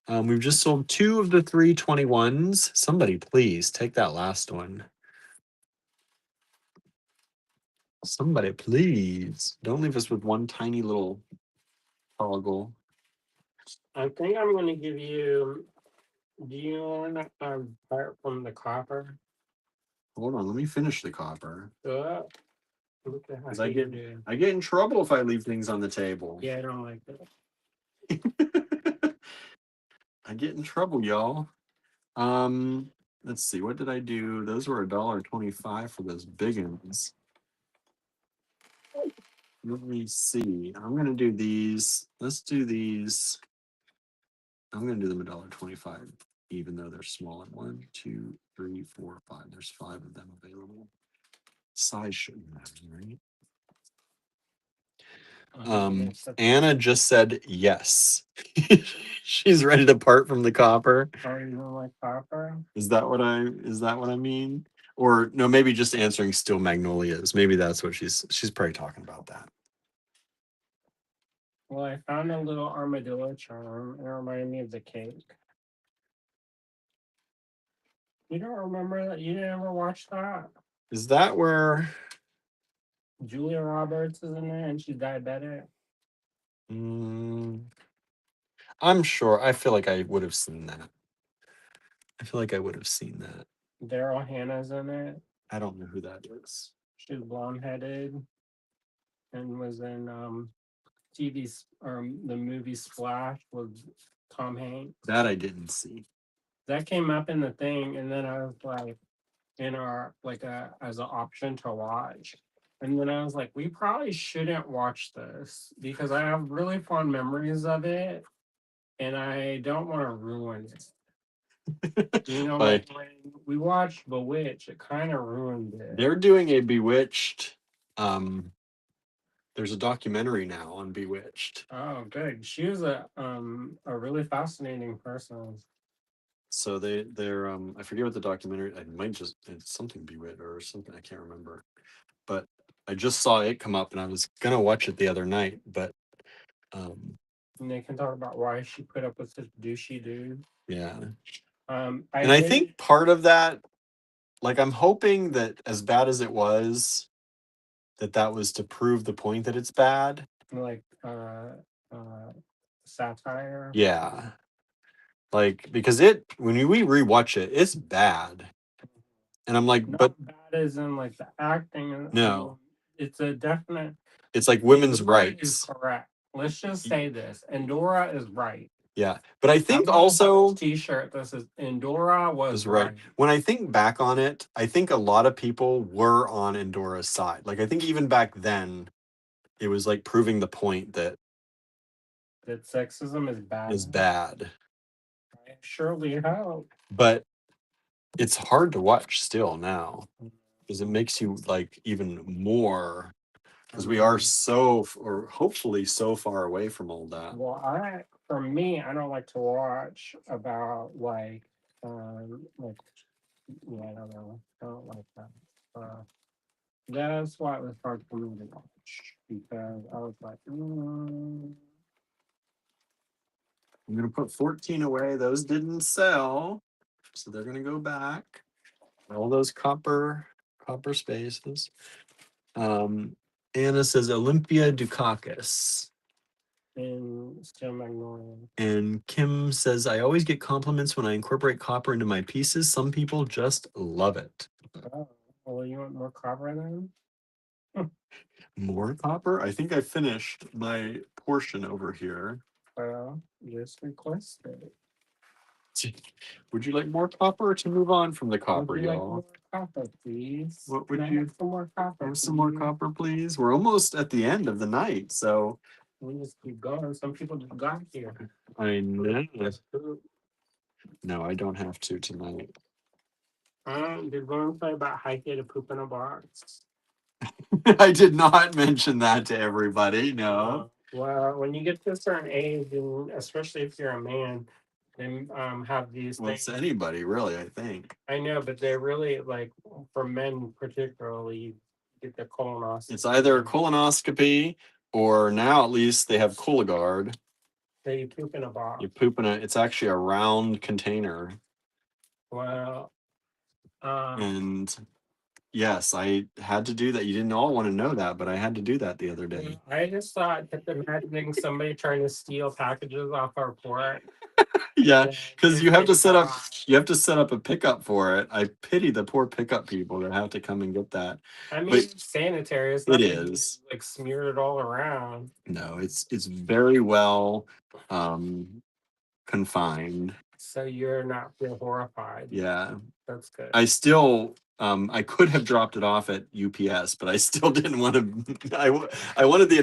We've just sold 2 of the 321s. Somebody please take that last one. Somebody please. Don't leave us with one tiny little toggle. I think I'm going to give you. Do you want to part from the copper? Hold on, let me finish the copper. Look at how Because I get in trouble if I leave things on the table. Yeah, I don't like that. I get in trouble, y'all. Let's see, what did I do? Those were $1.25 for those big ones. Let me see. I'm gonna do these. Let's do these. I'm gonna do them $1.25, even though they're small. 1, 2, 3, 4, 5. There's 5 of them available. Size shouldn't matter, right? Anna just said yes. She's ready to part from the copper. Oh, you don't like copper? Is that what I mean? Or no, maybe just answering still magnolias. Maybe that's what she's probably talking about that. Well, I found a little armadillo charm. It reminded me of the cake. You don't remember that? You didn't ever watch that? Is that where Julia Roberts is in there and she's diabetic? I'm sure. I feel like I would have seen that. Daryl Hannah's in it. I don't know who that is. She's blonde headed and was in TV's the movie Splash with Tom Hanks. That I didn't see. That came up in the thing, and then I was like, in our as an option to watch. And then I was like, we probably shouldn't watch this because I have really fond memories of it and I don't want to ruin it. You know, like when we watched Bewitched, it kind of ruined it. They're doing a Bewitched. There's a documentary now on Bewitched. Oh, good. She was a really fascinating person. So they're I forget what the documentary. It's something Bewitched or something, I can't remember. But I just saw it come up and I was gonna watch it the other night, but and they can talk about why she put up with such douchey dude. Yeah. I think part of that, like, I'm hoping that as bad as it was, that was to prove the point that it's bad. Like satire. Yeah. Like, because when we rewatch it, it's bad. And I'm like, not but bad as in like the acting. No. It's a definite. It's like women's rights. Is correct. Let's just say this. Endora is right. Yeah. But I think also T-shirt that says Endora was right. When I think back on it, I think a lot of people were on Endora's side. Like, I think even back then, it was like proving the point that sexism is bad. I surely hope. But it's hard to watch still now because it makes you like even more, because we are hopefully so far away from all that. Well, for me, I don't like to watch about I don't know. I don't like that. That's why it was hard for me to watch because I was like, I'm gonna put 14 away. Those didn't sell, so they're gonna go back. All those copper spaces. Anna says Olympia Dukakis. And still Magnolia. And Kim says, I always get compliments when I incorporate copper into my pieces. Some people just love it. Oh, well, you want more copper then? More copper? I think I finished my portion over here. Well, just request it. Would you like more copper or to move on from the copper, y'all? Like more copper, please. What would you? Some more copper. Have some more copper, please. We're almost at the end of the night, so we just keep going. Some people just got here. I know. No, I don't have to tonight. Did one play about hiking to poop in a box? I did not mention that to everybody. No. Well, when you get to a certain age, and especially if you're a man, They have these Well, it's things. anybody, really, I think. I know, but they're really like for men particularly. You get the colonoscopy. It's either a colonoscopy or now at least they have Cologuard. So you poop in a box. You poop in it's actually a round container. Well, and yes, I had to do that. You didn't all want to know that, but I had to do that the other day. I just thought that imagining somebody trying to steal packages off our porch. Yeah, because you have to set up a pickup for it. I pity the poor pickup people that have to come and get that. I mean, But it's sanitary. It's it not is like smeared it all around. No, it's very well confined. So you're not feel horrified. Yeah, that's good. I still I could have dropped it off at UPS, but I still didn't want to. I wanted the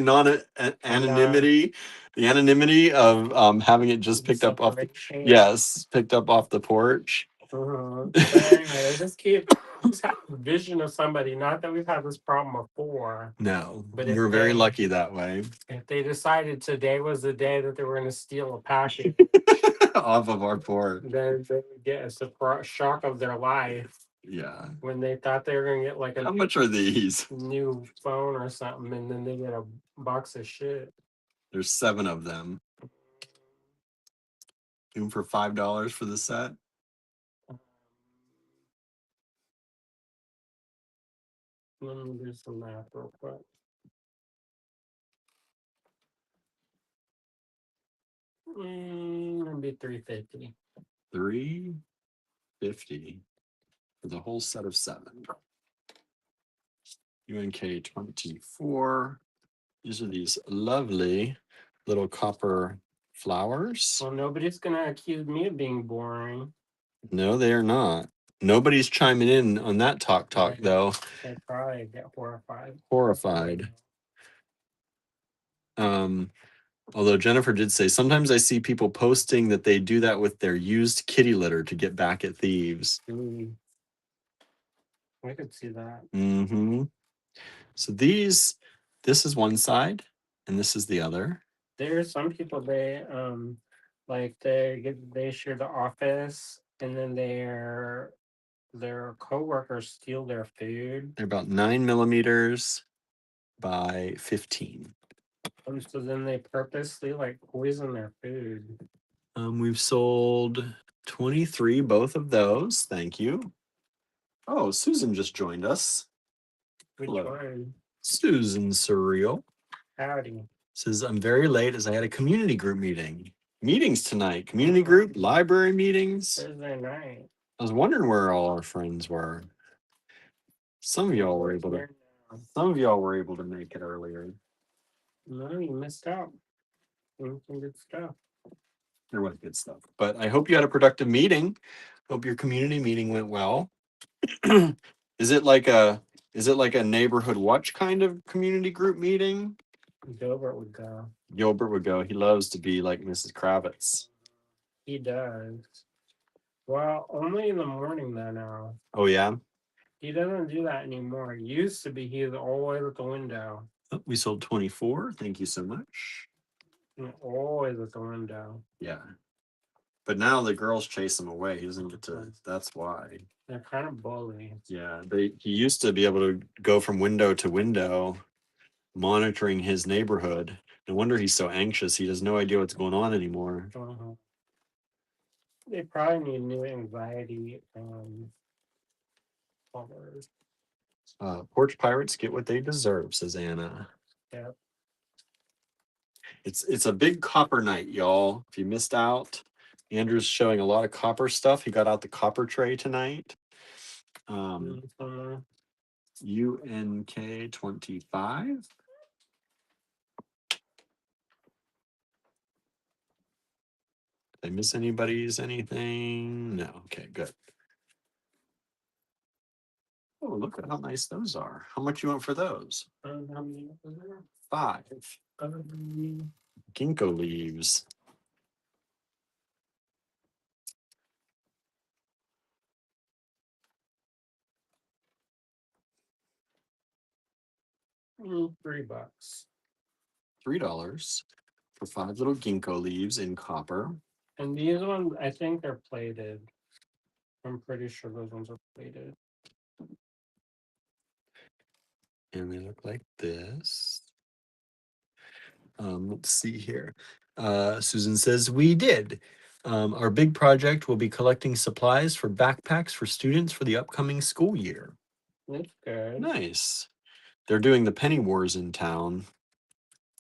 anonymity, the anonymity of having it just picked up off. Picked up off the porch. But anyway, just have a vision of somebody. Not that we've had this problem before. No, but you were very lucky that way. If they decided today was the day that they were going to steal a package off of our porch, then they would get a surprise shock of their life. Yeah. When they thought they were going to get like how much are these? New phone or something, and then they get a box of shit. There's 7 of them. Even for $5 for the set. Let me do some math real quick. Maybe $3.50. $3.50 for the whole set of 7. UNK 24. These are these lovely little copper flowers. Well, nobody's gonna accuse me of being boring. No, they are not. Nobody's chiming in on that talk, though. They probably get horrified. Although Jennifer did say, sometimes I see people posting that they do that with their used kitty litter to get back at thieves. I could see that. Mm-hmm. So this is one side, and this is the other. There are some people they share the office, and then their coworkers steal their food. They're about 9 millimeters by 15. So then they purposely like poison their food. We've sold 23, both of those. Thank you. Oh, Susan just joined us. Hello. Susan Surreal. Howdy. Says, I'm very late as I had a community group meeting. Meetings tonight. Community group, library meetings. Thursday night. I was wondering where all our friends were. Some of y'all were able to make it earlier. No, you missed out. Some good stuff. There was good stuff. But I hope you had a productive meeting. Hope your community meeting went well. Is it like a neighborhood watch kind of community group meeting? Gilbert would go. He loves to be like Mrs. Kravitz. He does. Well, only in the morning though now. Oh yeah? He doesn't do that anymore. It used to be he was always at the window. Oh, we sold 24. Thank you so much. Always at the window. Yeah. But now the girls chase him away. He doesn't get to. That's why. They're kind of bully. Yeah. He used to be able to go from window to window, monitoring his neighborhood. No wonder he's so anxious. He has no idea what's going on anymore. They probably need new anxiety followers. Porch pirates get what they deserve, says Anna. Yep. It's a big copper night, y'all. If you missed out, Andrew's showing a lot of copper stuff. He got out the copper tray tonight. UNK 25. Did I miss anything? No. Okay, good. Oh, look at how nice those are. How much you want for those? How many? 5. Ginkgo leaves. $3. $3 for 5 little ginkgo leaves in copper. And these ones, I think they're plated. I'm pretty sure those ones are plated. And they look like this. Let's see here. Susan says, we did. Our big project will be collecting supplies for backpacks for students for the upcoming school year. That's good. Nice. They're doing the penny wars in town.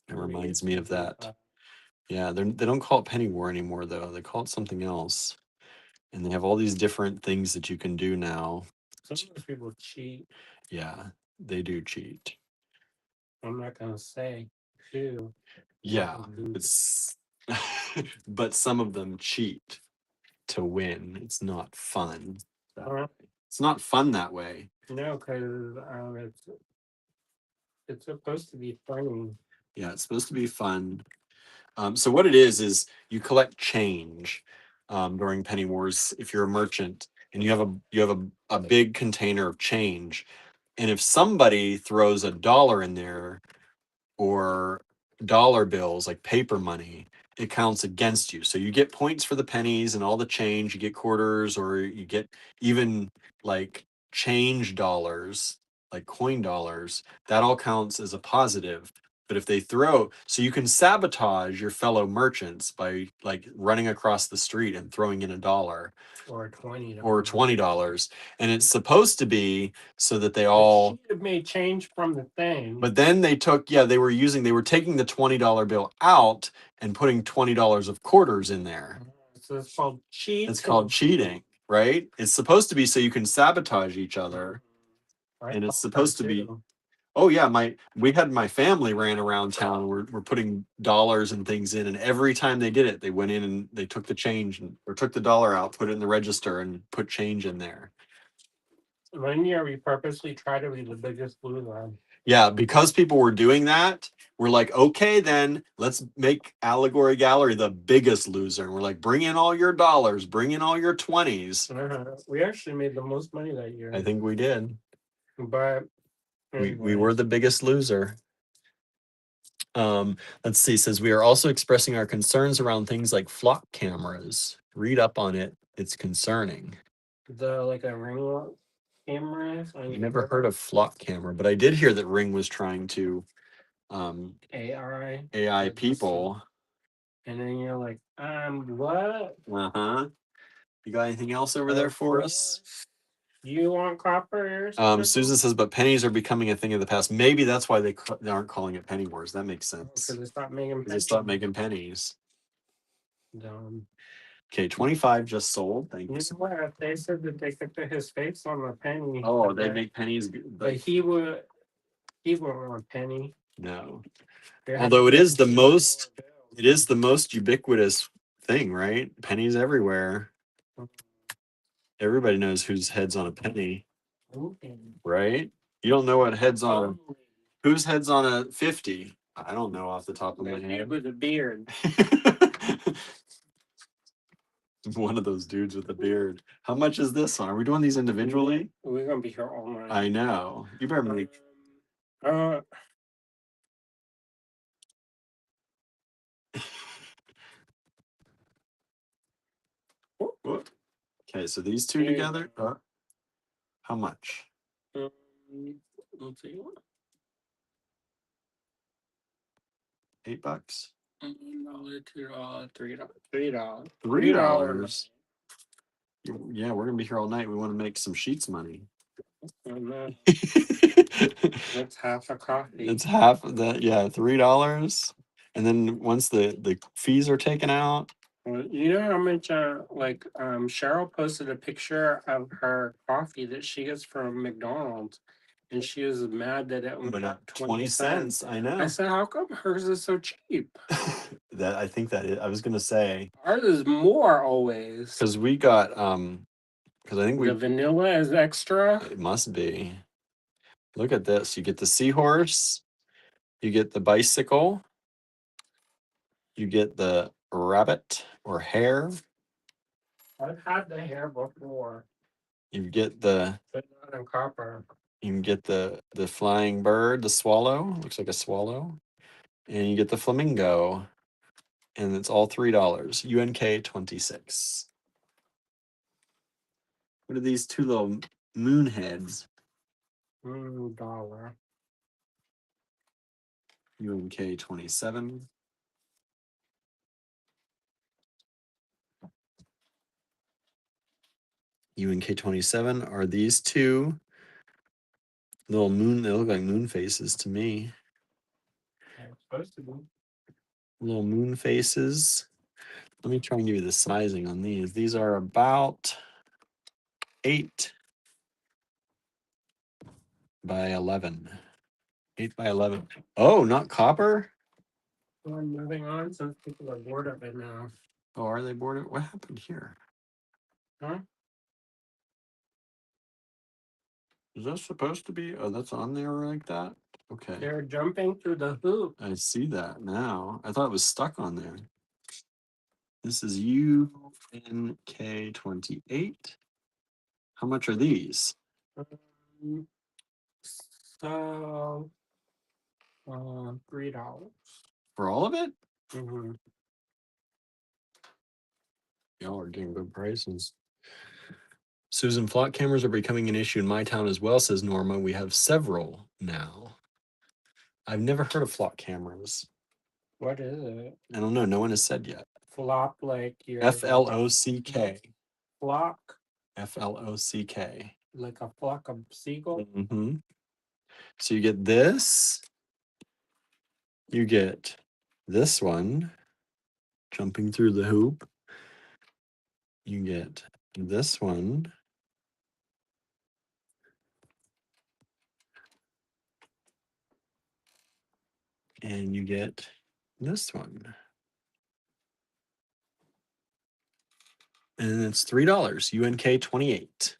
It reminds me of that. Yeah, they don't call it penny war anymore, though. They call it something else. And they have all these different things that you can do now. Some of those people cheat. Yeah, they do cheat. I'm not going to say who. Yeah, it's but some of them cheat to win. It's not fun. It's not fun that way. No, because it's supposed to be funny. Yeah, it's supposed to be fun. So what it is you collect change during penny wars if you're a merchant and you have a big container of change, and if somebody throws $1 in there or dollar bills like paper money, it counts against you. So you get points for the pennies and all the change. You get quarters, or you get even like change dollars, like coin dollars. That all counts as a positive. But if they throw, so you can sabotage your fellow merchants by like running across the street and throwing in $1 or $20 or $20, and it's supposed to be so that they all made change from the thing. But then they they were taking the $20 bill out and putting $20 of quarters in there. So it's called cheating. It's called cheating, right? It's supposed to be so you can sabotage each other. And it's supposed to be, oh yeah, we had my family ran around town. We're putting dollars and things in, and every time they did it, they went in and they took the change or took the dollar out, put it in the register, and put change in there. One year we purposely tried to be the biggest loser. Yeah, because people were doing that, we're like, okay, then let's make Allegory Gallery the biggest loser. And we're like, bring in all your dollars, bring in all your 20s. We actually made the most money that year. I think we did. But we were the biggest loser. Let's see, it says we are also expressing our concerns around things like flock cameras. Read up on it. It's concerning. Like a ring cameras. I never heard of flock camera, but I did hear that Ring was trying to AI people. And then you're like, what? Uh-huh. You got anything else over there for us? You want copper? Susan says, but pennies are becoming a thing of the past. Maybe that's why they aren't calling it penny wars. That makes sense. Because they stopped making pennies. They stopped making pennies. Dumb. Okay, 25 just sold. Thank you. You know what? They said that they could put his face on a penny. Oh, they make pennies. But he wouldn't want a penny. No. Although it is the most ubiquitous thing, right? Pennies everywhere. Everybody knows whose head's on a penny, right? You don't know what head's on whose head's on a 50. I don't know off the top of my head. With a beard. One of those dudes with a beard. How much is this one? Are we doing these individually? We're gonna be here all night. I know. You better make. Okay, so these two together. How much? Let's see. $8. $1, $2, $3. $3. Yeah, we're gonna be here all night. We want to make some sheets money. That's half a coffee. It's half of that. Yeah, $3. And then once the fees are taken out. You know how much Cheryl posted a picture of her coffee that she gets from McDonald's, and she was mad that it went up 20 cents. I know. I said, how come hers is so cheap? I think that I was gonna say ours is more always. Because we got because I think the vanilla is extra. It must be. Look at this. You get the seahorse, you get the bicycle, you get the rabbit or hare. I've had the hare before. You get the but not in copper. You can get the flying bird, the swallow. Looks like a swallow. And you get the flamingo. And it's all $3. UNK 26. What are these two little moon heads? $1. UNK 27. UNK 27 are these two little moon. They look like moon faces to me. They're supposed to be. Little moon faces. Let me try and give you the sizing on these. These are about 8 by 11. 8 by 11. Oh, not copper? We're moving on since people are bored of it now. Oh, are they bored? What happened here? Huh? Is that supposed to be? Oh, that's on there like that? Okay. They're jumping through the hoop. I see that now. I thought it was stuck on there. This is UNK 28. How much are these? So, $3. For all of it? Mm-hmm. Y'all are getting good prices. Susan, flock cameras are becoming an issue in my town as well, says Norma. We have several now. I've never heard of flock cameras. What is it? I don't know. No one has said yet. Flock like your FLOCK. flock, FLOCK. like a flock of seagulls. Mm-hmm. So you get this. You get this one jumping through the hoop. You get this one. And you get this one. And it's $3, UNK 28.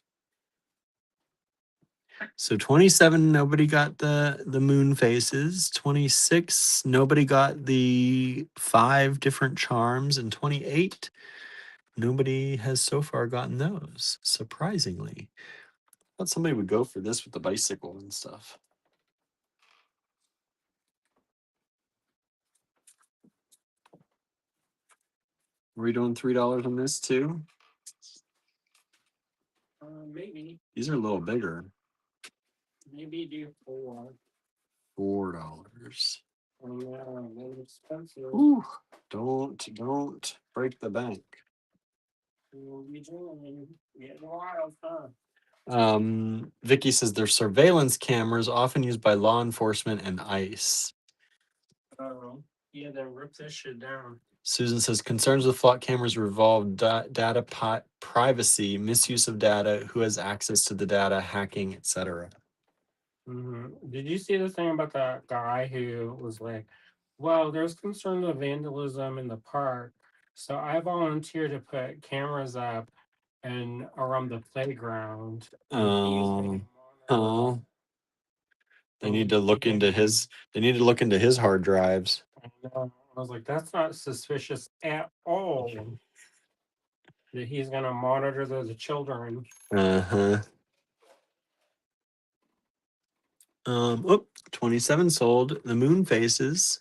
So 27, nobody got the moon faces. 26, nobody got the 5 different charms. And 28, nobody has so far gotten those, surprisingly. I thought somebody would go for this with the bicycle and stuff. Are we doing $3 on this too? Maybe. These are a little bigger. Maybe do $4. Yeah, they're expensive. Ooh, don't break the bank. We'll be doing getting wild, huh? Vicky says they're surveillance cameras often used by law enforcement and ICE. Oh, yeah, then rip this shit down. Susan says concerns with flock cameras revolve data privacy, misuse of data, who has access to the data, hacking, etc. Mm-hmm. Did you see the thing about that guy who was like, well, there's concern of vandalism in the park, so I volunteered to put cameras up and around the playground. Huh. They need to look into his. They need to look into his hard drives. I know. I was like, that's not suspicious at all. That he's gonna monitor those children. Uh-huh. 27 sold. The moon faces.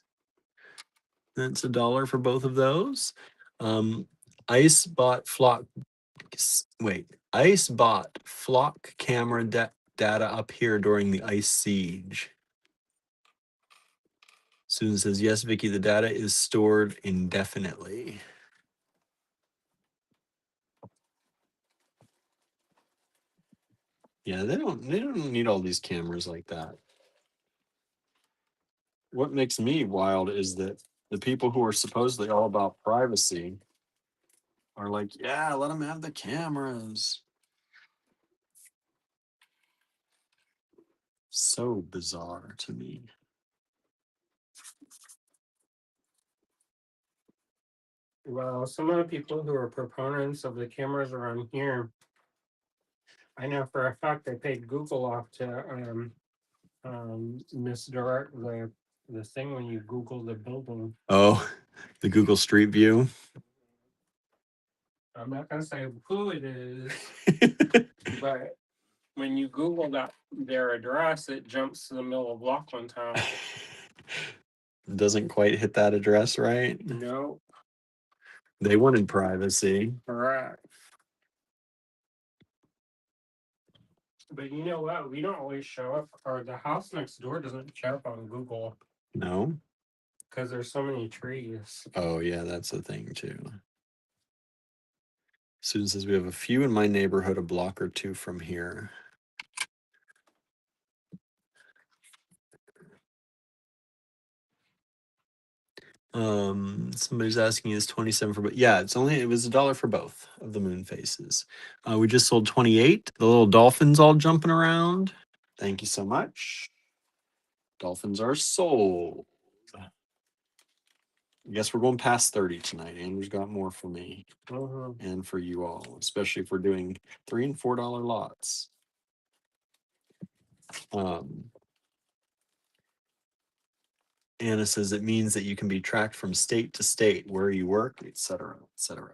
That's $1 for both of those. Ice bought flock. Ice bought flock camera data up here during the ice siege. Susan says, yes, Vicky, the data is stored indefinitely. Yeah, they don't need all these cameras like that. What makes me wild is that the people who are supposedly all about privacy are like, yeah, let them have the cameras. So bizarre to me. Well, some of the people who are proponents of the cameras around here, I know for a fact they paid Google off to misdirect the thing when you Google the building. Oh, the Google Street View. I'm not gonna say who it is, but when you Google their address, it jumps to the middle of Laughlin Town. Doesn't quite hit that address, right? No. They wanted privacy. Correct. But you know what? We don't always show up, or the house next door doesn't show up on Google. No? Because there's so many trees. Oh, yeah, that's a thing, too. Susan says we have a few in my neighborhood, a block or two from here. Somebody's asking is 27 for, but yeah, it was $1 for both of the moon faces. We just sold 28. The little dolphins all jumping around. Thank you so much. Dolphins are sold. I guess we're going past 30 tonight. Andrew's got more for me and for you all, especially if we're doing $3 and $4 lots. Anna says it means that you can be tracked from state to state, where you work, etc., etc.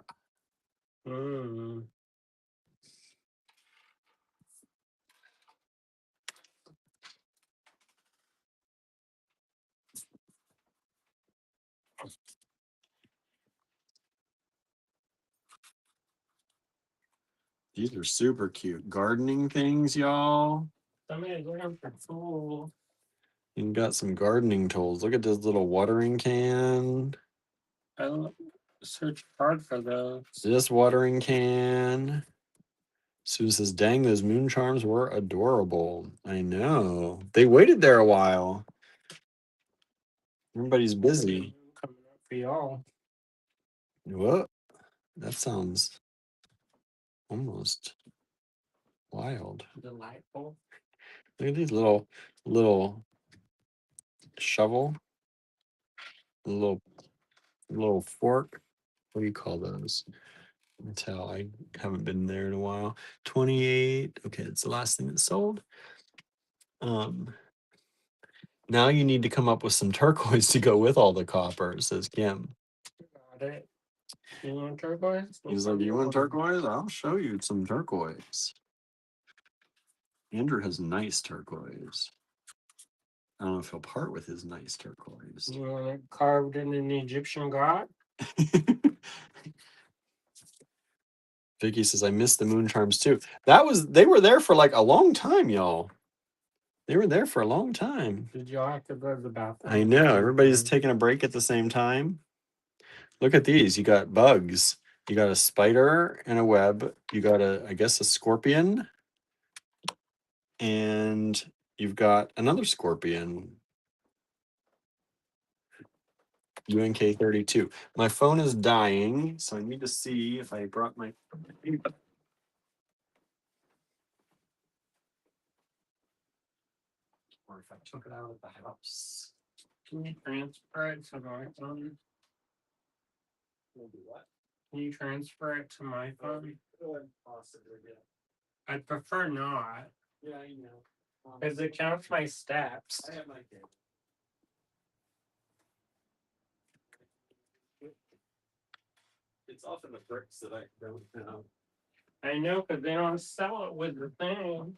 These are super cute gardening things, y'all. Somebody's looking for tools. You got some gardening tools. Look at this little watering can. I searched hard for those. This watering can. Sue says, dang, those moon charms were adorable. I know. They waited there a while. Everybody's busy. Coming up for y'all. What? That sounds almost wild. Delightful. Look at these little shovel, little fork. What do you call those? Until I haven't been there in a while. 28. Okay, it's the last thing that sold. Now you need to come up with some turquoise to go with all the copper, says Kim. Got it. You want turquoise? He's like, you want turquoise? I'll show you some turquoise. Andrew has nice turquoise. I don't know if he'll part with his nice turquoise. You want it carved in an Egyptian god? Vicky says, I miss the moon charms too. They were there for like a long time, y'all. They were there for a long time. Did y'all have to go to the bathroom? I know. Everybody's taking a break at the same time. Look at these. You got bugs. You got a spider and a web. You got I guess a scorpion. And you've got another scorpion. UNK32. My phone is dying, so I need to see if I brought my... Or if I took it out of the house. Can you transfer it to my phone? We'll do what? Can you transfer it to my phone? Possibly, yeah. I'd prefer not. Yeah, I know. Because it counts my steps. I have my game. It's often the bricks that I don't know. I know, because they don't sell it with the thing.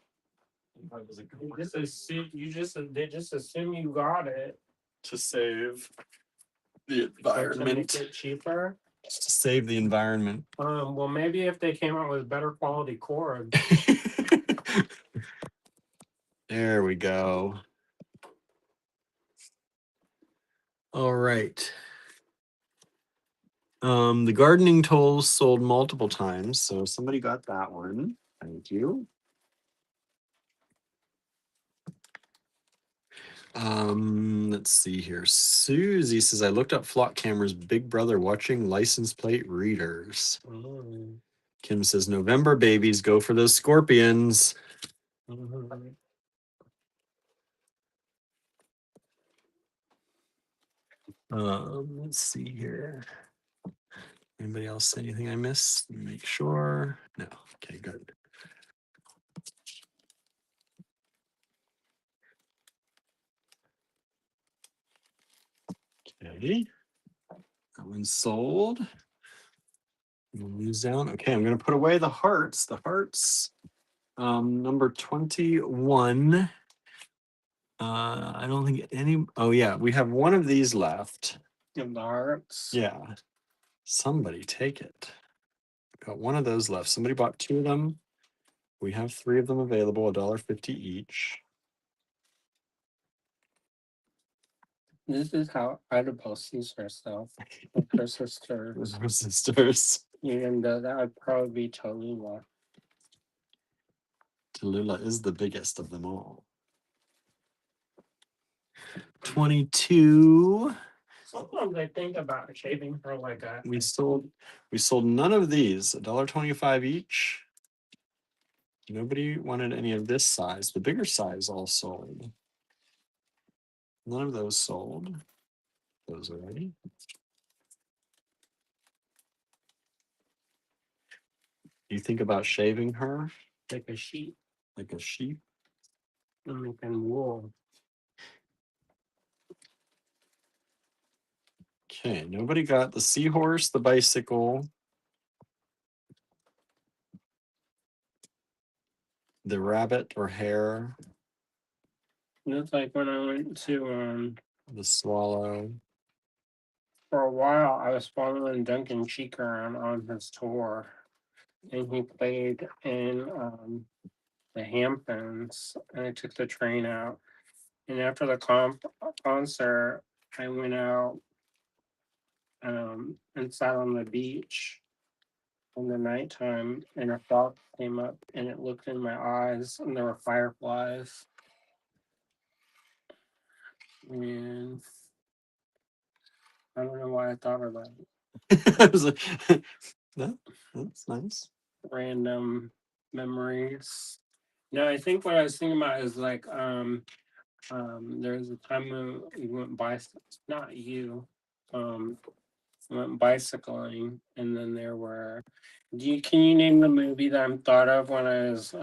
They just assume you got it. To save the environment. To make it cheaper. Just to save the environment. Well, maybe if they came out with better quality cord. There we go. All right. The gardening tools sold multiple times, so somebody got that one. Thank you. Let's see here. Susie says, I looked up Flock Camera's Big Brother watching license plate readers. Kim says, November babies, go for those scorpions. Let's see here. Anybody else say anything I missed? Make sure. No. Okay, good. Okay. That one's sold. Moves down. Okay, I'm going to put away the hearts. The hearts. Number 21. I don't think any. Oh, yeah. We have one of these left. In the hearts. Yeah. Somebody take it. Got one of those left. Somebody bought 2 of them. We have 3 of them available, $1.50 each. This is how Idabel sees herself with her sisters. With her sisters. Even though that would probably be Tallulah. Tallulah is the biggest of them all. 22. Sometimes I think about shaving her like a. We sold none of these, $1.25 each. Nobody wanted any of this size. The bigger size all sold. None of those sold. Those already. You think about shaving her Like a sheep. like a sheep? And making wool. Okay, nobody got the seahorse, the bicycle, the rabbit or hare, It's like when I went to the swallow. for a while I was following Duncan Cheek around on his tour. And he played in the Hamptons, and I took the train out. And after the concert, I went out and sat on the beach in the nighttime, and a frog came up and it looked in my eyes, and there were fireflies. And I don't know why I thought of that. I was like, that's nice. Random memories. No, I think what I was thinking about is like there was a time when we went not you, went bicycling, and then there were. Can you name the movie that I'm thought of when I was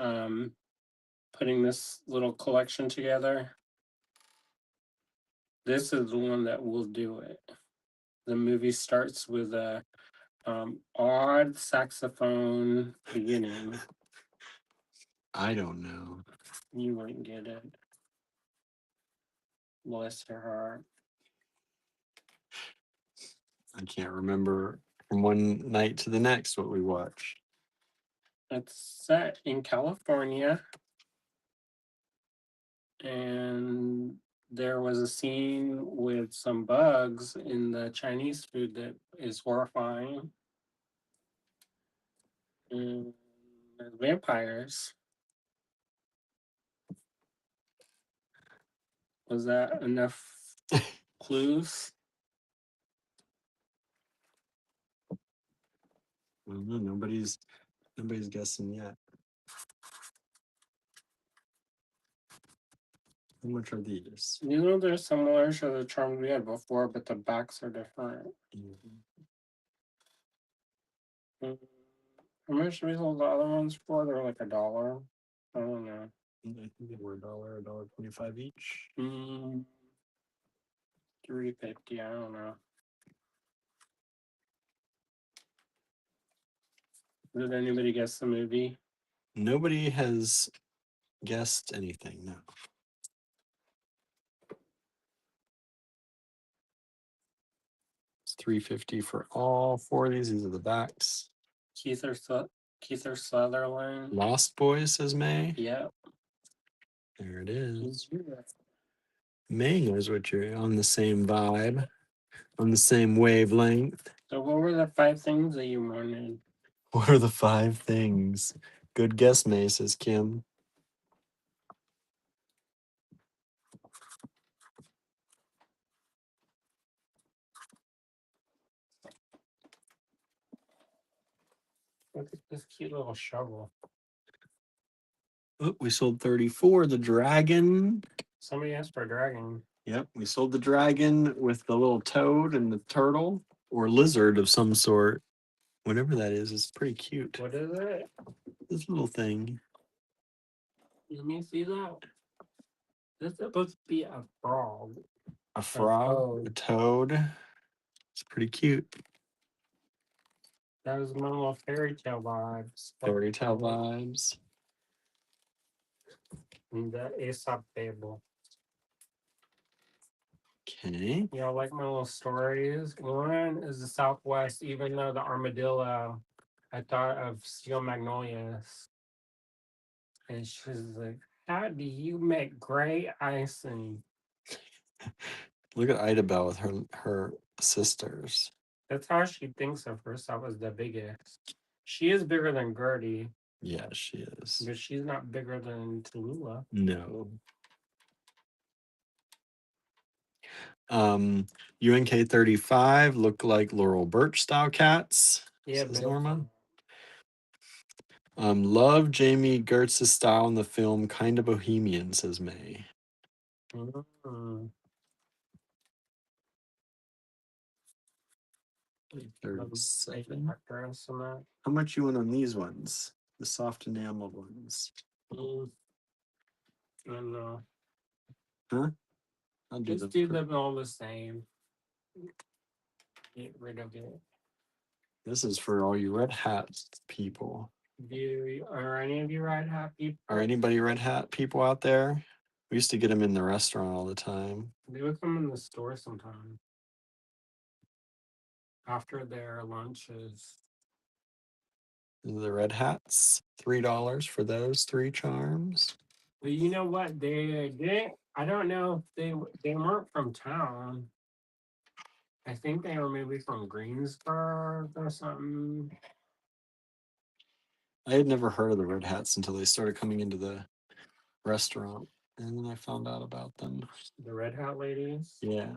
putting this little collection together? This is the one that will do it. The movie starts with a odd saxophone beginning. I don't know. You wouldn't get it. Bless her heart. I can't remember from one night to the next what we watched. It's set in California, and there was a scene with some bugs in the Chinese food that is horrifying. And there's vampires. Was that enough clues? I don't know. Nobody's guessing yet. How much are these? You know, they're similar to the charms we had before, but the backs are different. Mm. How much we sold the other ones for? They're like $1. I don't know. I think they were $1.25 each. $3.50. I don't know. Did anybody guess the movie? Nobody has guessed anything. No. It's $3.50 for all 4 of these. These are the backs. Keith Sutherland. Lost Boys, says May. Yep. There it is. May knows what you're on the same vibe, on the same wavelength. So what were the 5 things that you wanted? What are the 5 things? Good guess, May, says Kim. Look at this cute little shovel. Oh, we sold 34. The dragon. Somebody asked for a dragon. Yep, we sold the dragon with the little toad and the turtle or lizard of some sort. Whatever that is, it's pretty cute. What is it? This little thing. Let me see that. This is supposed to be a frog. A frog, a toad. It's pretty cute. That was my little fairy tale vibes. Fairy tale vibes. And the Aesop fable. Okay. Y'all like my little stories? One is the Southwest, even though the armadillo, I thought of Steel Magnolias. And she's like, how do you make gray icing? Look at Ida Bell with her sisters. That's how she thinks of herself as the biggest. She is bigger than Gertie. Yeah, she is. But she's not bigger than Tallulah. No. UNK 35 look like Laurel Birch style cats. Yeah, Says but Norma. Love Jamie Gertz's style in the film Kind of Bohemian, says May. mm-hmm. 37. How much you want on these ones? The soft enamel ones. I don't know. Huh? I'll do Just do them all the same. Get rid of it. This is for all you red hat people. Are any of you red hat people? Are anybody red hat people out there? We used to get them in the restaurant all the time. They would come in the store sometime after their lunches. The red hats, $3 for those 3 charms. But you know what? I don't know if they weren't from town. I think they were maybe from Greensburg or something. I had never heard of the red hats until they started coming into the restaurant, and then I found out about them. The red hat ladies? Yeah.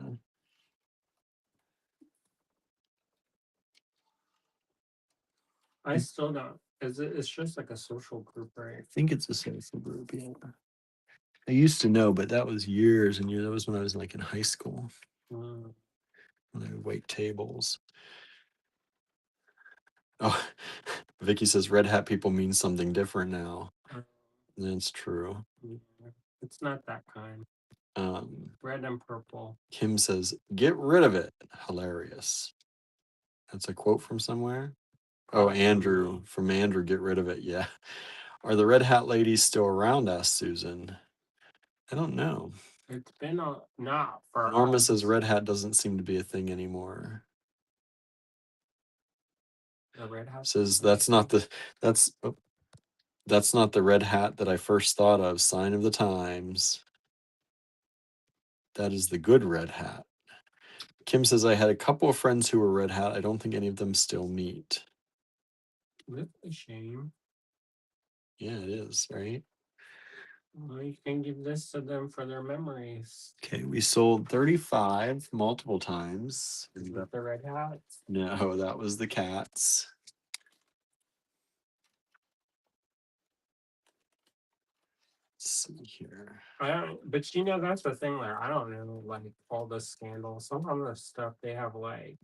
I still don't. It's just like a social group, right? I think it's a social group, yeah. I used to know, but that was years and years. That was when I was like in high school. When I would wait tables. Oh, Vicky says red hat people mean something different now. That's true. It's not that kind. Red and purple. Kim says, get rid of it. Hilarious. That's a quote from somewhere. Oh, Andrew. From Andrew, get rid of it. Yeah. Are the red hat ladies still around? Asked Susan. I don't know. It's been not for Norma says red hat doesn't seem to be a thing anymore. The red hat says that's not the red hat that I first thought of. Sign of the times. That is the good red hat. Kim says I had a couple of friends who were red hat. I don't think any of them still meet. That's a shame. Yeah, it is, right? Well, you can give this to them for their memories. Okay, we sold 35 multiple times. Is that the red hats? No, that was the cats. Let's see here. But you know, that's the thing there. I don't know, like all the scandals. Some of the stuff they have like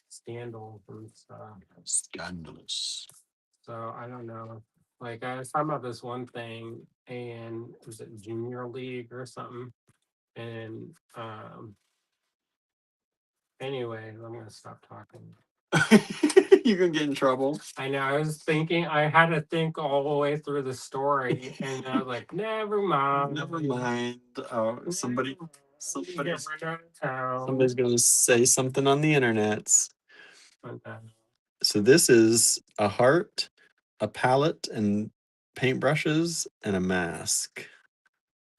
scandals and stuff. Scandalous. So I don't know. Like I was talking about this one thing, and was it Junior League or something? And anyway, I'm gonna stop talking. You're gonna get in trouble. I know. I was thinking. I had to think all the way through the story, and I was like, "Never mind. Never mind." Oh, somebody's town. somebody's gonna say something on the internet. Okay. So this is a heart, a palette, and paintbrushes, and a mask.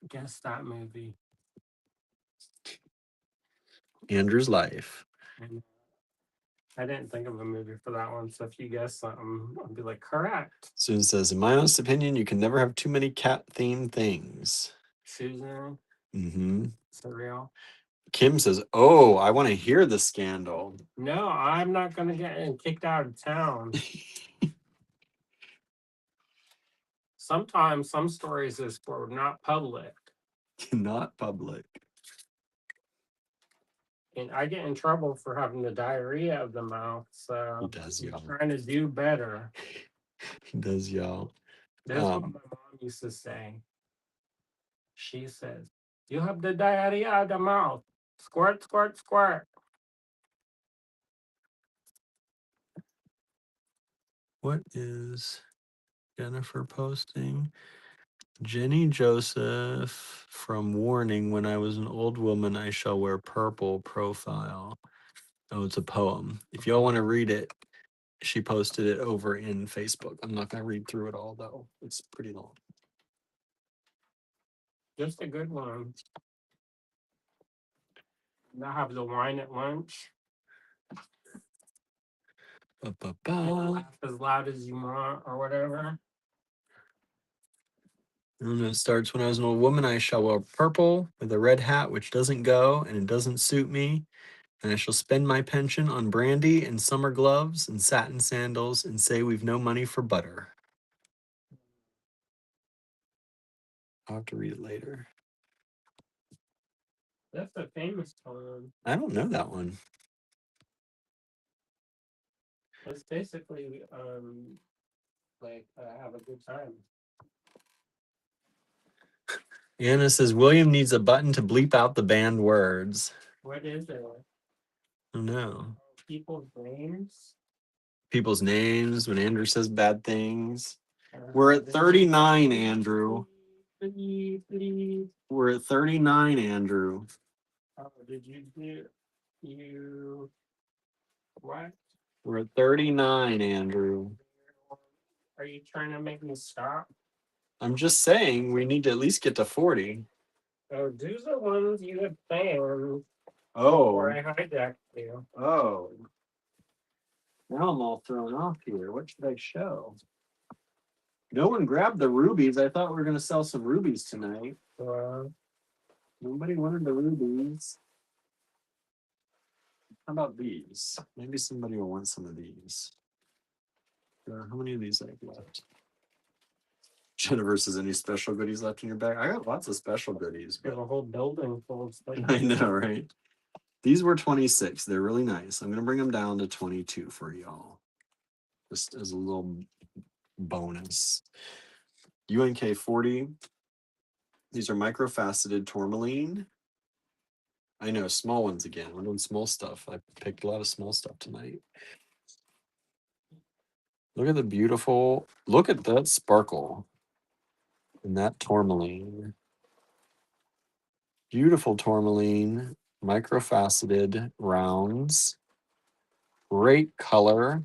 Guess that movie. Andrew's life. And I didn't think of a movie for that one, so if you guess something, I'll be like, correct. Susan says, in my honest opinion, you can never have too many cat-themed things. Susan. Mm-hmm. Is it real? Kim says, oh, I want to hear the scandal. No, I'm not going to get kicked out of town. Sometimes some stories is for not public. Not public. And I get in trouble for having the diarrhea of the mouth, so He does, y'all. I'm trying to do better. He does, y'all. That's what my mom used to say. She says, you have the diarrhea of the mouth. Squirt, squirt, squirt. What is Jennifer posting? Jenny Joseph from Warning, when I was an old woman, I shall wear purple profile. Oh, it's a poem. If y'all want to read it, she posted it over in Facebook. I'm not going to read through it all, though. It's pretty long. Just a good one. Now have the wine at lunch. Laugh as loud as you want or whatever. And it starts, when I was an old woman, I shall wear purple with a red hat, which doesn't go and it doesn't suit me. And I shall spend my pension on brandy and summer gloves and satin sandals and say we've no money for butter. I'll have to read it later. That's a famous poem. I don't know that one. It's basically like have a good time. Anna says William needs a button to bleep out the banned words. What is it? I don't know. People's names? People's names when Andrew says bad things. We're at 39, Andrew. Please. We're at 39, Andrew. Oh, did you do you what? We're at 39, Andrew. Are you trying to make me stop? I'm just saying we need to at least get to 40. Oh, do the ones you had planned. Oh. Before I hijacked you. Oh. Now I'm all thrown off here. What should I show? No one grabbed the rubies. I thought we were going to sell some rubies tonight. Nobody wanted the rubies. How about these? Maybe somebody will want some of these. How many of these I have left? Jennifer says, any special goodies left in your bag? I got lots of special goodies. You have a whole building full of special I know, right? These were 26. They're really nice. I'm going to bring them down to 22 for y'all. Just as a little bonus. UNK 40. These are microfaceted tourmaline. I know, small ones again. We're doing small stuff. I picked a lot of small stuff tonight. Look at the beautiful, look at that sparkle in that tourmaline. Beautiful tourmaline, microfaceted rounds. Great color.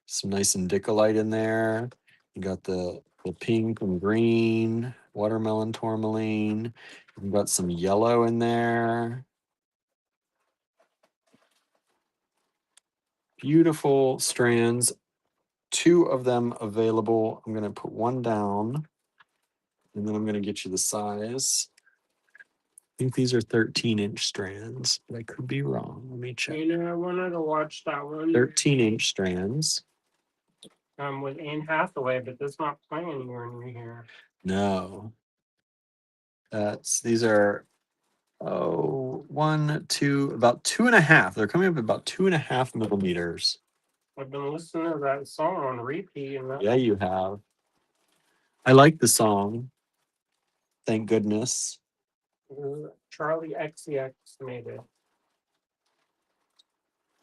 Some nice indicolite in there. You got the pink and green, watermelon tourmaline. You've got some yellow in there. Beautiful strands. 2 of them available. I'm going to put one down, and then I'm going to get you the size. I think these are 13-inch strands, but I could be wrong. Let me check. You know, I wanted to watch that one. 13-inch strands. With Anne Hathaway, but that's not playing anywhere near here. No. These are, one, two, about 2.5. They're coming up about 2.5 millimeters. I've been listening to that song on repeat. And Yeah, you have. I like the song. Thank goodness. Charlie XCX made it.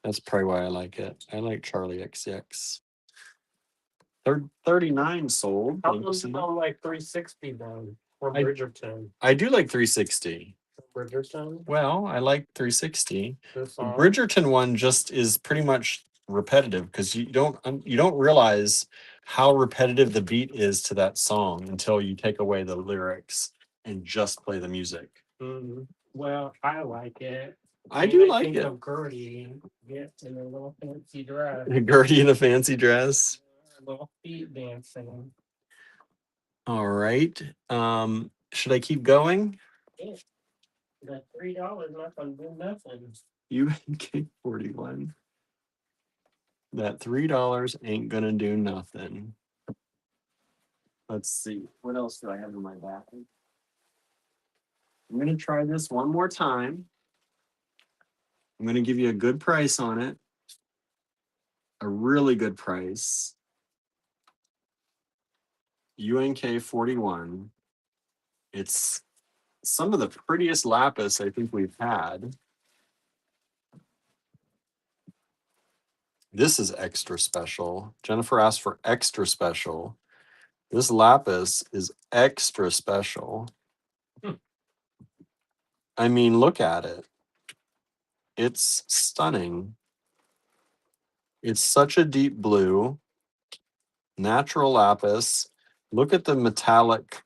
That's probably why I like it. I like Charlie XCX. 39 sold. How come you don't like 360 then? Or Bridgerton? I do like 360. Bridgerton? Well, I like 360. The The Bridgerton one just is pretty much repetitive because you don't realize how repetitive the beat is to that song until you take away the lyrics and just play the music. Well, I like it. I do like think it. of Gertie in a little fancy dress. Gertie in a fancy dress. Little feet dancing. All right. Should I keep going? Yeah. That $3 not gonna do nothing. You get 41. That $3 ain't gonna do nothing. Let's see. What else do I have in my bag? I'm gonna try this one more time. I'm gonna give you a good price on it. A really good price. UNK 41. It's some of the prettiest lapis I think we've had. This is extra special. Jennifer asked for extra special. This lapis is extra special. I mean, look at it. It's stunning. It's such a deep blue, natural lapis. Look at the metallic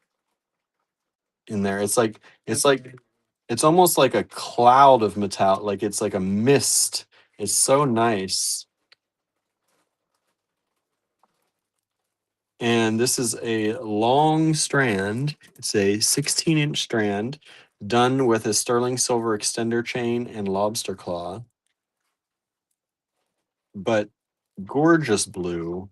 in there. It's almost like a cloud of metal. Like it's like a mist. It's so nice. And this is a long strand. It's a 16-inch strand done with a sterling silver extender chain and lobster claw. But gorgeous blue.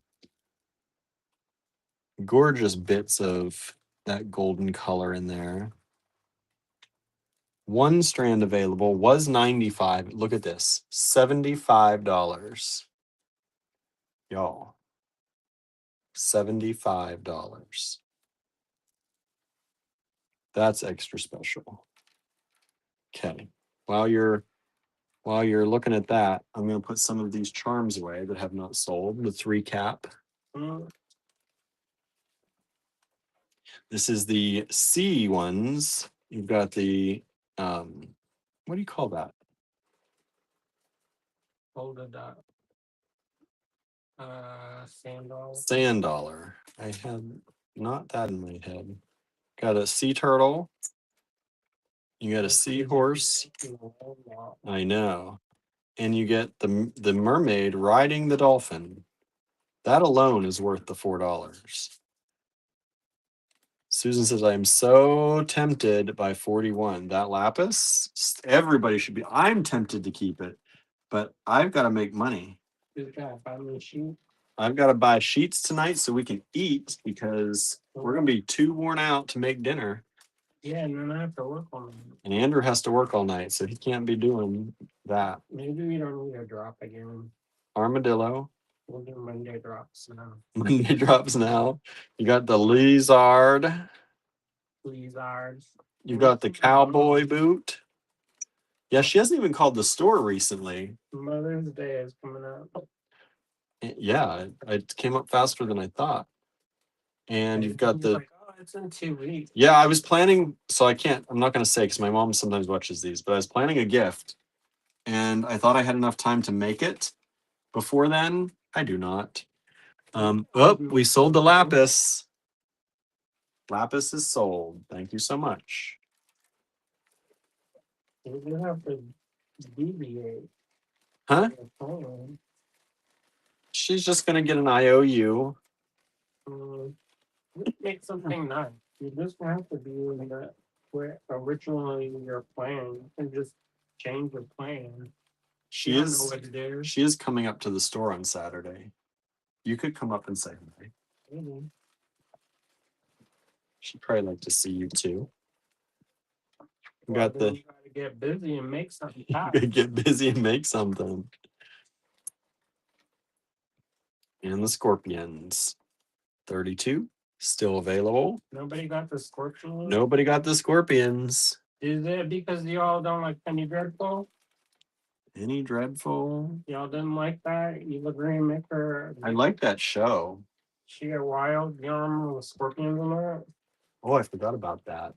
Gorgeous bits of that golden color in there. One strand available was $95. Look at this, $75. Y'all, $75. That's extra special. Okay, while you're looking at that, I'm going to put some of these charms away that have not sold. Let's recap. This is the C ones. You've got the what do you call that? Folded up. Sand dollar. Sand dollar. I had not that in my head. Got a sea turtle. You got a seahorse. I know. And you get the mermaid riding the dolphin. That alone is worth the $4. Susan says, I am so tempted by 41. That lapis, everybody should be. I'm tempted to keep it, but I've got to make money. I've got to buy sheets tonight so we can eat because we're going to be too worn out to make dinner. Yeah, and then I have to work all night. And Andrew has to work all night, so he can't be doing that. Maybe we don't need a drop again. Armadillo. We'll do Monday drops now. Monday drops now. You got the lizard. Lizards. You got the cowboy boot. Yeah, she hasn't even called the store recently. Mother's Day is coming up. Yeah, it came up faster than I thought. And you've got the. Like, oh, it's in 2 weeks. Yeah, I was planning. So I'm not going to say because my mom sometimes watches these, but I was planning a gift. And I thought I had enough time to make it before then. I do not. We sold the lapis. Lapis is sold. Thank you so much. You have to deviate. Huh? She's just going to get an IOU. Make something nice. You just have to be in that where originally your plan. You can just change your plan. She is coming up to the store on Saturday. You could come up and say hi. Mm-hmm. She'd probably like to see you too. You gotta get busy and make something. Get busy and make something. And the scorpions. 32. Still available. Nobody got the scorpions? Nobody got the scorpions. Is it because y'all don't like Penny Dreadful? Penny Dreadful? Y'all didn't like that? Eva Green Maker? I like that show. She a wild yarn with scorpions in it? Oh, I forgot about that.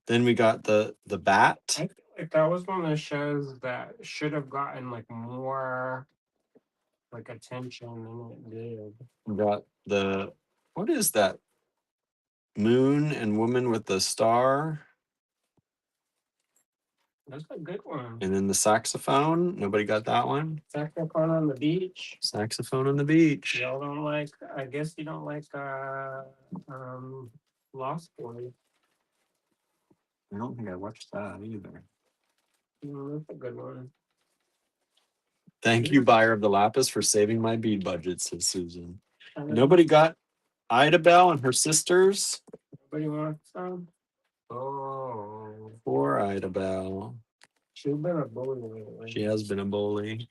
Then we got the bat. I feel like that was one of the shows that should have gotten like more like attention than it did. We got what is that? Moon and Woman with the Star. That's a good one. And then the saxophone. Nobody got that one. Saxophone on the beach. Saxophone on the beach. Y'all don't like. I guess you don't like Lost Boys. I don't think I watched that either. That's a good one. Thank you, buyer of the lapis, for saving my bead budget, says Susan. Nobody got Ida Bell and her sisters. Nobody wants some? Oh. Poor Ida Bell. She's been a bully lately. She has been a bully.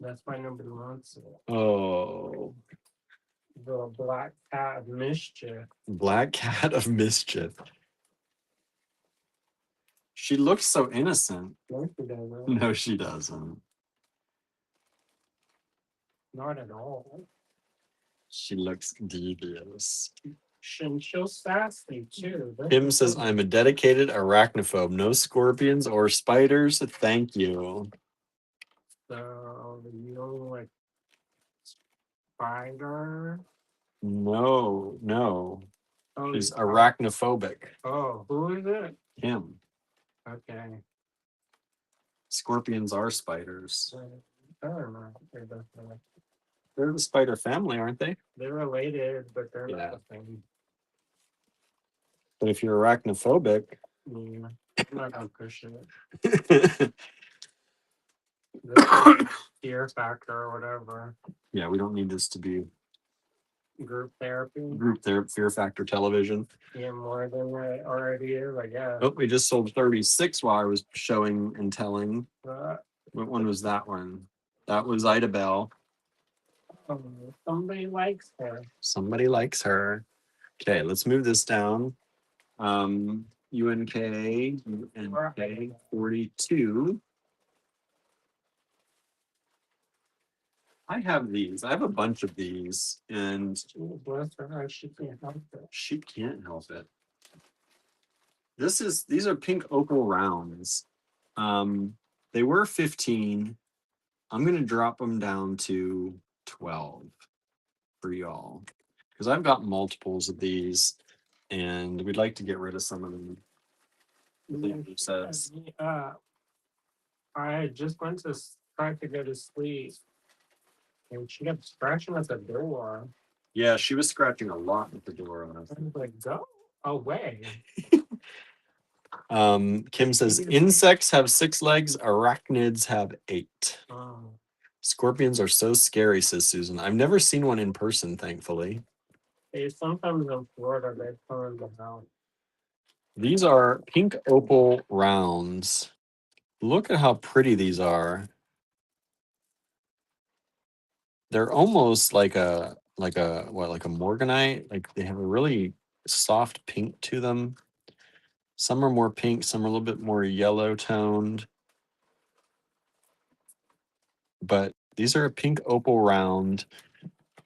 That's why nobody wants it. Oh. The black cat of mischief. Black cat of mischief. She looks so innocent. No, she doesn't. No, she doesn't. Not at all. She looks devious. She'll sassy too. Kim says, I'm a dedicated arachnophobe. No scorpions or spiders. Thank you. So you don't like spider? No. Oh, She's arachnophobic. Oh, who is it? Kim. Okay. Scorpions are spiders. I don't know. They're the spider family, aren't they? They're related, but they're not the same. But if you're arachnophobic, yeah, I'm not gonna push it. This fear factor or whatever. Yeah, we don't need this to be group therapy. Fear factor television. Yeah, more than it already is, I guess. Oh, we just sold 36 while I was showing and telling. What one was that one? That was Ida Bell. Somebody likes her. Somebody likes her. Okay, let's move this down. UNK 42. I have these. I have a bunch of these, and bless her, she can't help it. She can't help it. These are pink opal rounds. They were 15. I'm gonna drop them down to 12 for y'all because I've got multiples of these, and we'd like to get rid of some of them. Says. I just went to try to go to sleep, and she kept scratching at the door. Yeah, she was scratching a lot at the door. I was like, go away. Kim says insects have 6 legs, arachnids have 8. Oh. Scorpions are so scary, says Susan. I've never seen one in person, thankfully. Hey, sometimes in Florida they come in the house. These are pink opal rounds. Look at how pretty these are. They're almost like a morganite. Like they have a really soft pink to them. Some are more pink, some are a little bit more yellow toned. But these are a pink opal round.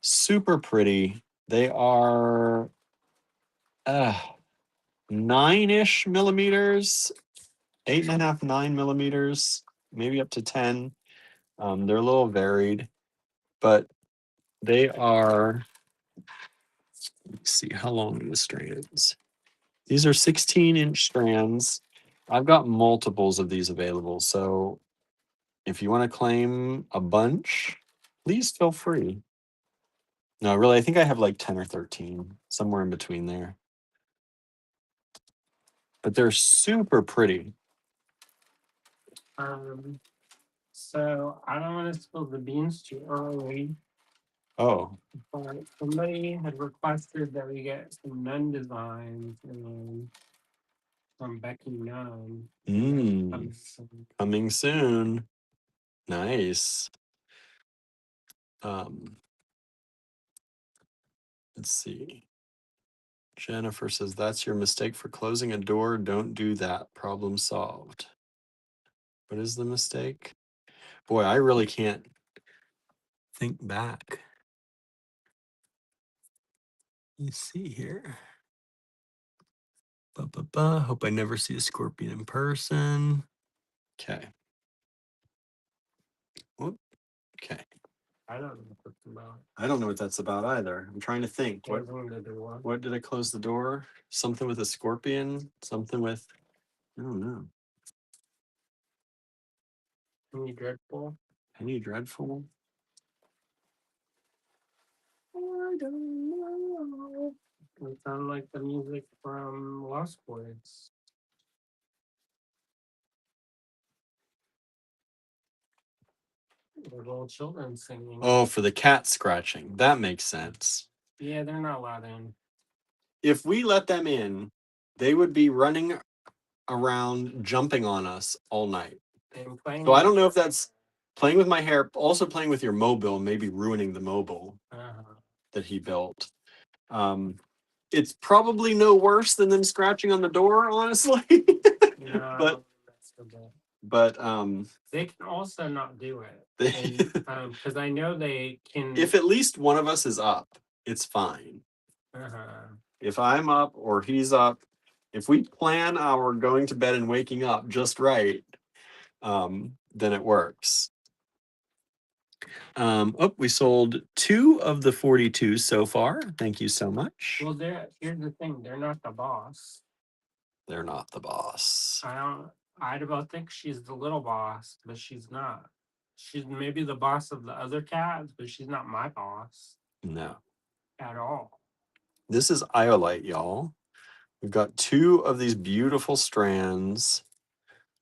Super pretty. They are 9-ish millimeters, 8.5, 9 millimeters, maybe up to 10. They're a little varied, but they are, let's see, how long are the strands? These are 16-inch strands. I've got multiples of these available, so if you want to claim a bunch, please feel free. No, really, I think I have like 10 or 13, somewhere in between there. But they're super pretty. So I don't want to spill the beans too early. Oh. But somebody had requested that we get some nun designs from Becky Nunn. Coming soon. Nice. Let's see. Jennifer says, that's your mistake for closing a door. Don't do that. Problem solved. What is the mistake? Boy, I really can't think back. Let's see here. Hope I never see a scorpion in person. Okay. Whoop. Okay. I don't know what that's about. I don't know what that's about either. I'm trying to think. What did I close the door? Something with a scorpion? Something with, I don't know. Penny Dreadful? Penny Dreadful? I don't know. It sounds like the music from Lost Boys. The little children singing. Oh, for the cat scratching. That makes sense. Yeah, they're not allowed in. If we let them in, they would be running around, jumping on us all night. So I don't know if that's playing with my hair, also playing with your mobile, maybe ruining the mobile that he built. It's probably no worse than them scratching on the door, honestly. No, but they can also not do it because I know they can. If at least one of us is up, it's fine. Uh-huh. If I'm up or he's up, if we plan our going to bed and waking up just right, then it works. We sold 2 of the 42 so far. Thank you so much. Well, here's the thing. They're not the boss. They're not the boss. I'd about think she's the little boss, but she's not. She's maybe the boss of the other cats, but she's not my boss. No. At all. This is iolite, y'all. We've got 2 of these beautiful strands.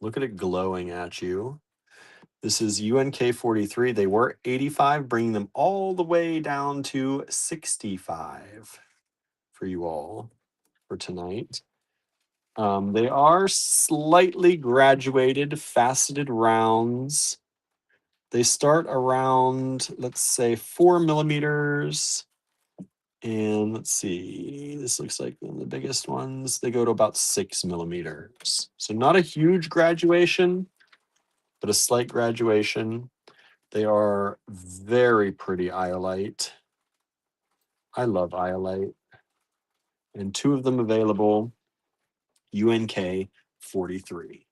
Look at it glowing at you. This is UNK 43. They were 85, bringing them all the way down to 65 for you all for tonight. They are slightly graduated, faceted rounds. They start around, let's say, 4 millimeters. And let's see, this looks like one of the biggest ones. They go to about 6 millimeters. So not a huge graduation, but a slight graduation. They are very pretty iolite. I love iolite. And 2 of them available, UNK 43.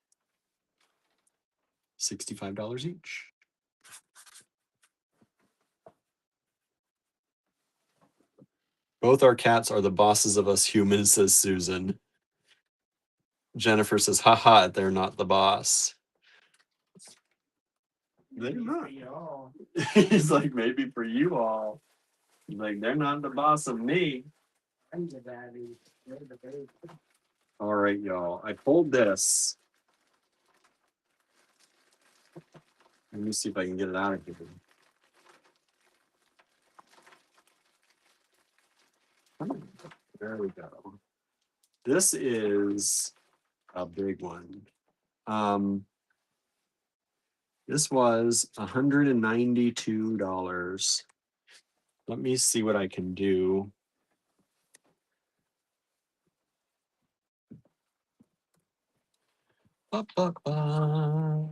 $65 each. Both our cats are the bosses of us humans, says Susan. Jennifer says, haha, they're not the boss. They're not. He's like, maybe for you all. He's like, they're not the boss of me. I'm the daddy. You're the baby. All right, y'all. I pulled this. Let me see if I can get it out of here. There we go. This is a big one. This was $192. Let me see what I can do. Ba, ba, ba.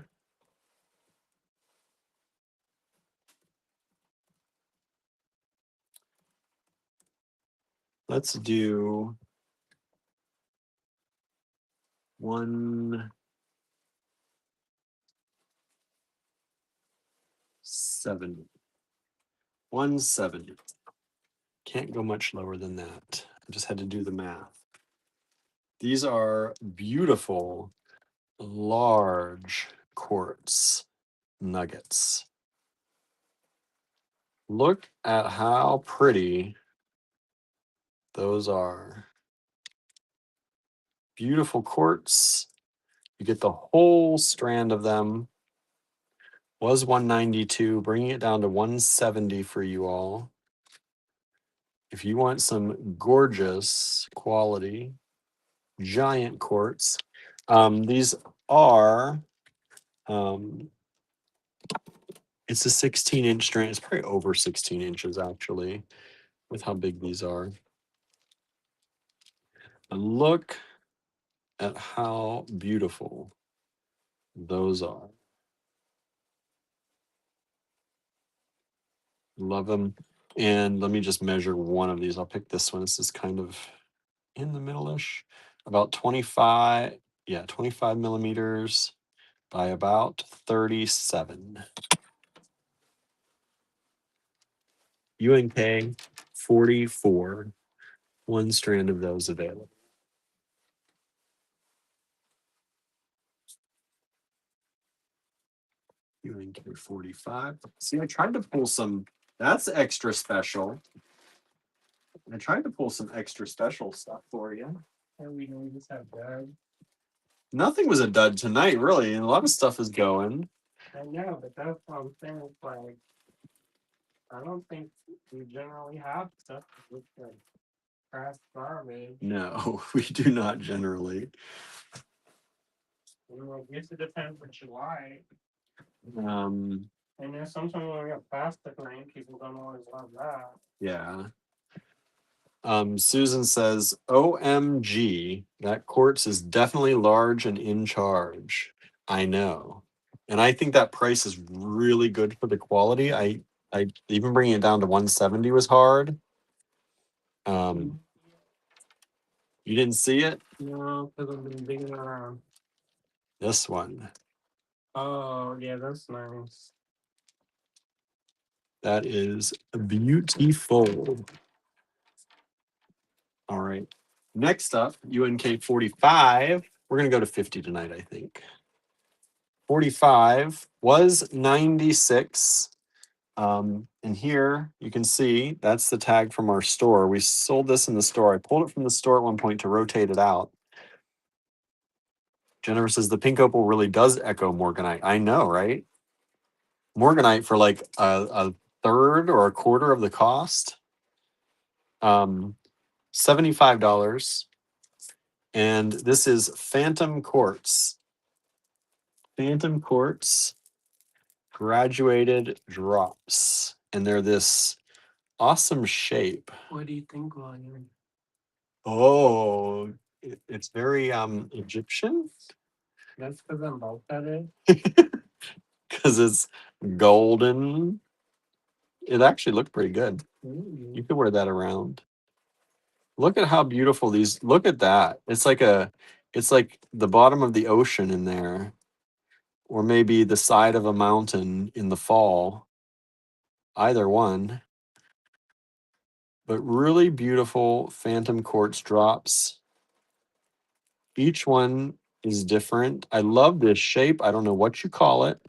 Let's do 170. 170. Can't go much lower than that. I just had to do the math. These are beautiful, large quartz nuggets. Look at how pretty those are. Beautiful quartz. You get the whole strand of them. Was 192, bringing it down to 170 for you all. If you want some gorgeous quality, giant quartz, these are, it's a 16-inch strand. It's probably over 16 inches, actually, with how big these are. And look at how beautiful those are. Love them. And let me just measure one of these. I'll pick this one. This is kind of in the middle-ish. About 25 millimeters by about 37. UNK 44. One strand of those available. UNK 45. See, I tried to pull some. That's extra special. I tried to pull some extra special stuff for you. And we just have dud. Nothing was a dud tonight, really. And a lot of stuff is going. I know, but that's what I'm saying. It's like, I don't think we generally have stuff with like trash garbage. No, we do not generally. I guess it depends what you like. And then sometimes when we have plastic rain, people don't always love that. Yeah. Susan says, OMG, that quartz is definitely large and in charge. I know. And I think that price is really good for the quality. I even bringing it down to 170 was hard. You didn't see it? No, because I've been digging around. This one. Oh, yeah, that's nice. That is beautiful. All right. Next up, UNK 45. We're going to go to 50 tonight, I think. 45 was 96. And here you can see that's the tag from our store. We sold this in the store. I pulled it from the store at one point to rotate it out. Jennifer says the pink opal really does echo morganite. I know, right? Morganite for like a third or a quarter of the cost. $75. And this is Phantom Quartz. Phantom Quartz graduated drops. And they're this awesome shape. What do you think, Ryan? Oh, it's very Egyptian. That's because I'm both at it. Because it's golden. It actually looked pretty good. You could wear that around. Look at how beautiful these. Look at that. It's like the bottom of the ocean in there, or maybe the side of a mountain in the fall. Either one. But really beautiful phantom quartz drops. Each one is different. I love this shape. I don't know what you call it,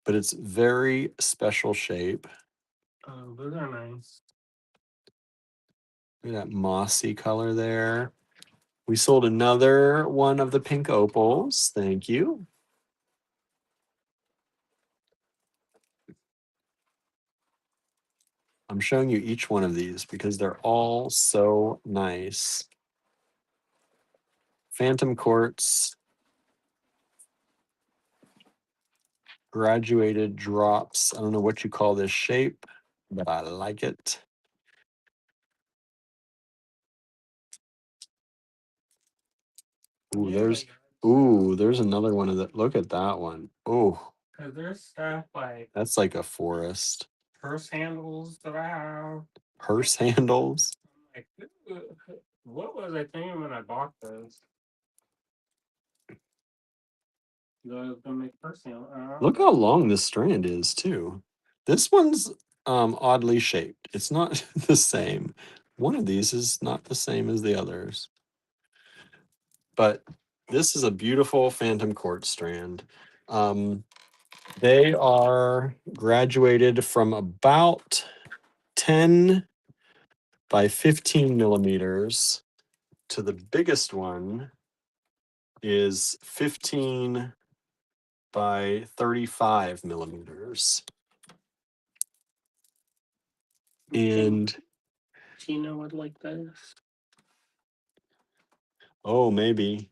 but it's very special shape. Oh, those are nice. Look at that mossy color there. We sold another one of the pink opals. Thank you. I'm showing you each one of these because they're all so nice. Phantom quartz, graduated drops. I don't know what you call this shape, but I like it. There's another one of that. Look at that one. Oh, because there's stuff like that's like a forest. Purse handles that I have. Purse handles. Like, what was I thinking when I bought those? Look how long this strand is too. This one's oddly shaped. It's not the same. One of these is not the same as the others. But this is a beautiful phantom quartz strand. They are graduated from about 10 by 15 millimeters to the biggest one is 15 by 35 millimeters. And Tina would like this. Oh, maybe.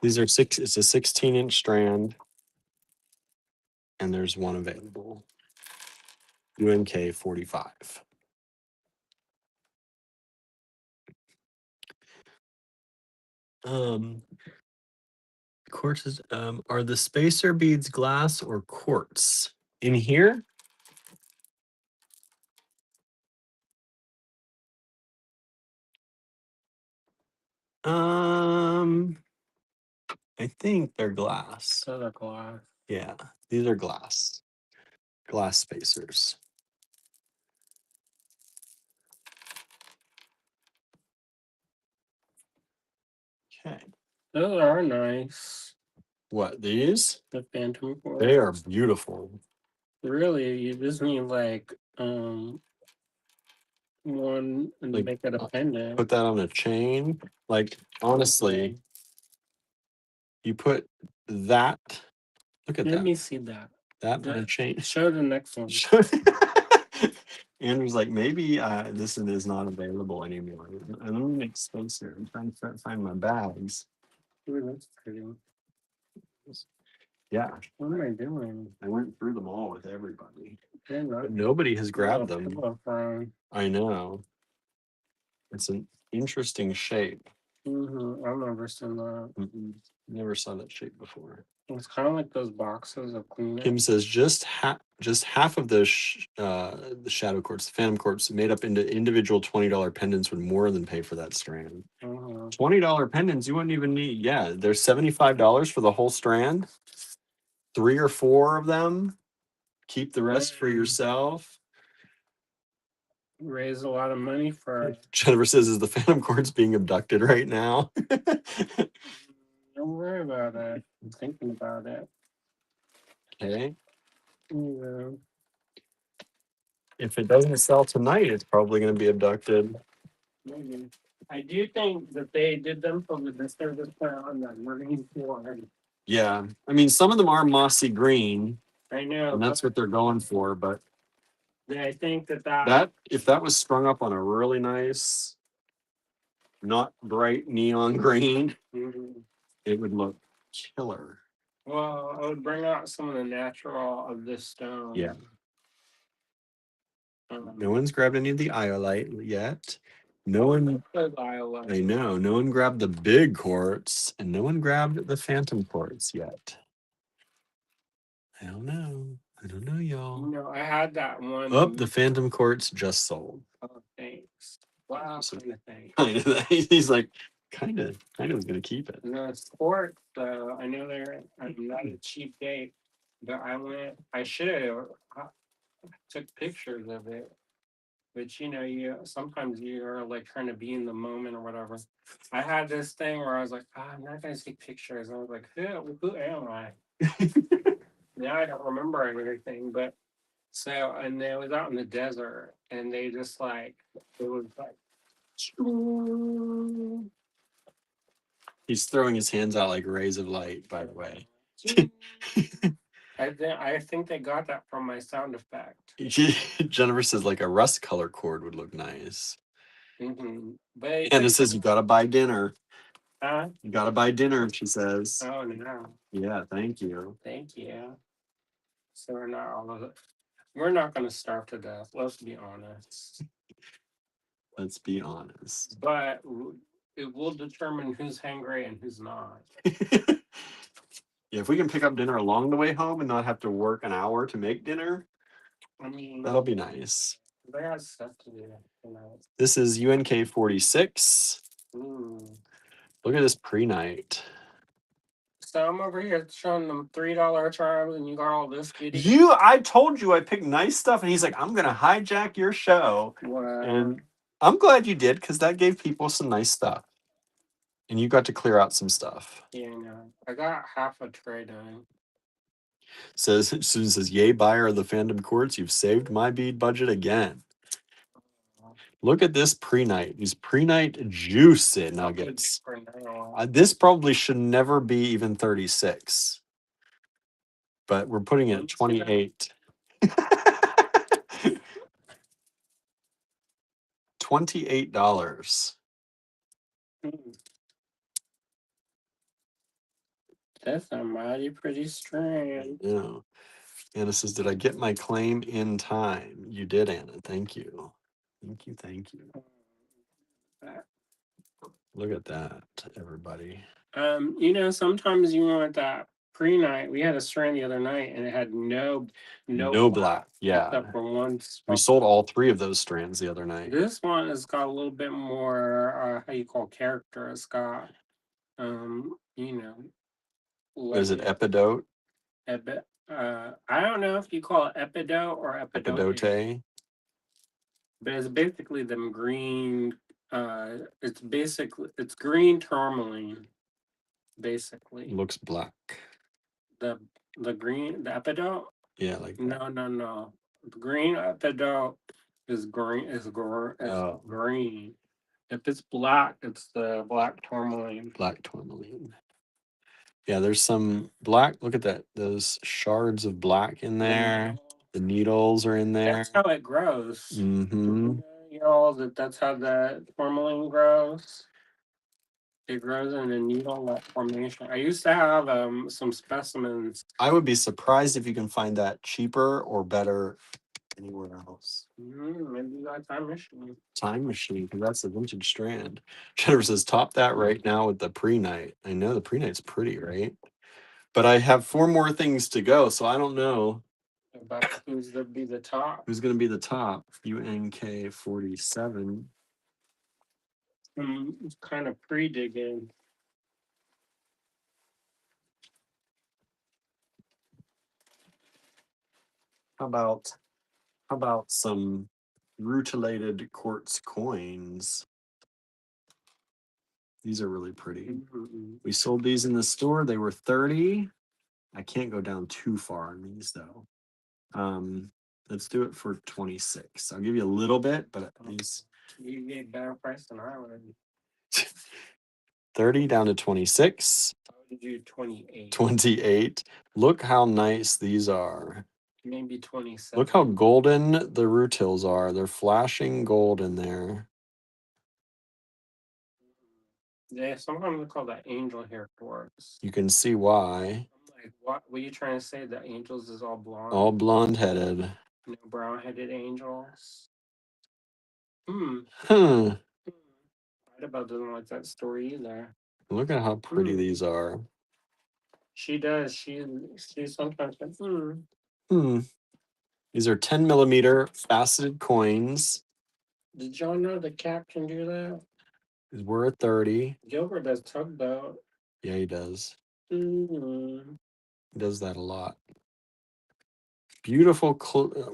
These are it's a 16-inch strand. And there's one available. UNK 45. Quartz are the spacer beads glass or quartz? In here? I think they're glass. Those are glass. Yeah, these are glass. Glass spacers. Okay. Those are nice. What, these? The phantom quartz. They are beautiful. Really, you just need like one and Like, make it a pendant. Put that on a chain. Like, honestly, you put that. Look at that. Let me see that. That on a chain. Show the next one. Andrew's like, maybe this is not available anymore. And let me make space here. I'm trying to find my bags. Ooh, that's pretty. Yeah. What am I doing? I went through them all with everybody. But But nobody has grabbed them. From. I know. It's an interesting shape. I've never seen that. Never saw that shape before. It's kind of like those boxes of Kleenex. Kim says just half of the shadow quartz, the phantom quartz, made up into individual $20 pendants would more than pay for that strand. $20 pendants you wouldn't even need. Yeah, there's $75 for the whole strand. 3 or 4 of them. Keep the rest for yourself. Raise a lot of money for. Jennifer says, "Is the phantom quartz being abducted right now?" Don't worry about it. I'm thinking about it. Okay. Yeah. If it doesn't sell tonight, it's probably going to be abducted. Maybe. I do think that they did them from the service plant on the marine floor. Yeah, I mean, some of them are mossy green. I know, and that's what they're going for. But I think that if that was strung up on a really nice, not bright neon green, it would look killer. Well, I would bring out some of the natural of this stone. Yeah. No one's grabbed any of the iolite yet. No one. I know. No one grabbed the big quartz, and no one grabbed the phantom quartz yet. I don't know. I don't know, y'all. No, I had that one. Oh, the phantom quartz just sold. Oh, thanks. Wow, kind of thing. He's like, kind of was gonna keep it. The sports, I know they're not a cheap date, but I should have took pictures of it. But you sometimes you're like trying to be in the moment or whatever. I had this thing where I was like, I'm not gonna take pictures. I was like, who am I? Now I don't remember everything, but and they was out in the desert, and they just it was like. He's throwing his hands out like rays of light, by the way. I think they got that from my sound effect. Jennifer says like a rust color cord would look nice. But and it says you gotta buy dinner. Huh? You gotta buy dinner, she says. Oh no. Yeah, thank you. Thank you. So we're not gonna starve to death. Let's be honest. Let's be honest. But it will determine who's hungry and who's not. Yeah, if we can pick up dinner along the way home and not have to work an hour to make dinner, that'll be nice. They have stuff to do tonight. This is UNK 46. Look at this pre-night. So I'm over here showing them $3 charms, and you got all this goodie. I told you I picked nice stuff, and he's like, I'm gonna hijack your show. Wow. And I'm glad you did, because that gave people some nice stuff. And you got to clear out some stuff. Yeah, I know. I got half a tray done. Susan says, "Yay, buyer of the fandom quartz, you've saved my bead budget again." Look at this pre-night. These pre-night juice nuggets. This probably should never be even 36. But we're putting it at 28. $28. That's a mighty pretty strand. Yeah. Anna says, "Did I get my claim in time?" You did, Anna. Thank you. Thank you. Look at that, everybody. Sometimes you want that pre-night. We had a strand the other night, and it had no black. Yeah. Except for one. We sold all 3 of those strands the other night. This one has got a little bit more, how you call character. It's got, Is it epidote? I don't know if you call it epidote or epidote. But it's basically them green. It's green tourmaline. Basically, looks black. The green, the epidote. Yeah, like that. No. The green epidote is green. Green. If it's black, it's the black tourmaline. Black tourmaline. Yeah, there's some black. Look at that. Those shards of black in there. The needles are in there. That's how it grows. Mm-hmm. That's how the tourmaline grows. It grows in a needle-like formation. I used to have some specimens. I would be surprised if you can find that cheaper or better anywhere else. Maybe that time machine. Time machine, because that's the vintage strand. Jennifer says, top that right now with the pre-night. I know the pre-night's pretty, right? But I have 4 more things to go, so I don't know. About who's going to be the top. Who's going to be the top? UNK 47. Kind of pre-digging. How about some rutilated quartz coins? These are really pretty. We sold these in the store. They were 30. I can't go down too far on these though. Let's do it for 26. I'll give you a little bit, but these You gave better price than I would. 30 down to 26. I would do 28. 28. Look how nice these are. Maybe 27. Look how golden the rutils are. They're flashing gold in there. Yeah, sometimes we call that angel hair quartz. You can see why. I'm like, what were you trying to say? That angels is all blonde? All blonde headed. No brown headed angels. Huh. Idabelle doesn't like that story either. Look at how pretty these are. She does. She sometimes says, These are 10 millimeter faceted coins. Did y'all know the cat can do that? We're at 30. Gilbert does tugboat. Yeah, he does. He does that a lot. Beautiful,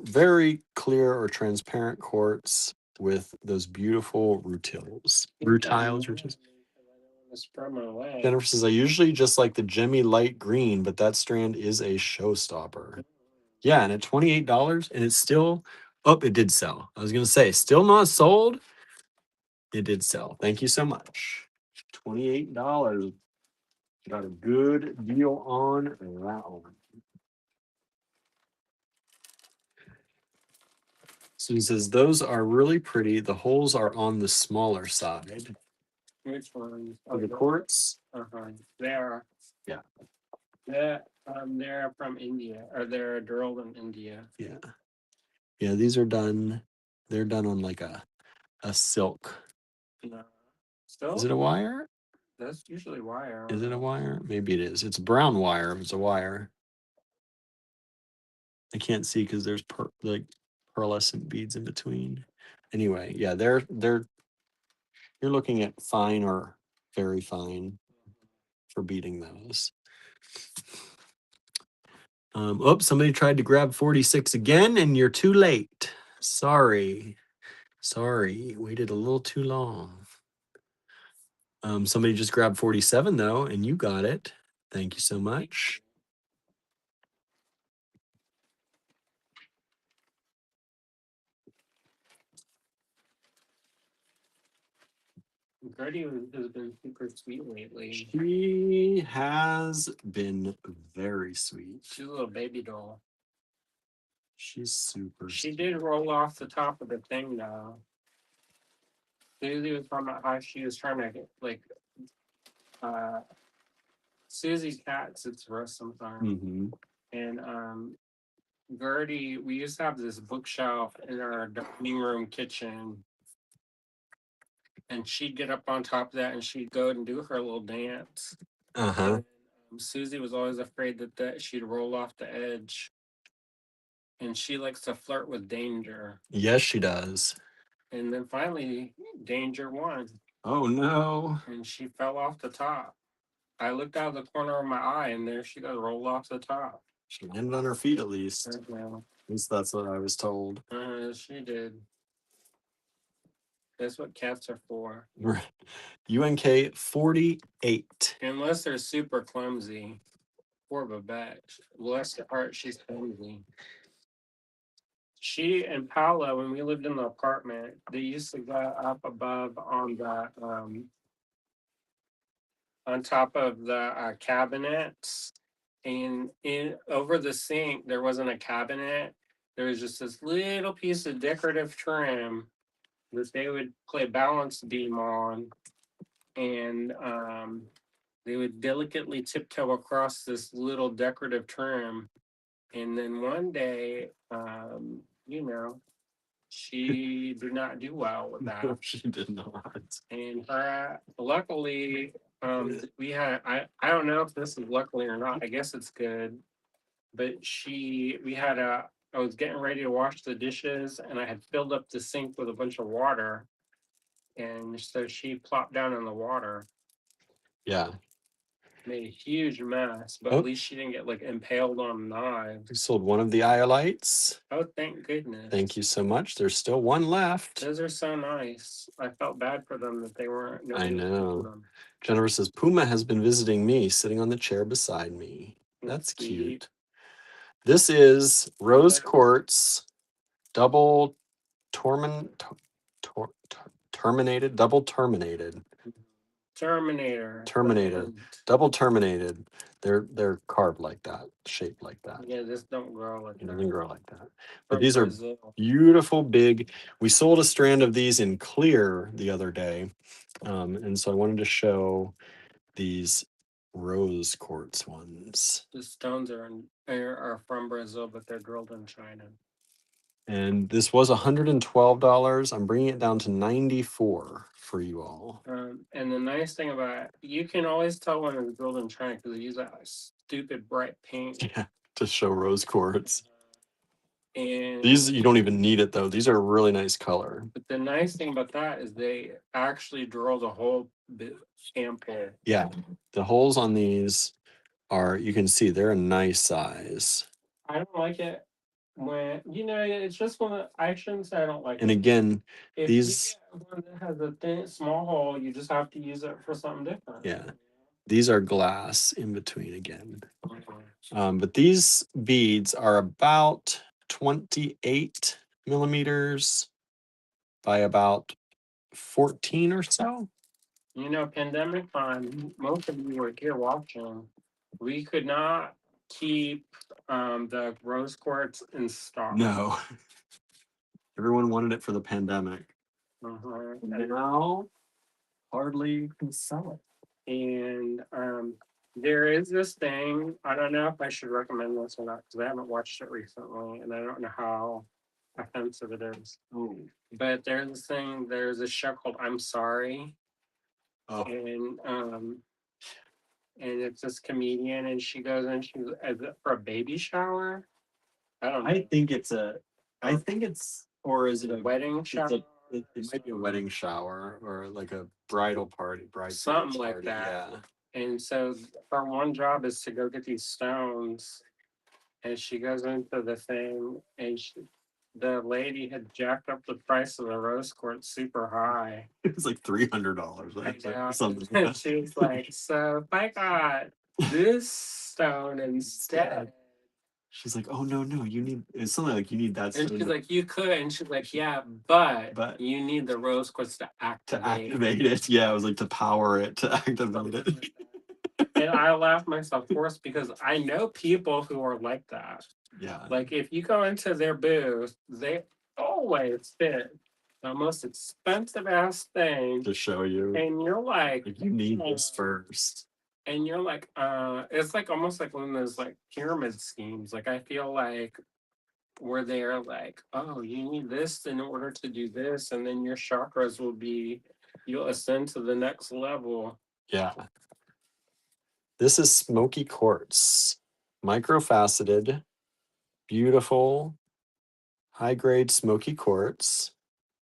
very clear or transparent quartz with those beautiful rutils. Rutils. Jennifer says, I usually just like the gemmy light green, but that strand is a showstopper. Yeah, and at $28, and it's still, it did sell. I was going to say, still not sold. It did sell. Thank you so much. $28. Got a good deal on that one. So he says, those are really pretty. The holes are on the smaller side. Which ones? The quartz? They are. Yeah. They're from India, or they're drilled in India. Yeah. Yeah, these are done. They're done on like a silk. No. Still? Is it a wire? That's usually wire. Is it a wire? Maybe it is. It's brown wire if it's a wire. I can't see because there's like pearlescent beads in between. Anyway, yeah, they're you're looking at fine or very fine for beating those. Somebody tried to grab 46 again, and you're too late. Sorry, waited a little too long. Somebody just grabbed 47 though, and you got it. Thank you so much. Gertie has been super sweet lately. She has been very sweet. She's a little baby doll. She's super She did roll off the top of the thing though. Susie was talking about how she was trying to get like Susie's cat sits for us sometimes. And Gertie, we used to have this bookshelf in our dining room kitchen. And she'd get up on top of that and she'd go and do her little dance. And, Susie was always afraid that she'd roll off the edge. And she likes to flirt with danger. Yes, she does. And then finally, danger won. Oh no. And she fell off the top. I looked out of the corner of my eye and there she goes, rolled off the top. She landed on her feet at least. At least that's what I was told. She did. That's what cats are for. UNK 48. Unless they're super clumsy. Poor Babette. Bless her heart, she's clumsy. She and Paula, when we lived in the apartment, they used to go up above on the on top of the cabinets, and in over the sink there wasn't a cabinet. There was just this little piece of decorative trim that they would play balance beam on, and they would delicately tiptoe across this little decorative trim. And then one day, you know, she did not do well with that. No, she did not. And luckily, we had, I don't know if this is luckily or not. I guess it's good. But I was getting ready to wash the dishes and I had filled up the sink with a bunch of water. And so she plopped down in the water, Yeah. made a huge mess, but at least she didn't get like impaled on knives. We sold one of the iolites. Oh, thank goodness. Thank you so much. There's still one left. Those are so nice. I felt bad for them that they weren't. I Nobody was using know. them. Jennifer says, Puma has been visiting me, sitting on the chair beside me. That's Sweet. cute. This is rose quartz, double terminated, double terminated. Terminated. Double terminated. They're carved like that, shaped like that. Yeah, this don't grow like It that. doesn't grow like that. But From these Brazil. are beautiful, big. We sold a strand of these in clear the other day. And so I wanted to show these rose quartz ones. The stones are from Brazil, but they're drilled in China. And this was $112. I'm bringing it down to $94 for you all. And the nice thing about it, you can always tell when it's drilled in China because they use that stupid bright paint. Yeah, to show rose quartz. And these, you don't even need it though. These are a really nice color. But the nice thing about that is they actually drilled a whole bit ample. Yeah, the holes on these are, you can see they're a nice size. I don't like it when it's just I shouldn't say I don't like and it. again, If these you get one that has a thin, small hole, you just have to use it for something different. Yeah, these are glass in between again. But these beads are about 28 millimeters by about 14 or so. Pandemic time, most of you were here watching. We could not keep the rose quartz in stock. No. Everyone wanted it for the pandemic. And now hardly can sell it. And there is this thing. I don't know if I should recommend this or not because I haven't watched it recently, and I don't know how offensive it is. Oh. But there's this thing. There's a show called I'm Sorry, Oh. and it's this comedian, and she goes in. She's for a baby shower. I don't know. I think it's or is it a wedding shower? It might be a wedding shower or like a bridal party, something like that. Yeah. And so her one job is to go get these stones, and she goes into the thing, and the lady had jacked up the price of the rose quartz super high. It was like $300, right? Something. And she was like, "So if I got this stone instead." She's like, "Oh no, you need it's something like you need that." And she's like, "You could," and she's like, "Yeah, but you need the rose quartz to activate it." Yeah, it was like to power it, to activate it. And I laughed myself hoarse because I know people who are like that. Yeah. Like if you go into their booth, they always fit the most expensive ass thing to show you. And you're like you need this first. And you're like, it's like almost like one of those like pyramid schemes. Like I feel like where they're like, oh, you need this in order to do this, and then your chakras you'll ascend to the next level. Yeah. This is smoky quartz, microfaceted, beautiful, high-grade smoky quartz.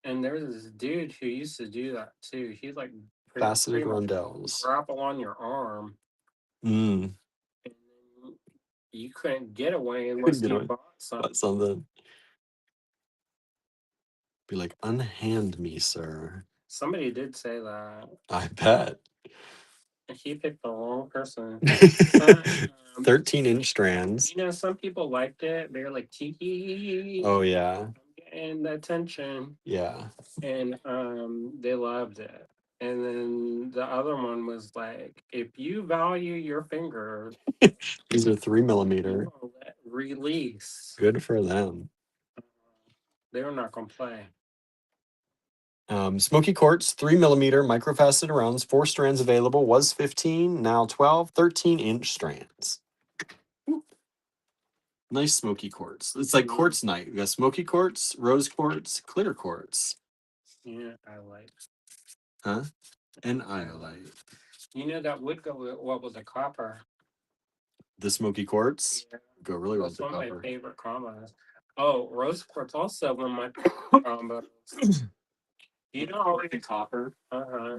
And there's this dude who used to do that too. He's like faceted rondelles. Grapple on your arm. And you couldn't get away unless you bought something. Be like, unhand me, sir. Somebody did say that. I bet. He picked the wrong person. 13-inch strands. Some people liked it. They're like, tiki. Oh, yeah. And the attention. Yeah. And they loved it. And then the other one was like, if you value your finger. These are 3 millimeter. Release. Good for them. They're not going to play. Smoky quartz, 3 millimeter microfaceted rounds, 4 strands available, was 15, now 12, 13-inch strands. Nice smoky quartz. It's like quartz night. We got smoky quartz, rose quartz, clear quartz. Yeah, I like. Huh? And iolite. You know that would go well with the copper. The smoky quartz? Yeah. Go really well with That's the one of my copper. favorite combos. Oh, rose quartz also one of my favorite combos. You don't always Copper.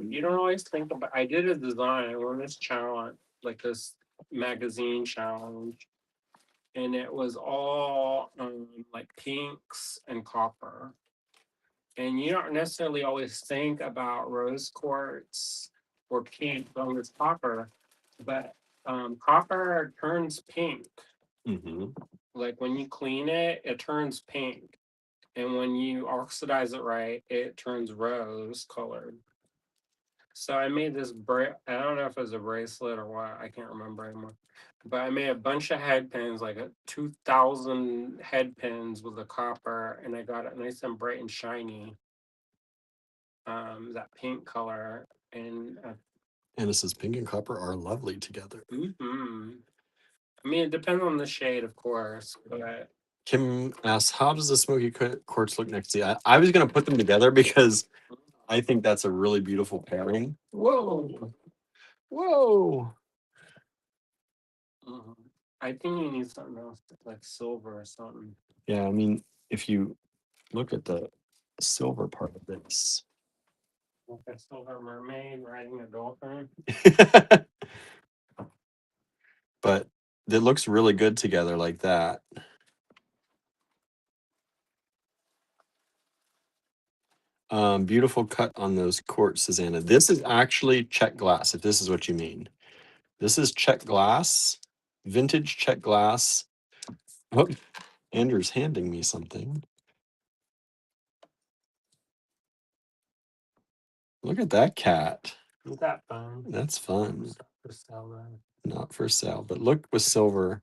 you don't always think about. I did a design on this challenge, like this magazine challenge, and it was all like pinks and copper. And you don't necessarily always think about rose quartz or pink on this copper, but copper turns pink. Like when you clean it, it turns pink. And when you oxidize it right, it turns rose colored. So I made this I don't know if it was a bracelet or what, I can't remember anymore. But I made a bunch of head pins, like 2,000 head pins with the copper, and I got it nice and bright and shiny. That pink color, and this is pink and copper are lovely together. I mean, it depends on the shade, of course, but Kim asks, how does the smoky quartz look next to you? I was going to put them together because I think that's a really beautiful pairing. Whoa. Whoa. I think you need something else, like silver or something. Yeah, I mean, if you look at the silver part of this. Like a silver mermaid riding a dolphin. But it looks really good together like that. Beautiful cut on those quartz, Susanna. This is actually check glass, if this is what you mean. This is check glass, vintage check glass. Oh, Andrew's handing me something. Look at that cat. Is that fun? That's fun. For sale, not for sale, but look with silver.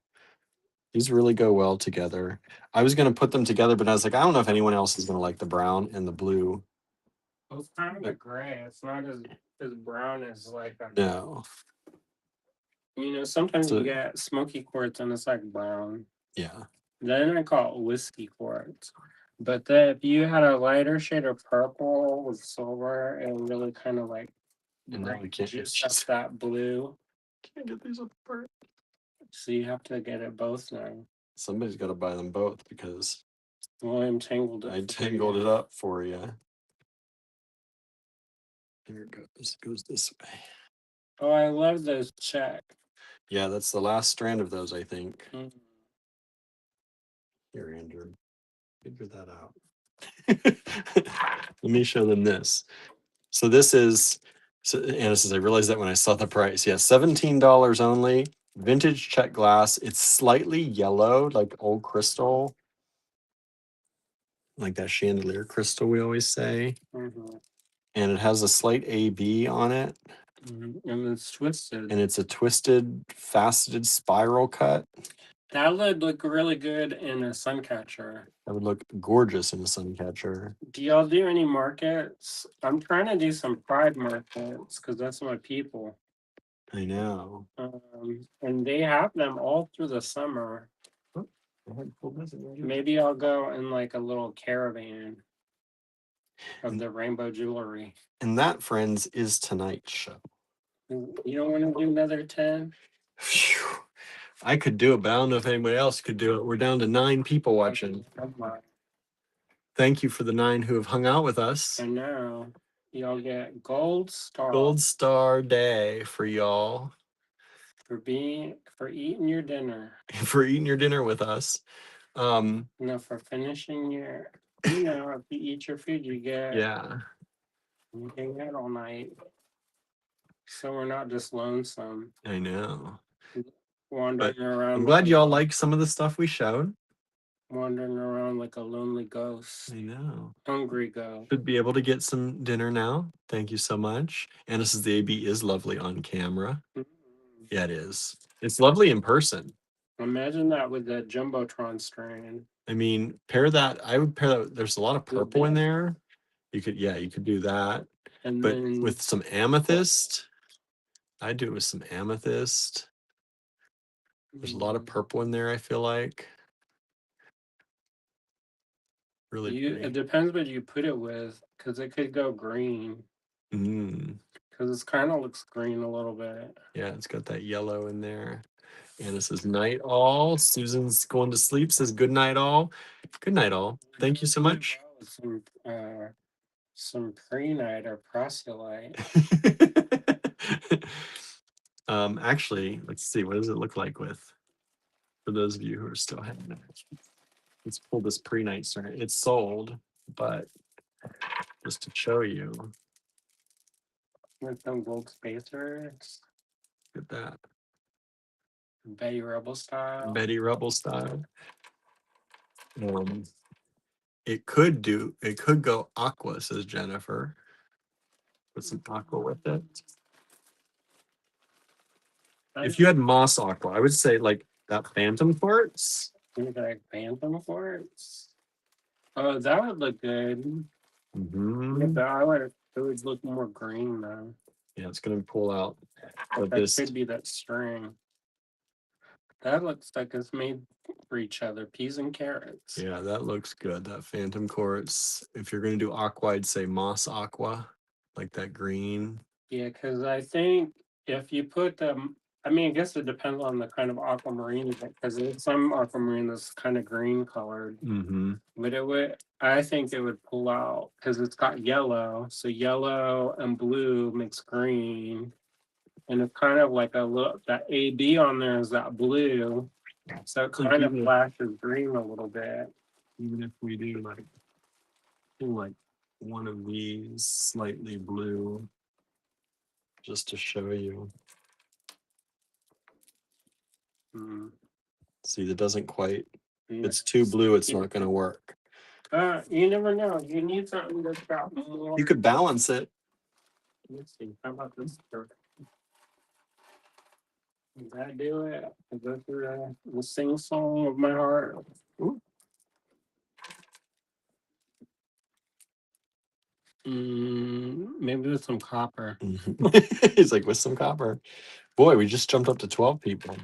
These really go well together. I was going to put them together, but I was like, I don't know if anyone else is going to like the brown and the blue. It's kind of a gray. It's not as brown as like a. No. You know, sometimes you get smoky quartz and it's like brown. Yeah. Then I call it whiskey quartz. But then if you had a lighter shade of purple with silver, it would really kind of like juice up that blue. Can't get these apart. So you have to get it both now. Somebody's got to buy them both because William tangled it. I tangled it up for you. There it goes. It goes this way. Oh, I love those check. Yeah, that's the last strand of those, I think. Here, Andrew. Figure that out. Let me show them this. So this is, Anna says, I realized that when I saw the price. Yeah, $17 only. Vintage check glass. It's slightly yellow, like old crystal. Like that chandelier crystal we always say. And it has a slight AB on it. And it's twisted. And it's a twisted, faceted spiral cut. That would look really good in a sun catcher. That would look gorgeous in a sun catcher. Do y'all do any markets? I'm trying to do some pride markets because that's my people. I know. And they have them all through the summer. Maybe I'll go in like a little caravan of the rainbow jewelry. And that, friends, is tonight's show. You don't want to do another 10? Phew. I could do it, but I don't know if anybody else could do it. We're down to 9 people watching. Thank you for the 9 who have hung out with us. I know. Y'all get gold star. Gold star day for y'all. For eating your dinner. For eating your dinner with us. No, for finishing your, if you eat your food, you get. Yeah. You hang out all night. So we're not just lonesome. I know. Wandering around. I'm glad y'all like some of the stuff we showed. Wandering around like a lonely ghost. I know. Hungry ghost. Should be able to get some dinner now. Thank you so much. And this is the AB is lovely on camera. Yeah, it is. It's lovely in person. Imagine that with the Jumbotron strand. I mean, I would pair that. There's a lot of purple in there. You could do that. And but then, with some amethyst, I'd do it with some amethyst. There's a lot of purple in there, I feel like. Really It pretty. depends what you put it with, because it could go green. Because it kind of looks green a little bit. Yeah, it's got that yellow in there. Anna says night all. Susan's going to sleep, says good night all. Good night all. Thank you so Really much. well with some prehnite or proselyte. Actually, let's see. What does it look like with, for those of you who are still hanging out? Let's pull this pre-night start. It's sold, but just to show you. With some gold spacers. Look at that. Betty Rubble style. Betty Rubble style. It could go aqua, says Jennifer. Put some aqua with it. If you had moss aqua, I would say like that phantom quartz. Like phantom quartz. Oh, that would look good. Yeah, it would look more green though. Yeah, it's gonna pull out of That this. could be that string. That looks like it's made for each other. Peas and carrots. Yeah, that looks good. That phantom quartz. If you're gonna do aqua, I'd say moss aqua, like that green. Yeah, because I think if you put them, I mean, I guess it depends on the kind of aquamarine, because there's some aquamarine that's kind of green colored. But I think it would pull out because it's got yellow. So yellow and blue makes green. And it's kind of like that AB on there is that blue. So it kind of flashes green a little bit. Even if we do like one of these slightly blue, just to show you. See, that doesn't quite. If it's too blue, it's not going to work. You never know. You need something that's got more. You could balance it. Let's see. How about this? Does that do it? Is that the sing song of my heart? Ooh. Maybe with some copper. He's like, with some copper. Boy, we just jumped up to 12 people.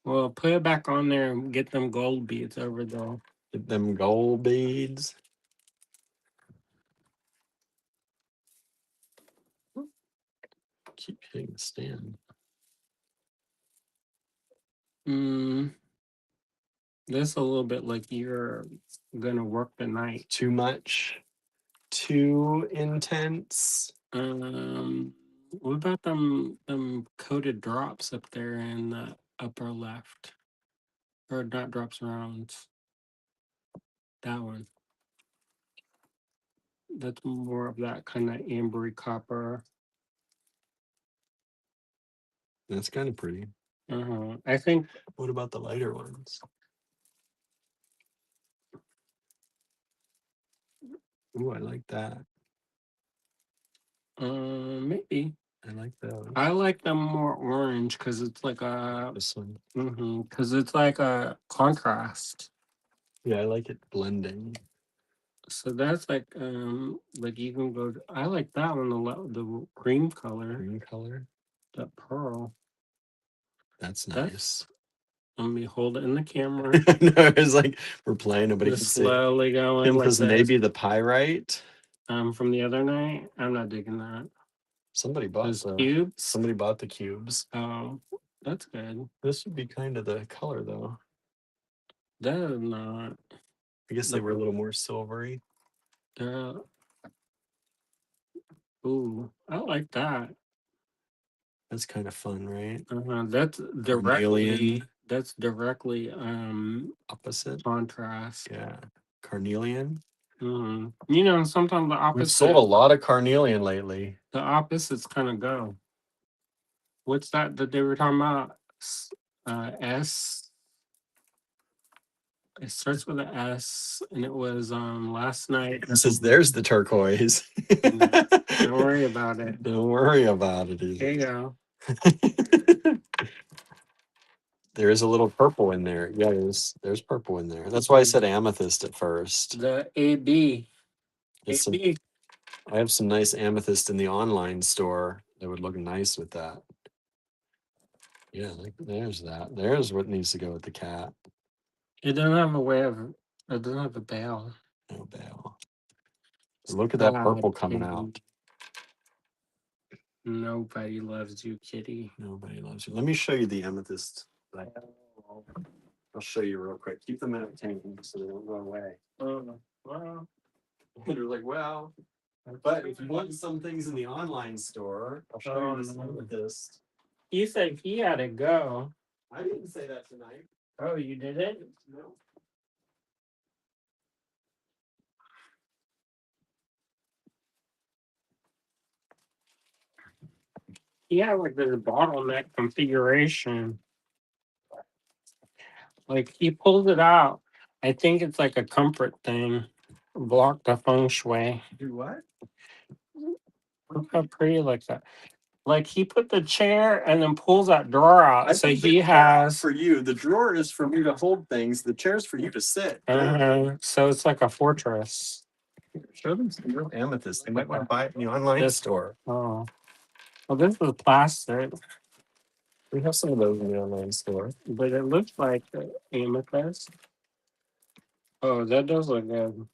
Well, put it back on there and get them gold beads over there. Get them gold beads. Keep hitting the stand. This a little bit like you're gonna work the night. Too much. Too intense. What about them coated drops up there in the upper left? Or not drops, rounds. That one. That's more of that kind of ambery copper. That's kind of pretty. I think. What about the lighter ones? Ooh, I like that. Maybe. I like those. I like them more orange because it's like a. This one. Because it's like a contrast. Yeah, I like it blending. So that's like you can go. I like that one, the cream color. Green color. That pearl. That's nice. Let me hold it in the camera. No, it's like we're playing. Nobody can see. Slowly going. Tim says maybe the pyrite. From the other night. I'm not digging that. Somebody bought the cubes. Somebody bought the cubes. Oh, that's good. This would be kind of the color though. That is not. I guess they were a little more silvery. Ooh, I like that. That's kind of fun, right? That's directly. That's directly opposite contrast. Yeah, carnelian. You know, sometimes the opposite. We've sold a lot of carnelian lately. The opposites kind of go. What's that they were talking about? S. It starts with an S, and it was last night. It says there's the turquoise. Don't worry about it. Don't worry about it. There you go. There is a little purple in there. Yeah, there's purple in there. That's why I said amethyst at first. The AB. I have some nice amethyst in the online store that would look nice with that. Yeah, there's that. There's what needs to go with the cat. It doesn't have a way of. It doesn't have a bail. No bail. Look at that purple coming out. Nobody loves you, kitty. Nobody loves you. Let me show you the amethyst. I'll show you real quick. Keep them at 10 so they don't go away. Well, They're like, well, but if you want some things in the online store, I'll show you this amethyst. He said he had to go. I didn't say that tonight. Oh, you didn't? No. He had like this bottleneck configuration. Like he pulls it out. I think it's like a comfort thing. Block the feng shui. Do what? Look how pretty like that. Like he put the chair and then pulls that drawer out. So he has for you. The drawer is for me to hold things. The chair's for you to sit. So it's like a fortress. Show them some real amethyst. They might want to buy it in the online store. Oh. Well, this is plastic. We have some of those in the online store. But it looks like amethyst. Oh, that does look good.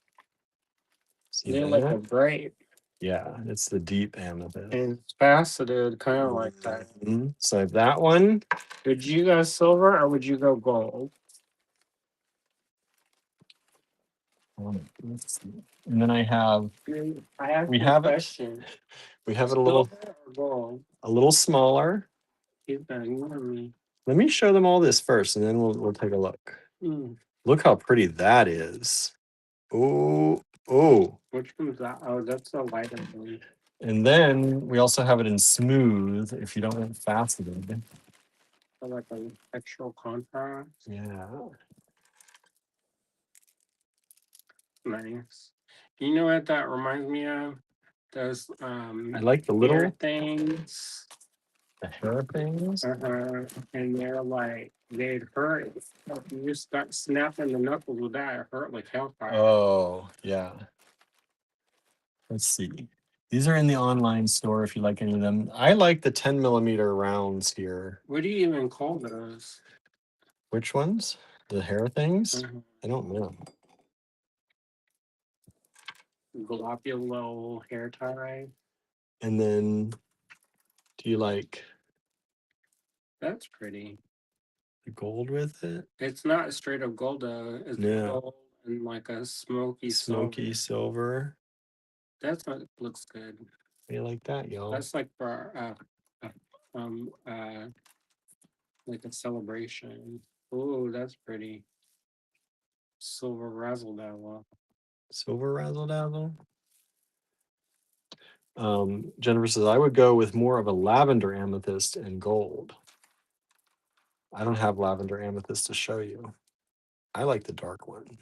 They look like great. Yeah, it's the deep amethyst. And it's faceted, kind of like that. So that one. Would you go silver or would you go gold? Let's see. And then we have question. We have it a little smaller. Let me show them all this first, and then we'll take a look. Look how pretty that is. Oh. Which one's that? Oh, that's the lighter one. And then we also have it in smooth if you don't want faceted. So like an textural contrast. Yeah. Nice. You know what that reminds me of? Those I like the little hair things. The hair things. And they're like they'd hurt. If you start snapping the knuckles with that, it hurt like hellfire. Oh, yeah. Let's see. These are in the online store if you like any of them. I like the 10 millimeter rounds here. What do you even call those? Which ones? The hair things? I don't know. Globular hair tie. And then, do you like? That's pretty. The gold with it? It's not straight up gold though. It's gold and like a smoky silver. That's what looks good. You like that, y'all? That's like for like a celebration. Oh, that's pretty. Silver razzle dazzle. Silver razzle dazzle. Jennifer says I would go with more of a lavender amethyst and gold. I don't have lavender amethyst to show you. I like the dark one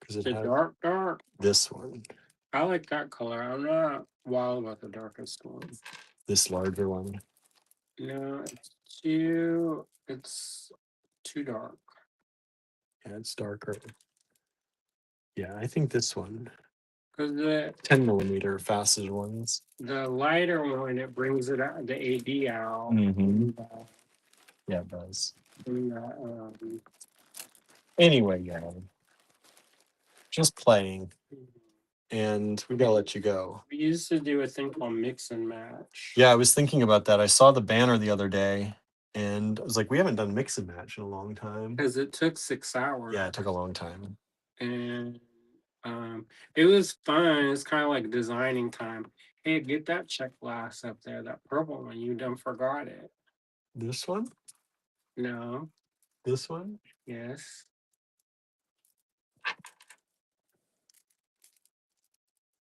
because it has dark. This one. I like that color. I'm not wild about the darkest one. This larger one. No, it's too dark. Yeah, it's darker. Yeah, I think this one. Because the 10 millimeter faceted ones. The lighter one, it brings it out, the AD out. Yeah, it does. And, anyway, yeah. Just playing. And we gotta let you go. We used to do a thing called mix and match. Yeah, I was thinking about that. I saw the banner the other day and I was like, we haven't done mix and match in a long time. Because it took 6 hours. Yeah, it took a long time. And it was fun. It's kind of like designing time. Hey, get that check glass up there, that purple one. You done forgot it. This one? No. This one? Yes.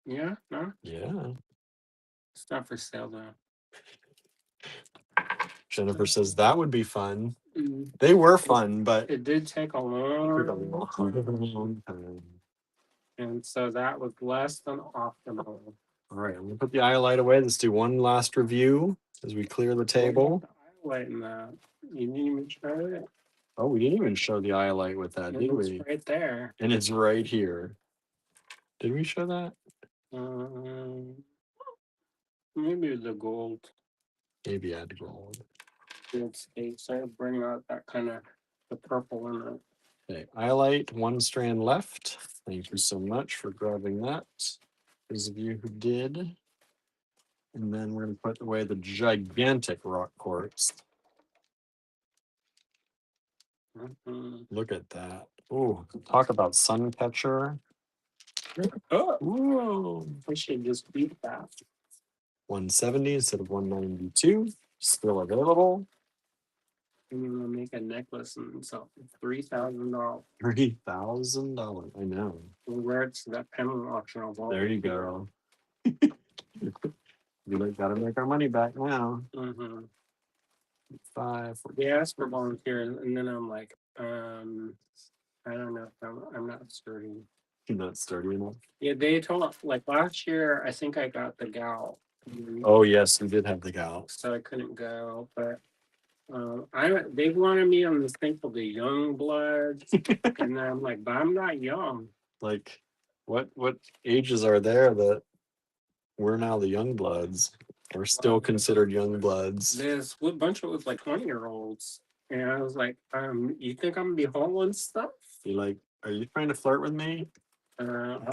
Yeah, no? Yeah. It's not for sale though. Jennifer says that would be fun. They were fun, but it did take a long time. And so that was less than optimal. All right, I'm gonna put the highlight away. Let's do one last review as we clear the table. Highlight in that. You didn't even show it. Oh, we didn't even show the highlight with that, did we? It's right there. And it's right here. Did we show that? Maybe the gold. Maybe add gold. Let's see. So bring out that kind of the purple in it. Okay, highlight, one strand left. Thank you so much for grabbing that. Those of you who did. And then we're going to put away the gigantic rock quartz. Look at that. Ooh, talk about sun catcher. Oh, Whoa. I should just beat that. 170 instead of 192. Still available. I'm gonna make a necklace and sell $3,000. $3,000. I know. We'll wear it to that penny auction. There you go. You like gotta make our money back now. Mm-hmm. 5. They asked for volunteers, and then I'm like, I don't know if I'm not sturdy. You're not sturdy enough. Yeah, they told like last year. I think I got the gout. Oh yes, you did have the gout. So I couldn't go, but they wanted me on this thing called the Young Bloods, and I'm like, but I'm not young. Like, what ages are there that we're now the young bloods? We're still considered young bloods. There's a bunch of like 20-year-olds, and I was like, you think I'm gonna be hauling stuff? You like, are you trying to flirt with me? But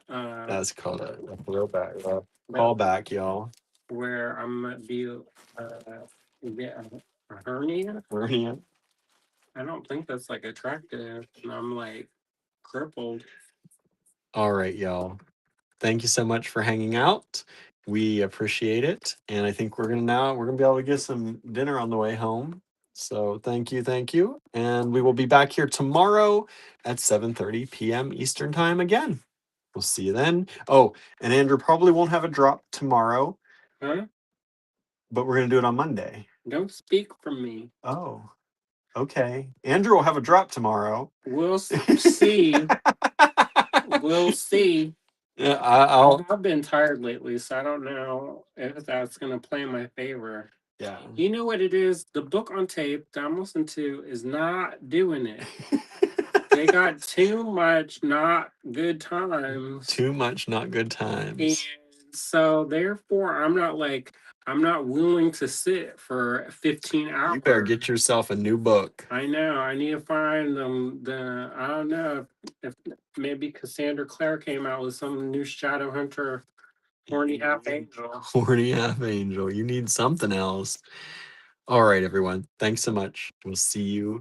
that's called a throwback, callback, y'all. Where I'm gonna be get a hernia. Hernia. I don't think that's like attractive, and I'm like crippled. All right, y'all. Thank you so much for hanging out. We appreciate it, and I think we're gonna be able to get some dinner on the way home. So thank you, and we will be back here tomorrow at 7:30 p.m. Eastern time again. We'll see you then. Oh, and Andrew probably won't have a drop tomorrow. Huh? But we're gonna do it on Monday. Don't speak for me. Oh, okay. Andrew will have a drop tomorrow. We'll see. We'll see. Yeah, I've been tired lately, so I don't know if that's gonna play in my favor. Yeah. You know what it is? The book on tape that I'm listening to is not doing it. They got too much not good times. Too much not good times. And so therefore I'm not willing to sit for 15 hours. You better get yourself a new book. I know. I need to find I don't know if maybe Cassandra Clare came out with some new Shadowhunter horny half angel. Horny half angel. You need something else. All right, everyone. Thanks so much. We'll see you